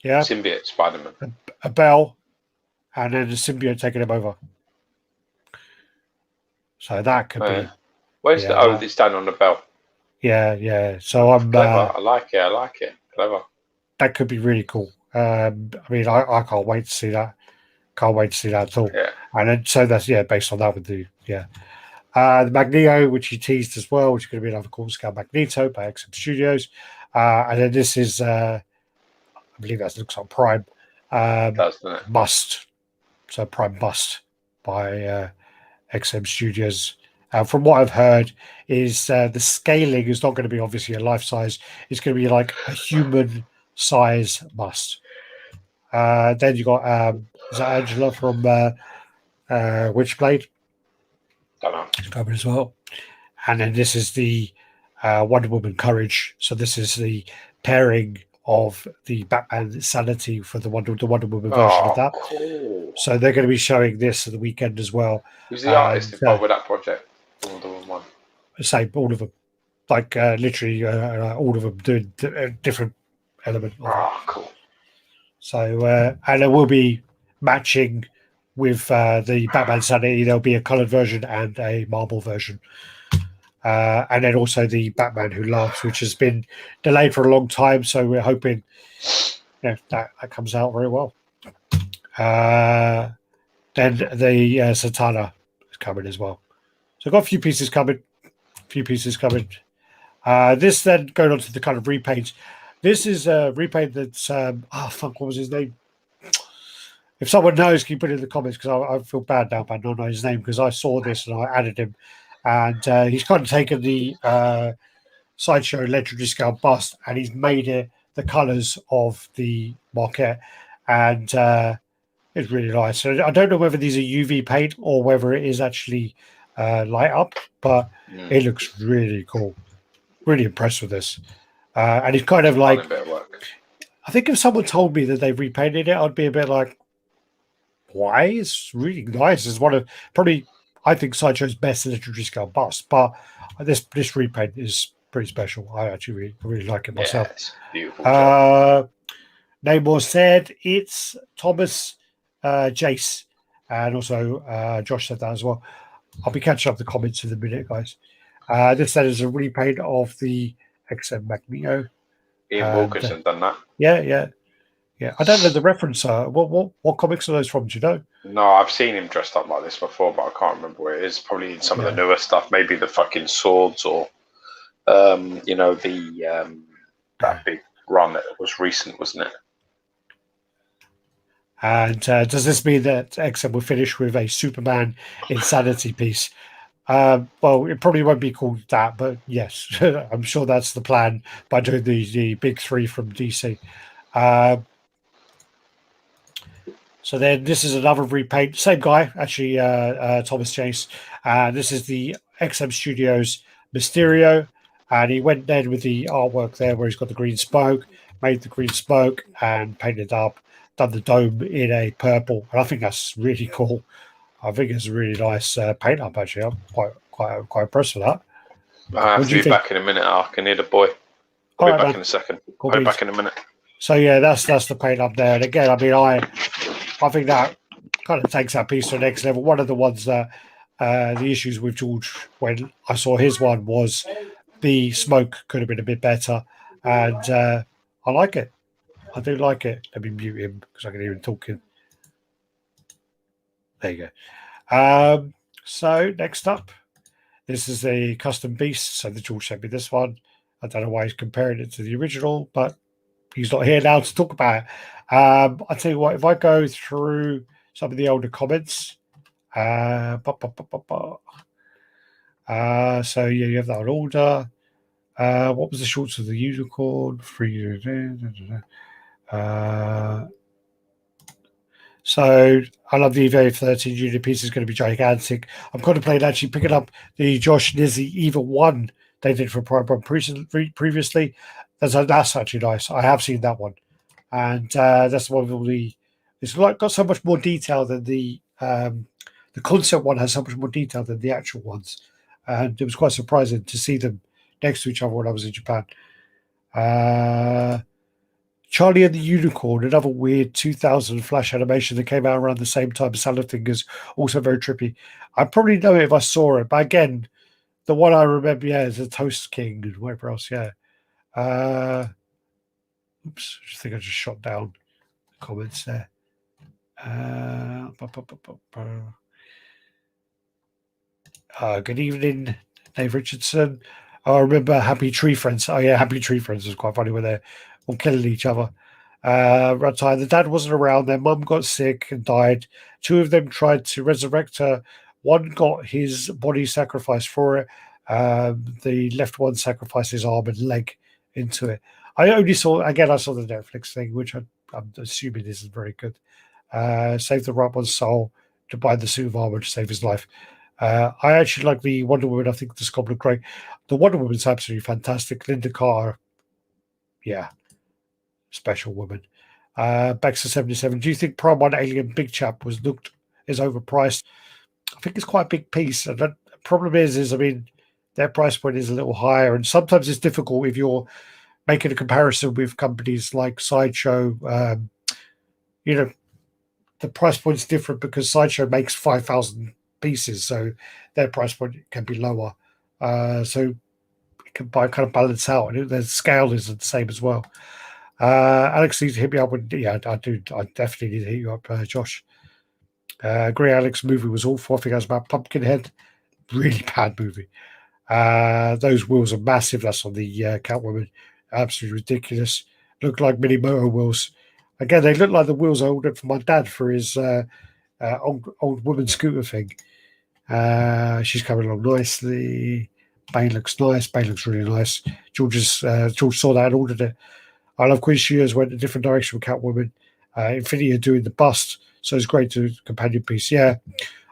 Yeah. Symbiote Spider-Man. A bell, and then the symbiote taking him over. So that could be. Where's the? Oh, it's down on the bell. Yeah. So I'm. Clever. I like it. Clever. That could be really cool. I mean, I can't wait to see that. Can't wait to see that at all. Yeah. And then, so that's based on that with the the Magneto, which he teased as well, which is going to be another cool scale Magneto by XM Studios. And then this is, I believe that looks like Prime. Doesn't it? Bust. So Prime Bust by XM Studios. From what I've heard, is the scaling is not going to be obviously a life size. It's going to be like a human size bust. Then you got is that Angela from Witchblade? Don't know. It's coming as well. And then this is the Wonder Woman Courage. So this is the pairing of the Batman Sanity for the Wonder Woman version of that. Cool. So they're going to be showing this at the weekend as well. Who's the artist involved with that project? Wonder Woman one. Same, all of them. Like literally all of them doing a different element. Cool. So and it will be matching with the Batman Sanity. There'll be a coloured version and a marble version. And then also the Batman Who Laughs, which has been delayed for a long time. So we're hoping that comes out very well. Then the Satana is coming as well. So I've got a few pieces coming. This then going on to the kind of repaints. This is a repaint that's what was his name? If someone knows, can you put it in the comments, because I feel bad now about not knowing his name, because I saw this and I added him. And he's kind of taken the Sideshow legendary scale bust and he's made it the colours of the marquette. And it's really nice. So I don't know whether these are UV paint or whether it is actually light up, but it looks really cool. Really impressed with this. And it's kind of like, I think if someone told me that they repainted it, I'd be a bit like, why? It's really nice. It's one of probably, I think, Sideshow's best legendary scale bust, but this repaint is pretty special. I actually really like it myself. Yeah, it's beautiful. Name was said, it's Thomas Jace, and also Josh said that as well. I'll be catching up the comments in a minute, guys. This then is a repaint of the XM Magneto. Ian Wilkinson done that. Yeah. I don't know the reference. What comics are those from? Do you know? No, I've seen him dressed up like this before, but I can't remember where it is. Probably in some of the newer stuff, maybe the fucking swords or, that big run that was recent, wasn't it? And does this mean that XM will finish with a Superman Insanity piece? Well, it probably won't be called that, but yes, I'm sure that's the plan by doing the big three from DC. So then this is another repaint. Same guy, actually, Thomas Chase. This is the XM Studios Mysterio. And he went then with the artwork there where he's got the green smoke, made the green smoke and painted up, done the dome in a purple. And I think that's really cool. I think it's a really nice paint up, actually. I'm quite impressed with that. I have to be back in a minute. I can hear the boy. I'll be back in a second. I'll be back in a minute. So yeah, that's the paint up there. And again, I mean, I think that kind of takes that piece to the next level. One of the ones that the issues with George when I saw his one was the smoke could have been a bit better, and I like it. I do like it. Let me mute him because I can hear him talking. There you go. So next up, this is a custom beast. So the George sent me this one. I don't know why he's comparing it to the original, but he's not here now to talk about it. I tell you what, if I go through some of the older comments, so yeah, you have that on order. What was the shorts of the unicorn? So I love the EVA 13 unit piece is going to be gigantic. I'm contemplating actually picking up the Josh Nizzy Eva 1 they did for Prime Bomb previously. That's actually nice. I have seen that one. And that's one of the... It's like got so much more detail than the concept one has so much more detail than the actual ones. And it was quite surprising to see them next to each other when I was in Japan. Charlie and the Unicorn, another weird 2000 flash animation that came out around the same time as Salad Fingers, also very trippy. I probably know it if I saw it, but again, the one I remember, is the Toast King and whatever else, oops, I think I just shot down the comments there. Good evening, Dave Richardson. I remember Happy Tree Friends. Oh yeah, Happy Tree Friends was quite funny when they're all killing each other. RaddTitan, the dad wasn't around. Their mum got sick and died. Two of them tried to resurrect her. One got his body sacrificed for it. The left one sacrificed his arm and leg into it. I saw the Netflix thing, which I'm assuming isn't very good. Saved the right one's soul to buy the suit of armor to save his life. I actually like the Wonder Woman. I think the sculpt looked great. The Wonder Woman's absolutely fantastic. Linda Carter, yeah, special woman. Baxter 77. Do you think Prime 1 Alien Big Chap is overpriced? I think it's quite a big piece. And the problem is, I mean, their price point is a little higher, and sometimes it's difficult if you're making a comparison with companies like Sideshow. The price point's different because Sideshow makes 5,000 pieces, so their price point can be lower. So it can kind of balance out, and the scale isn't the same as well. Alex needs to hit me up with, I definitely need to hit you up, Josh. Agree, Alex, movie was awful. I think that was about Pumpkinhead. Really bad movie. Those wheels are massive. That's on the Catwoman. Absolutely ridiculous. Look like mini motor wheels. Again, they look like the wheels I ordered for my dad for his old woman scooter thing. She's coming along nicely. Bane looks nice. Bane looks really nice. George saw that and ordered it. I love Queen Shias went a different direction with Catwoman. Infinity are doing the bust, so it's great to companion piece. Yeah,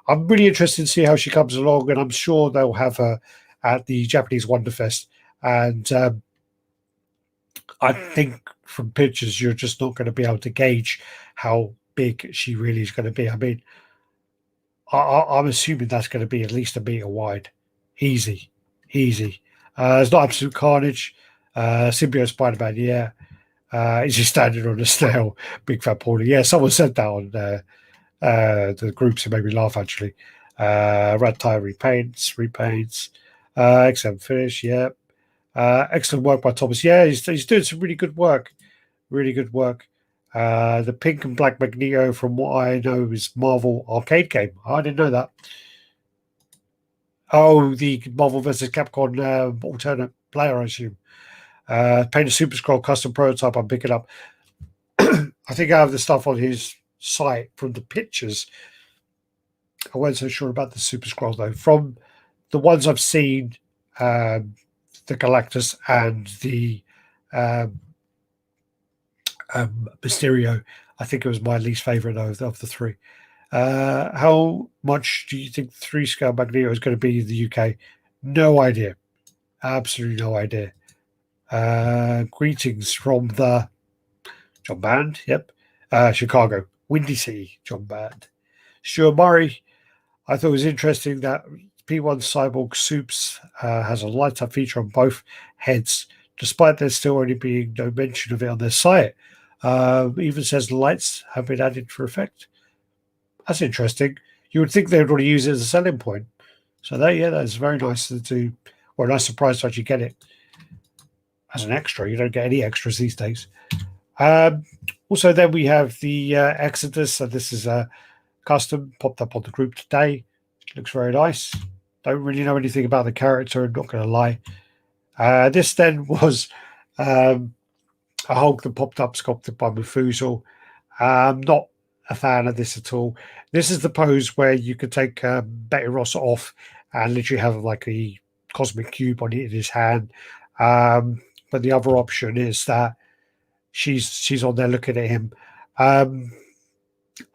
I'm really interested to see how she comes along, and I'm sure they'll have her at the Japanese Wonderfest. And I think from pictures, you're just not going to be able to gauge how big she really is going to be. I mean, I'm assuming that's going to be at least a meter wide. Easy. It's not Absolute Carnage. Symbiote Spider-Man, yeah. Is he standing on a snail? Big fat Paulie. Yeah, someone said that on the groups. It made me laugh, actually. RaddTitan repaints. Excellent finish, yeah. Excellent work by Thomas. Yeah, he's doing some really good work. Really good work. The pink and black Magneto, from what I know, is Marvel arcade game. I didn't know that. Oh, the Marvel vs. Capcom alternate player, I assume. Paint a Super Scroll custom prototype I'm picking up. I think I have the stuff on his site from the pictures. I wasn't so sure about the Super Scroll, though. From the ones I've seen, the Galactus and the Mysterio, I think it was my least favorite of the three. How much do you think 3-scale Magneto is going to be in the UK? No idea. Absolutely no idea. Greetings from the John Band. Yep. Chicago. Windy City. John Band. Stuart Murray. I thought it was interesting that P1 Cyborg Soups has a light up feature on both heads, despite there still only being no mention of it on their site. Even says lights have been added for effect. That's interesting. You would think they would want to use it as a selling point. So that's very nice to do. Or a nice surprise to actually get it as an extra. You don't get any extras these days. Also, then we have the Exodus. So this is a custom popped up on the group today. Looks very nice. Don't really know anything about the character. I'm not going to lie. This then was a Hulk that popped up, sculpted by Mufuzal. Not a fan of this at all. This is the pose where you could take Betty Ross off and literally have like a cosmic cube on it in his hand. But the other option is that she's on there looking at him. I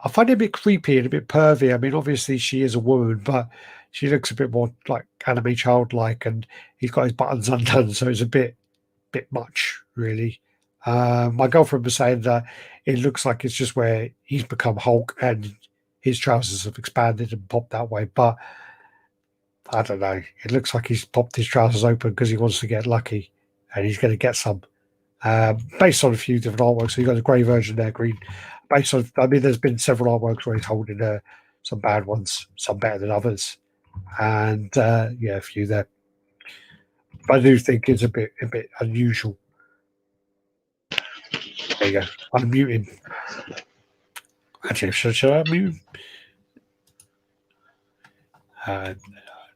find it a bit creepy and a bit pervy. I mean, obviously she is a woman, but she looks a bit more like anime childlike, and he's got his buttons undone, so it's a bit much, really. My girlfriend was saying that it looks like it's just where he's become Hulk and his trousers have expanded and popped that way, but I don't know. It looks like he's popped his trousers open because he wants to get lucky, and he's going to get some. Based on a few different artworks, so you got the grey version there, green. Based on, I mean, there's been several artworks where he's holding some bad ones, some better than others, and a few there. But I do think it's a bit unusual. There you go. Unmute him. Actually, should I unmute him?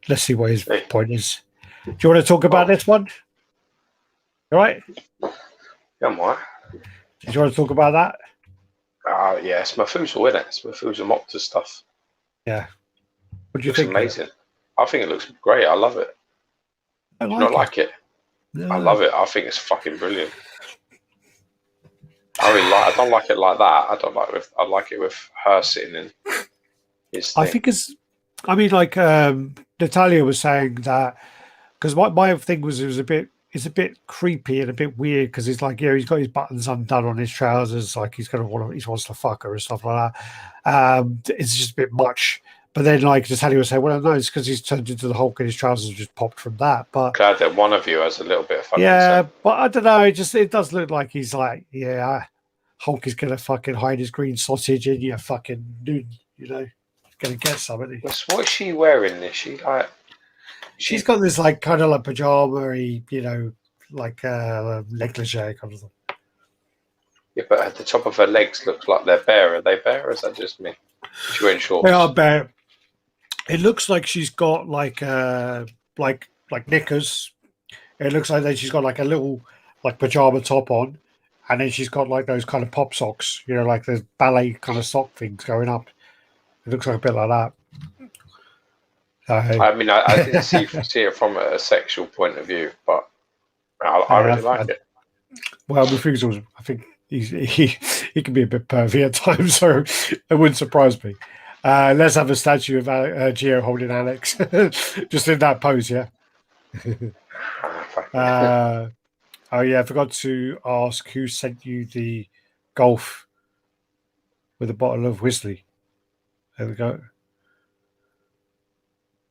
Let's see what his point is. Do you want to talk about this one? All right? Yeah, I'm all right. Did you want to talk about that? Yeah, it's Mufuzal, isn't it? It's Mufuzal Mopta stuff. Yeah. What do you think? think? It's amazing. I think it looks great. I love it. I do you not like it? No. I love it. I think it's fucking brilliant. I don't like it like that. I like it with her sitting in his thing. I think like Natalia was saying that, because my thing was it's a bit creepy and a bit weird, because he's like, he's got his buttons undone on his trousers, like he wants to fuck her and stuff like that. It's just a bit much. But then, like Natalia was saying, well, no, it's because he's turned into the Hulk and his trousers have just popped from that. But glad that one of you has a little bit of fucking sense. But I don't know. It does look like he's like, Hulk is gonna fucking hide his green sausage in your fucking noon, gonna get something. What is she wearing? Is she like? She's got this like kind of like pajama-y, like negligee kind of thing. Yeah, but at the top of her legs looks like they're bare. Are they bare, or is that just me? She's wearing shorts. They are bare. It looks like she's got like knickers. It looks like that she's got like a little like pajama top on, and then she's got like those kind of pop socks, like the ballet kind of sock things going up. It looks like a bit like that. I mean, I didn't see it from a sexual point of view, but I really like it. Well, Mufuzal, I think he can be a bit pervy at times, so it wouldn't surprise me. Let's have a statue of Gio holding Alex, just in that pose, yeah. I forgot to ask who sent you the golf with a bottle of whiskey. There we go.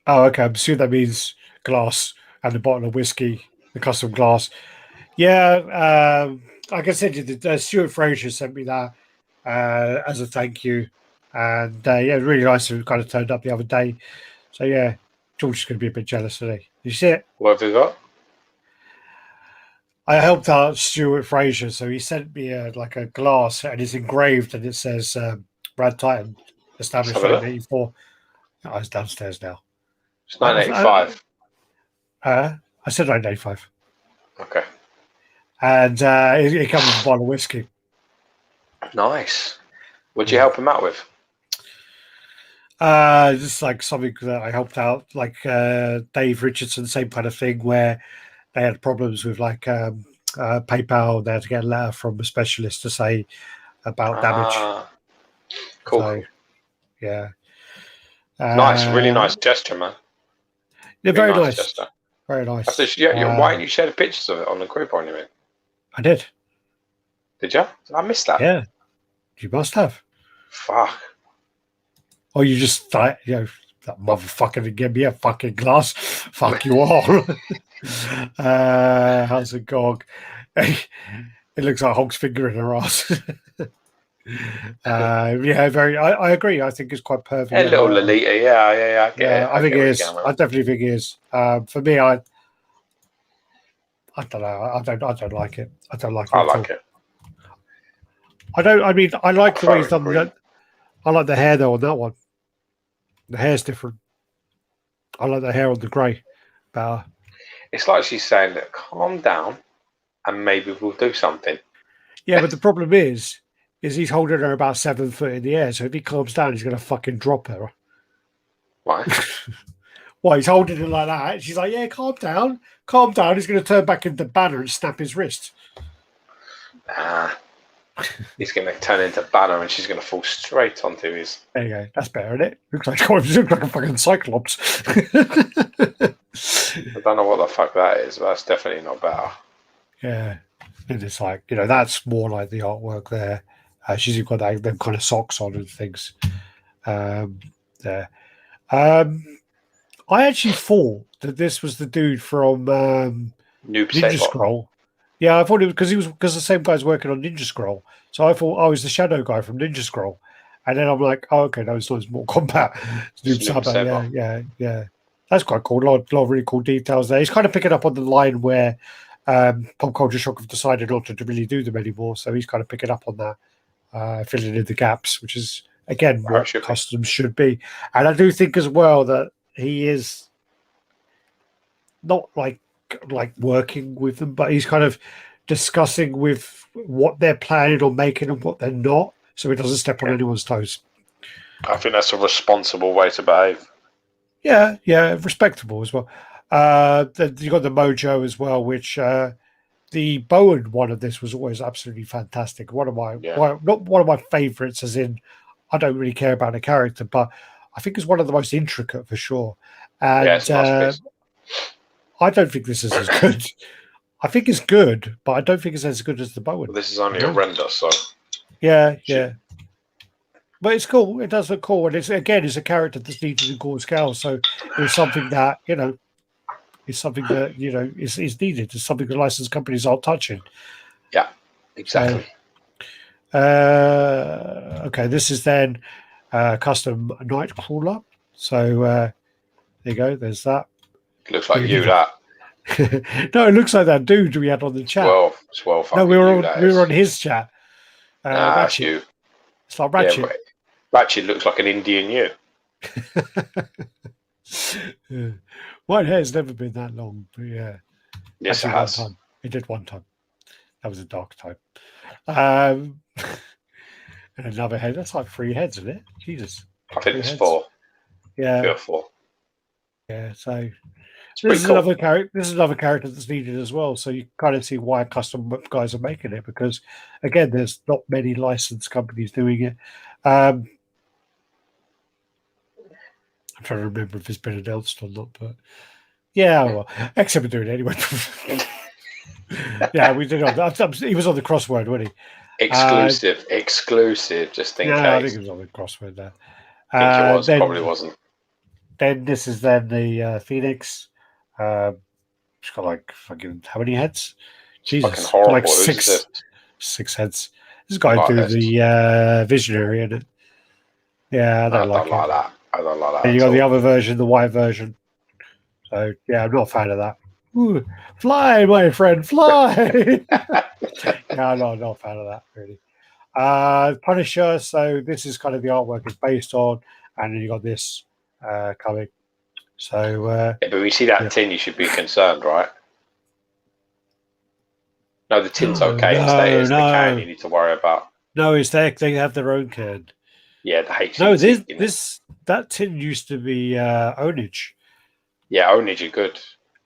Oh, okay. I'm assuming that means glass and a bottle of whiskey, the custom glass. Yeah, like I said, Stuart Fraser sent me that as a thank you. And really nice. It kind of turned up the other day. So yeah, George is going to be a bit jealous today. Did you see it? What have you got? I helped out Stuart Fraser, so he sent me a glass, and it's engraved, and it says RaddTitan, established in 1984. Oh, it's downstairs now. It's 1985. I said 1985. Okay. And it comes with a bottle of whiskey. Nice. What'd you help him out with? Just like something that I helped out, like Dave Richardson, same kind of thing, where they had problems with like PayPal. They had to get a letter from a specialist to say about damage. Cool. So, yeah. Nice, really nice gesture, man. Yeah, very nice. Gesture. Very nice. Why didn't you share the pictures of it on the group or anything? I did. Did you? I missed that. Yeah. You must have. Fuck. Or you just thought, that motherfucker to give me a fucking glass. Fuck you all. How's it going? It looks like Hulk's finger in her ass. Very. I agree. I think it's quite perfect. A little Lolita, yeah. I get it. I think it is. I definitely think it is. For me, I don't know. I don't like it. I don't like it. I like it. I don't. I mean, I like the way he's done that. I like the hair though on that one. The hair's different. I like the hair on the grey better. It's like she's saying that calm down and maybe we'll do something. Yeah, but the problem is he's holding her about 7 foot in the air. So if he calms down, he's going to fucking drop her. Why? Well, he's holding her like that. She's like, yeah, calm down. Calm down. He's going to turn back into Banner and snap his wrist. He's going to turn into Banner and she's going to fall straight onto his... There you go. That's better, isn't it? Looks like a fucking Cyclops. I don't know what the fuck that is, but that's definitely not better. Yeah. And it's like, that's more like the artwork there. She's got them kind of socks on and things there. I actually thought that this was the dude from Ninja Scroll. Yeah, I thought it was because the same guy's working on Ninja Scroll. So I thought, he's the shadow guy from Ninja Scroll. And then I'm like, okay, no, it's not Mortal Kombat. Yeah. That's quite cool. A lot of really cool details there. He's kind of picking up on the line where Pop Culture Shock have decided not to really do them anymore. So he's kind of picking up on that, filling in the gaps, which is, again, what customs should be. And I do think as well that he is not like working with them, but he's kind of discussing with what they're planning on making and what they're not, so he doesn't step on anyone's toes. I think that's a responsible way to behave. Yeah, respectable as well. You got the Mojo as well, which the Bowen one of this was always absolutely fantastic. One of my not one of my favorites, as in I don't really care about a character, but I think it's one of the most intricate for sure. And I don't think this is as good. I think it's good, but I don't think it's as good as the Bowen. Well, this is only a render, so yeah. But it's cool. It does look cool, and it's a character that's needed in core scale. So it's something that is needed. It's something the licensed companies aren't touching. Yeah, exactly. Okay, this is then custom Nightcrawler. So there you go. There's that. Looks like that. No, it looks like that dude we had on the chat. Well, no, we were on his chat. That's you. It's like Ratchet. Yeah, Ratchet looks like an Indian you. My hair's never been that long, but yeah. Yes, it has. It did one time. That was a dark time. And another head. That's like 3 heads, isn't it? Jesus. I think it's 4. Yeah. 3 or 4. Yeah, so this is another character that's needed as well. So you kind of see why custom guys are making it, because again, there's not many licensed companies doing it. I'm trying to remember if it's been announced or not, but yeah, well, except we're doing it anyway. Yeah, we did. He was on the crossword, wasn't he? Exclusive. Just think. Yeah, I think it was on the crossword there. I think it was. Probably wasn't. Then this is the Phoenix. She's got like fucking how many heads? Jesus, fucking horrible. Like 6 heads. This guy do the Visionary in it. Yeah, I don't like that. I don't like that. And you got the other version, the white version. So yeah, I'm not a fan of that. Ooh, fly, my friend, fly. Yeah, I'm not a fan of that really. Punisher. So this is kind of the artwork it's based on, and then you got this coming. So but we see that tin, you should be concerned, right? No, the tin's okay. It's the can you need to worry about. No, it's they have their own can. Yeah, the HCT. No, that tin used to be Ownage. Yeah, Ownage are good.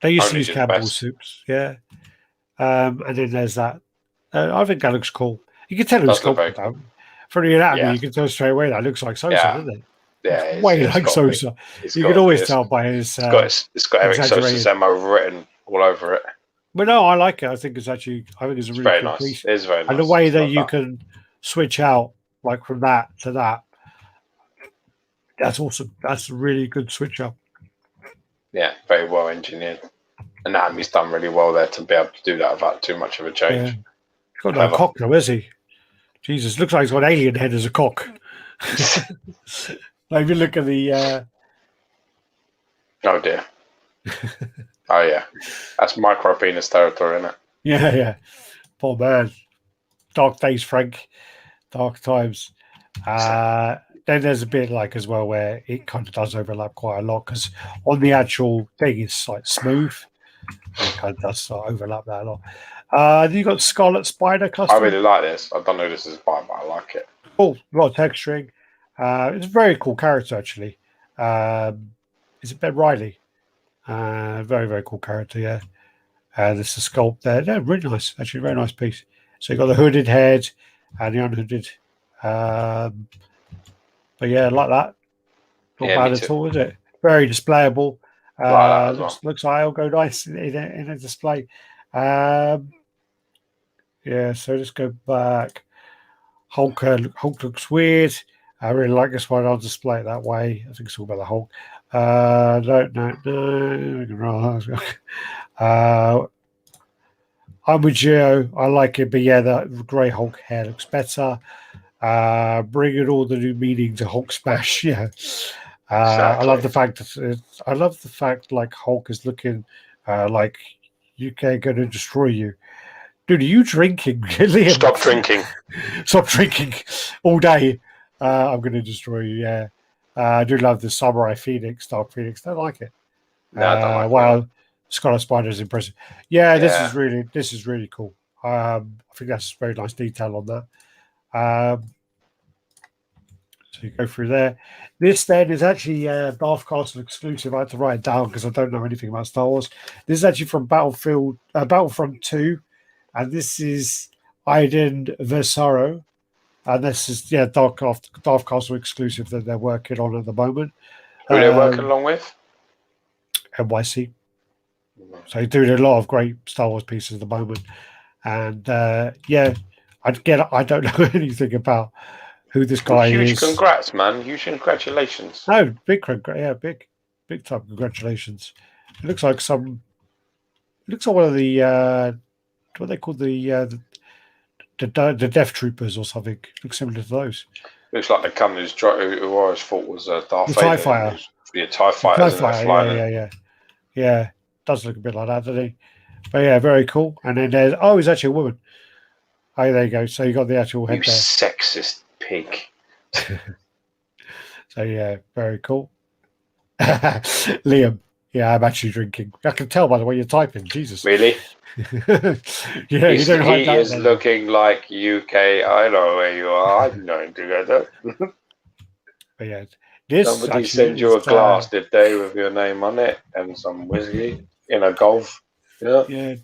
They used to use Campbell soups. Yeah, and then there's that. I think that looks cool. You can tell it was cool. From the anatomy, you can tell straight away that looks like Sosa, doesn't it? Yeah, it's way like Sosa. You can always tell by his. It's got Eric Sosa's MO written all over it. But no, I like it. I think it's a really very cool nice. piece. It's very nice. And the way that you can switch out like from that to that, that's awesome. That's a really good switch up. Yeah, very well engineered. Anatomy's done really well there to be able to do that without too much of a change. He's got no cock though, is he? Jesus, looks like he's got an alien head as a cock. Like, if you look at the... Oh, dear. Oh, yeah. That's micro penis territory, isn't it? Yeah. Poor man. Dark days, Frank. Dark times. Then there's a bit like as well where it kind of does overlap quite a lot because on the actual thing it's like smooth. It kind of does overlap that a lot. Then you got Scarlet Spider custom. I really like this. I don't know who this is by, but I like it. Cool, a lot of texturing. It's a very cool character actually. Is it Ben Riley? Very, very cool character, yeah. There's a sculpt there. Yeah, really nice, actually, very nice piece. So you got the hooded head and the unhooded. But yeah, like that. Not bad at all, is it? Very displayable. Looks like it'll go nice in a display. Yeah, so let's go back. Hulk looks weird. I really like this one. I'll display it that way. I think it's all about the Hulk. No. I'm with Gio. I like it, but yeah, the grey Hulk hair looks better. Bringing all the new meaning to Hulk Smash. Yeah, exactly. I love the fact like Hulk is looking like UK going to destroy you. Dude, are you drinking? Liam? Stop drinking. Stop drinking all day. I'm going to destroy you. Yeah, I do love the Samurai Phoenix, Dark Phoenix. Don't like it. No, I don't like it. Scarlet Spider is impressive. Yeah, this is really cool. I think that's very nice detail on that. So you go through there. This then is actually Bath Castle exclusive. I had to write it down because I don't know anything about Star Wars. This is actually from Battlefront 2, and this is Iden Versaro, and this is Dark Castle exclusive that they're working on at the moment. Who are they working along with? NYC. So he's doing a lot of great Star Wars pieces at the moment, and I don't know anything about who this guy is. Huge congrats, man! Huge congratulations. No, big time congratulations. It looks like one of the what they call the Death Troopers or something. Looks similar to those. Looks like the company who I always thought was Darth Vader. TIE Fighter. Yeah, TIE Fighter. Yeah. Does look a bit like that, doesn't he? But yeah, very cool. And then there's he's actually a woman. Oh, there you go. So you got the actual head there. Sexist pig. So yeah, very cool. Liam, yeah, I'm actually drinking. I can tell by the way you're typing. Jesus. Really? Yeah, he is looking like UK. I know where you are. I'm going together. But yeah, somebody send you a glass, did they, with your name on it and some whiskey in a golf? Yeah.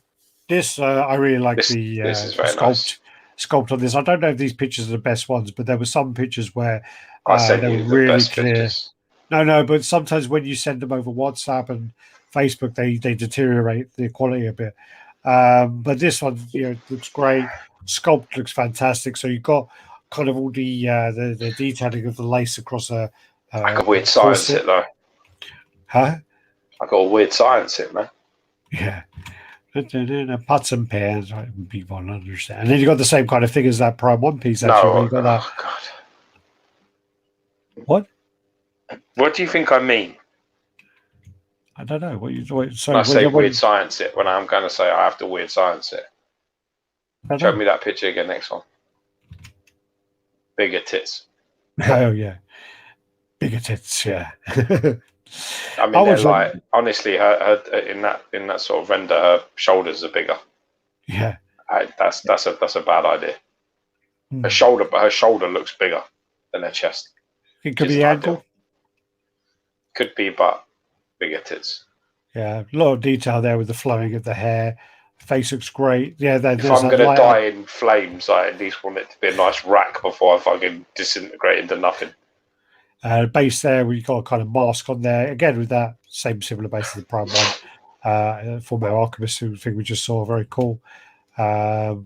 This I really like this is very sculpt on this. I don't know if these pictures are the best ones, but there were some pictures where they were really clear. Pictures. No, but sometimes when you send them over WhatsApp and Facebook, they deteriorate the quality a bit. But this one, looks great. Sculpt looks fantastic. So you've got kind of all the detailing of the lace across a. I got a weird science hit though. Huh? I got a weird science hit, man. Yeah. Pots and pans, people don't understand. And then you got the same kind of thing as that Prime One piece. Actually, God. What? What do you think I mean? I don't know. When I say weird science hit, when I'm going to say I have to weird science it. Show me that picture again, next one. Bigger tits. Oh, yeah. Bigger tits, yeah. I mean, they're like, honestly, her in that sort of render, her shoulders are bigger. Yeah. That's a bad idea. Her shoulder looks bigger than her chest. It could be the ankle. Could be, but bigger tits. Yeah, a lot of detail there with the flowing of the hair. Face looks great. Yeah, if I'm going to die in flames, I at least want it to be a nice rack before I fucking disintegrate into nothing. Base there, where you got a kind of mask on there. Again, with that same similar base as the Prime One. Former Alchemist, who I think we just saw, very cool. Yeah,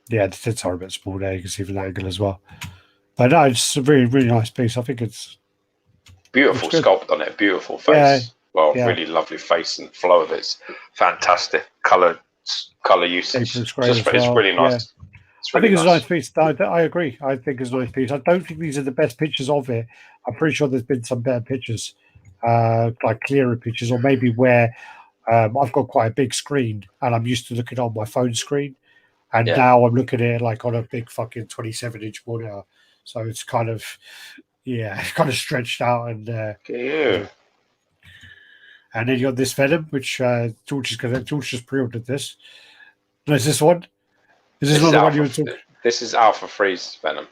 the tits are a bit small there. You can see from the angle as well. But no, it's a really, really nice piece. I think it's beautiful sculpt on it. Beautiful face. Really lovely face and flow of it's fantastic. Color usage. It's really nice. It's I really think it's a nice. nice piece. I agree. I think it's a nice piece. I don't think these are the best pictures of it. I'm pretty sure there's been some better pictures, like clearer pictures, or maybe where I've got quite a big screen and I'm used to looking on my phone screen, and now I'm looking at it like on a big fucking 27-inch monitor. So it's kind of, kind of stretched out and. And then you got this Venom, which George just pre-ordered this. No, is this one? Is this not the one you were talking? This is Alpha Freeze Venom.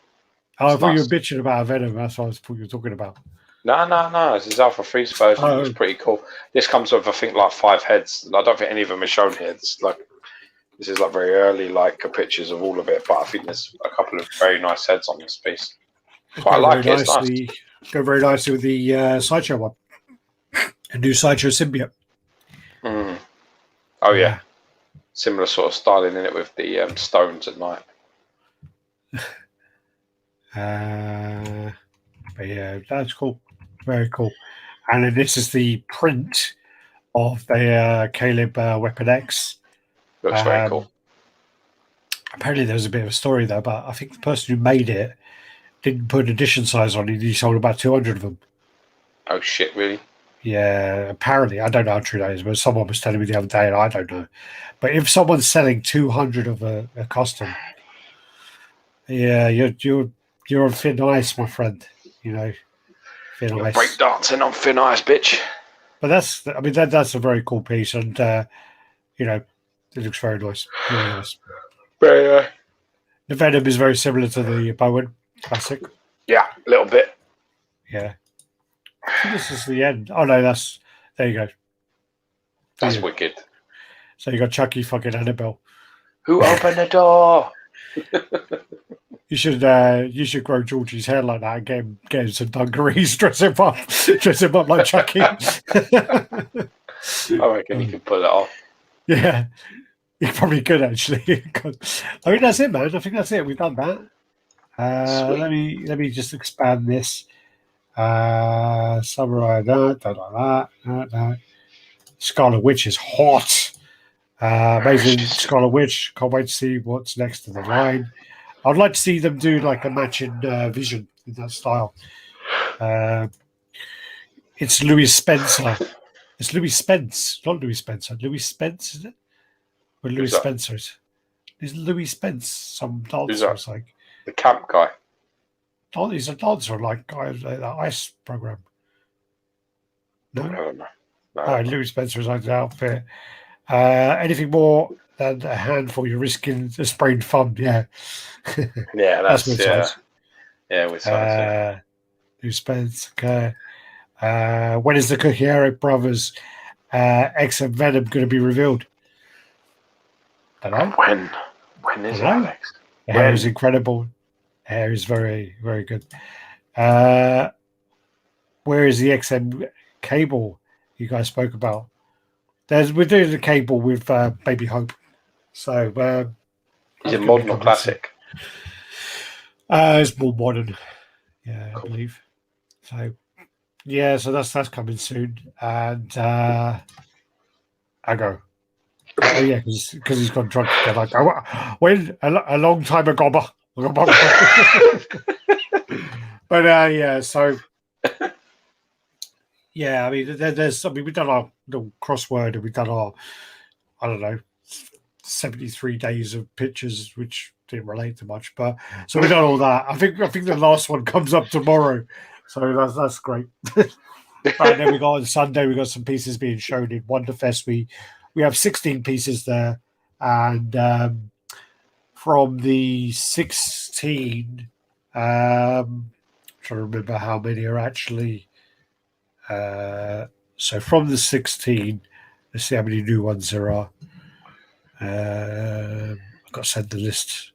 Oh, I thought you were bitching about a Venom. That's what I thought you were talking about. No. This is Alpha Freeze version. Oh. It's pretty cool. This comes with, I think, like 5 heads. I don't think any of them are shown here. This is like very early pictures of all of it, but I think there's a couple of very nice heads on this piece. So I like it. It's nice. Go very nicely with the Sideshow one. A new Sideshow symbiote. Mm. Oh yeah, similar sort of styling in it with the stones at night. But yeah, that's cool. Very cool. And then this is the print of the Caleb Weapon X. Looks very cool. Apparently there was a bit of a story there, but I think the person who made it didn't put an edition size on it. He sold about 200 of them. Oh shit, really? Yeah, apparently. I don't know how true that is, but someone was telling me the other day, and I don't know. But if someone's selling 200 of a custom, yeah, you're on thin ice, my friend. You know, thin ice. Break dancing on thin ice, bitch. But that's a very cool piece, and you know, it looks very nice. Very nice. Very. The Venom is very similar to the Bowen classic. Yeah, a little bit. Yeah. I think this is the end. Oh no, there you go. That's wicked. So you got Chucky fucking Annabelle. Who opened the door? You should grow Georgie's hair like that and get him some dungarees, dress him up like Chucky. I reckon you can pull it off. Yeah, you probably could actually. I mean, that's it, man. I think that's it. We've done that. Let me just expand this. Samurai, that. Scarlet Witch is hot. Amazing Scarlet Witch. Can't wait to see what's next to the line. I'd like to see them do like a matching vision in that style. It's Louis Spencer. It's Louis Spence, not Louis Spencer. Louis Spence, is it? Or Louis Spencer's? Is Louis Spence some dancer? It's like the camp guy. Oh, he's a dancer, like the ice program. No. Louis Spencer's like the outfit. Anything more than a handful, you're risking a sprained thumb. Yeah. Yeah, that's with size. Yeah, with size. Louis Spence. Okay. When is the Cookie Eric Brothers X and Venom going to be revealed? Don't know. When is it, Alex? The hair is incredible. Hair is very, very good. Where is the XM cable you guys spoke about? We're doing the cable with Baby Hope. So is it modern or classic? It's more modern. Yeah, cool. I believe. So yeah, so that's coming soon. And I go. Oh yeah, because he's gone drunk again. Like when a long time ago. But yeah, so yeah, I mean, we've done our little crossword and we've done our, I don't know, 73 days of pictures, which didn't relate to much, but so we've done all that. I think the last one comes up tomorrow, so that's great. And then we got on Sunday, we got some pieces being shown in Wonderfest. We have 16 pieces there, and from the 16, trying to remember how many are actually. So from the 16, let's see how many new ones there are. I've got to send the list.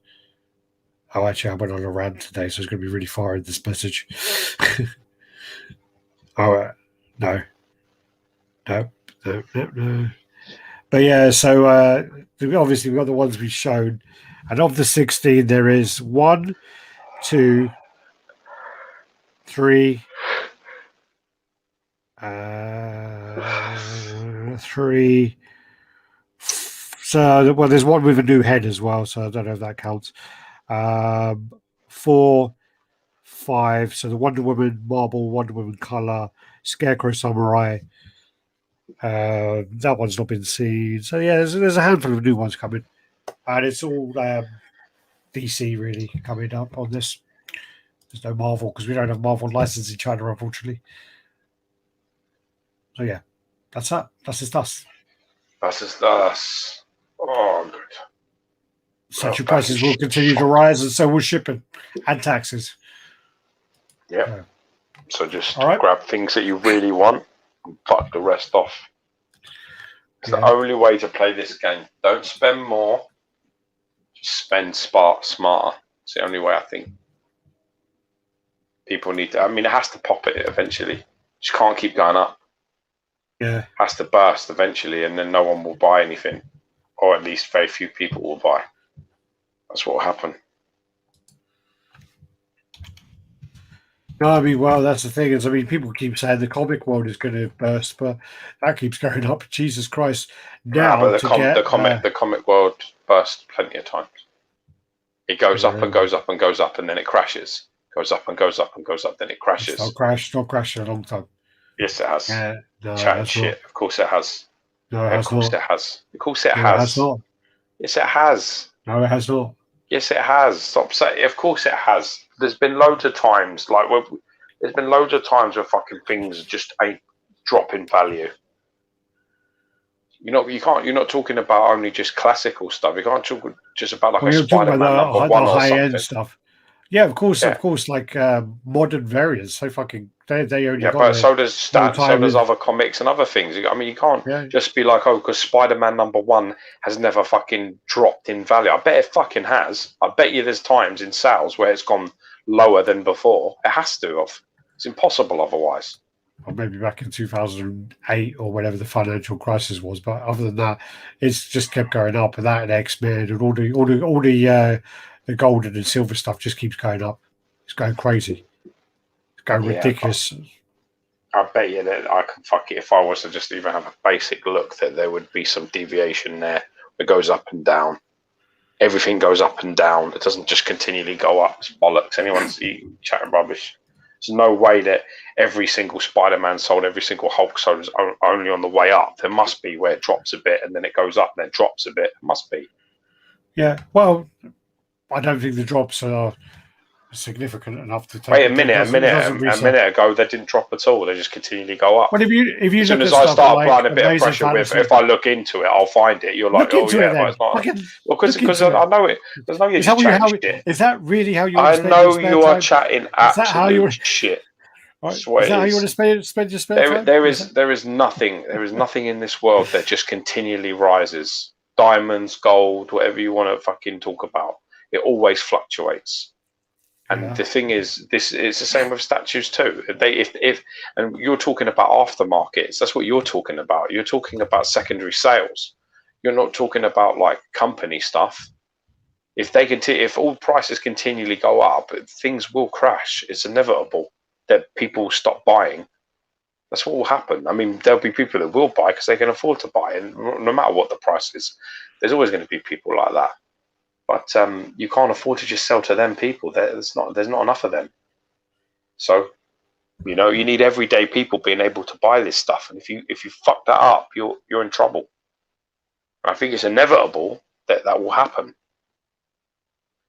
Oh, actually, I went on a rant today, so it's going to be really far in this message. No. But yeah, so obviously we've got the ones we've shown. And of the 16, there is 1, 2, 3, 3. So, well, there's one with a new head as well, so I don't know if that counts. 4, 5. So the Wonder Woman marble, Wonder Woman color, Scarecrow Samurai. That one's not been seen. So yeah, there's a handful of new ones coming, and it's all DC really coming up on this. There's no Marvel because we don't have Marvel license in China, unfortunately. So yeah, that's that. That's his dust. That's his dust. Oh, good. Statue prices will continue to rise, and so will shipping and taxes. Yeah. So just grab things that you really want and fuck the rest off. It's the only way to play this game. Don't spend more. Just spend smarter. It's the only way I think. People need to. I mean, it has to pop it eventually. It just can't keep going up. Yeah. It has to burst eventually, and then no one will buy anything, or at least very few people will buy. That's what will happen. No, I mean, well, that's the thing is, I mean, people keep saying the comic world is going to burst, but that keeps going up. Jesus Christ! Now, but the comic world burst plenty of times. It goes up and goes up and goes up, and then it crashes. Goes up and goes up and goes up, then it crashes. It's not crashed in a long time. Yes, it has. No, chatting shit. Not. Of course it has. No, it has of course not. It has. Of course it has. It has not. Yes, it has. No, it has not. Yes, it has. Stop saying. Of course it has. There's been loads of times, there's been loads of times where fucking things just ain't dropping value. You're not talking about only just classical stuff. You can't talk just about a Spider-Man number one or something. High-end stuff. Yeah, of course, like modern variants. They only got but so does other comics and other things. I mean, you can't just be like, because Spider-Man #1 has never fucking dropped in value. I bet it fucking has. I bet you there's times in sales where it's gone lower than before. It has to have. It's impossible otherwise. Or maybe back in 2008 or whatever the financial crisis was, but other than that, it's just kept going up. And that and X-Men and all the golden and silver stuff just keeps going up. It's going crazy. It's going ridiculous. I bet you that I can fuck it if I was to just even have a basic look that there would be some deviation there. It goes up and down. Everything goes up and down. It doesn't just continually go up. It's bollocks. Anyone's chatting rubbish. There's no way that every single Spider-Man sold, every single Hulk sold is only on the way up. There must be where it drops a bit and then it goes up and then it drops a bit. It must be. Yeah, well, I don't think the drops are significant enough to take. Wait a minute ago, they didn't drop at all. They just continually go up. Well, if you as soon as I start applying a bit of pressure with, if I look into it, I'll find it. You're like, oh yeah, but it's not. Well, because I know it. There's no use chatting shit. Is that really how you? I know you are chatting absolute shit. Right. Is that how you want to spend your spare time? There is nothing in this world that just continually rises. Diamonds, gold, whatever you want to fucking talk about. It always fluctuates, and the thing is, it's the same with statues too. And you're talking about aftermarkets. That's what you're talking about. You're talking about secondary sales. You're not talking about like company stuff. If all prices continually go up, things will crash. It's inevitable that people stop buying. That's what will happen. I mean, there'll be people that will buy because they can afford to buy, and no matter what the price is, there's always going to be people like that. But you can't afford to just sell to them people. There's not enough of them. So, you need everyday people being able to buy this stuff. And if you fuck that up, you're in trouble. And I think it's inevitable that will happen. And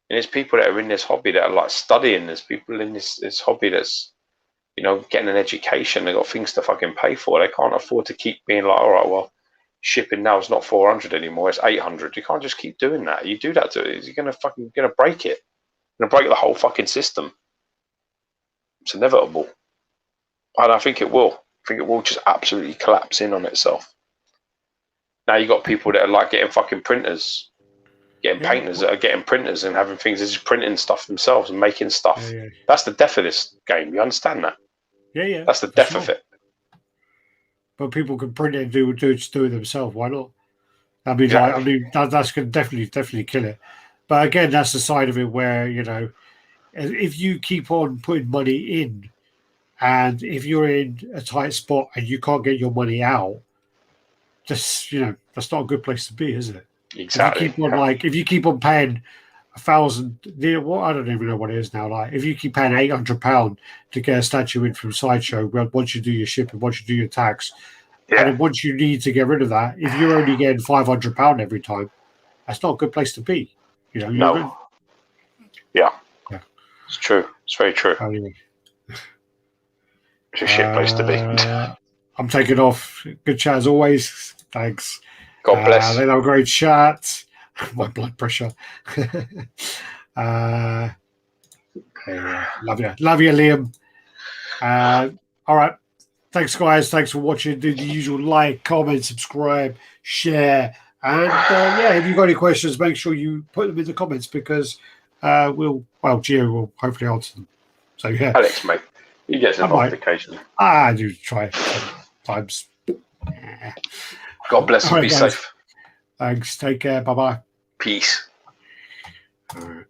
there's people that are in this hobby that are like studying. There's people in this hobby that's, getting an education. They've got things to fucking pay for. They can't afford to keep being like, all right, well, shipping now is not 400 anymore, it's 800. You can't just keep doing that. You do that to it, you're gonna break it. You're gonna break the whole fucking system. It's inevitable. And I think it will. I think it will just absolutely collapse in on itself. Now you got people that are like getting fucking printers, painters that are getting printers and having things, they're just printing stuff themselves and making stuff. That's the death of this game. You understand that? Yeah. That's the death of it. But people can print it and do it themselves. Why not? I mean, that's going to definitely kill it. But again, that's the side of it where if you keep on putting money in, and if you're in a tight spot and you can't get your money out, that's not a good place to be, is it? Exactly. If you keep on paying 1,000. What I don't even know what it is now. Like if you keep paying £800 to get a statue in from Sideshow, well, once you do your shipping, once you do your tax, and then once you need to get rid of that, if you're only getting £500 every time, that's not a good place to be. You know. No. Yeah. It's true. It's very true. Anyway. It's a shit place to be. I'm taking off. Good chat as always. Thanks. God bless. Then have a great chat. My blood pressure. Love you, Liam. All right. Thanks, guys. Thanks for watching. Do the usual like, comment, subscribe, share. And if you've got any questions, make sure you put them in the comments because Gio will hopefully answer them. So, yeah. Alex, mate. You get some notification. I do try sometimes. God bless and be safe. Thanks. Take care. Bye-bye. Peace. All right.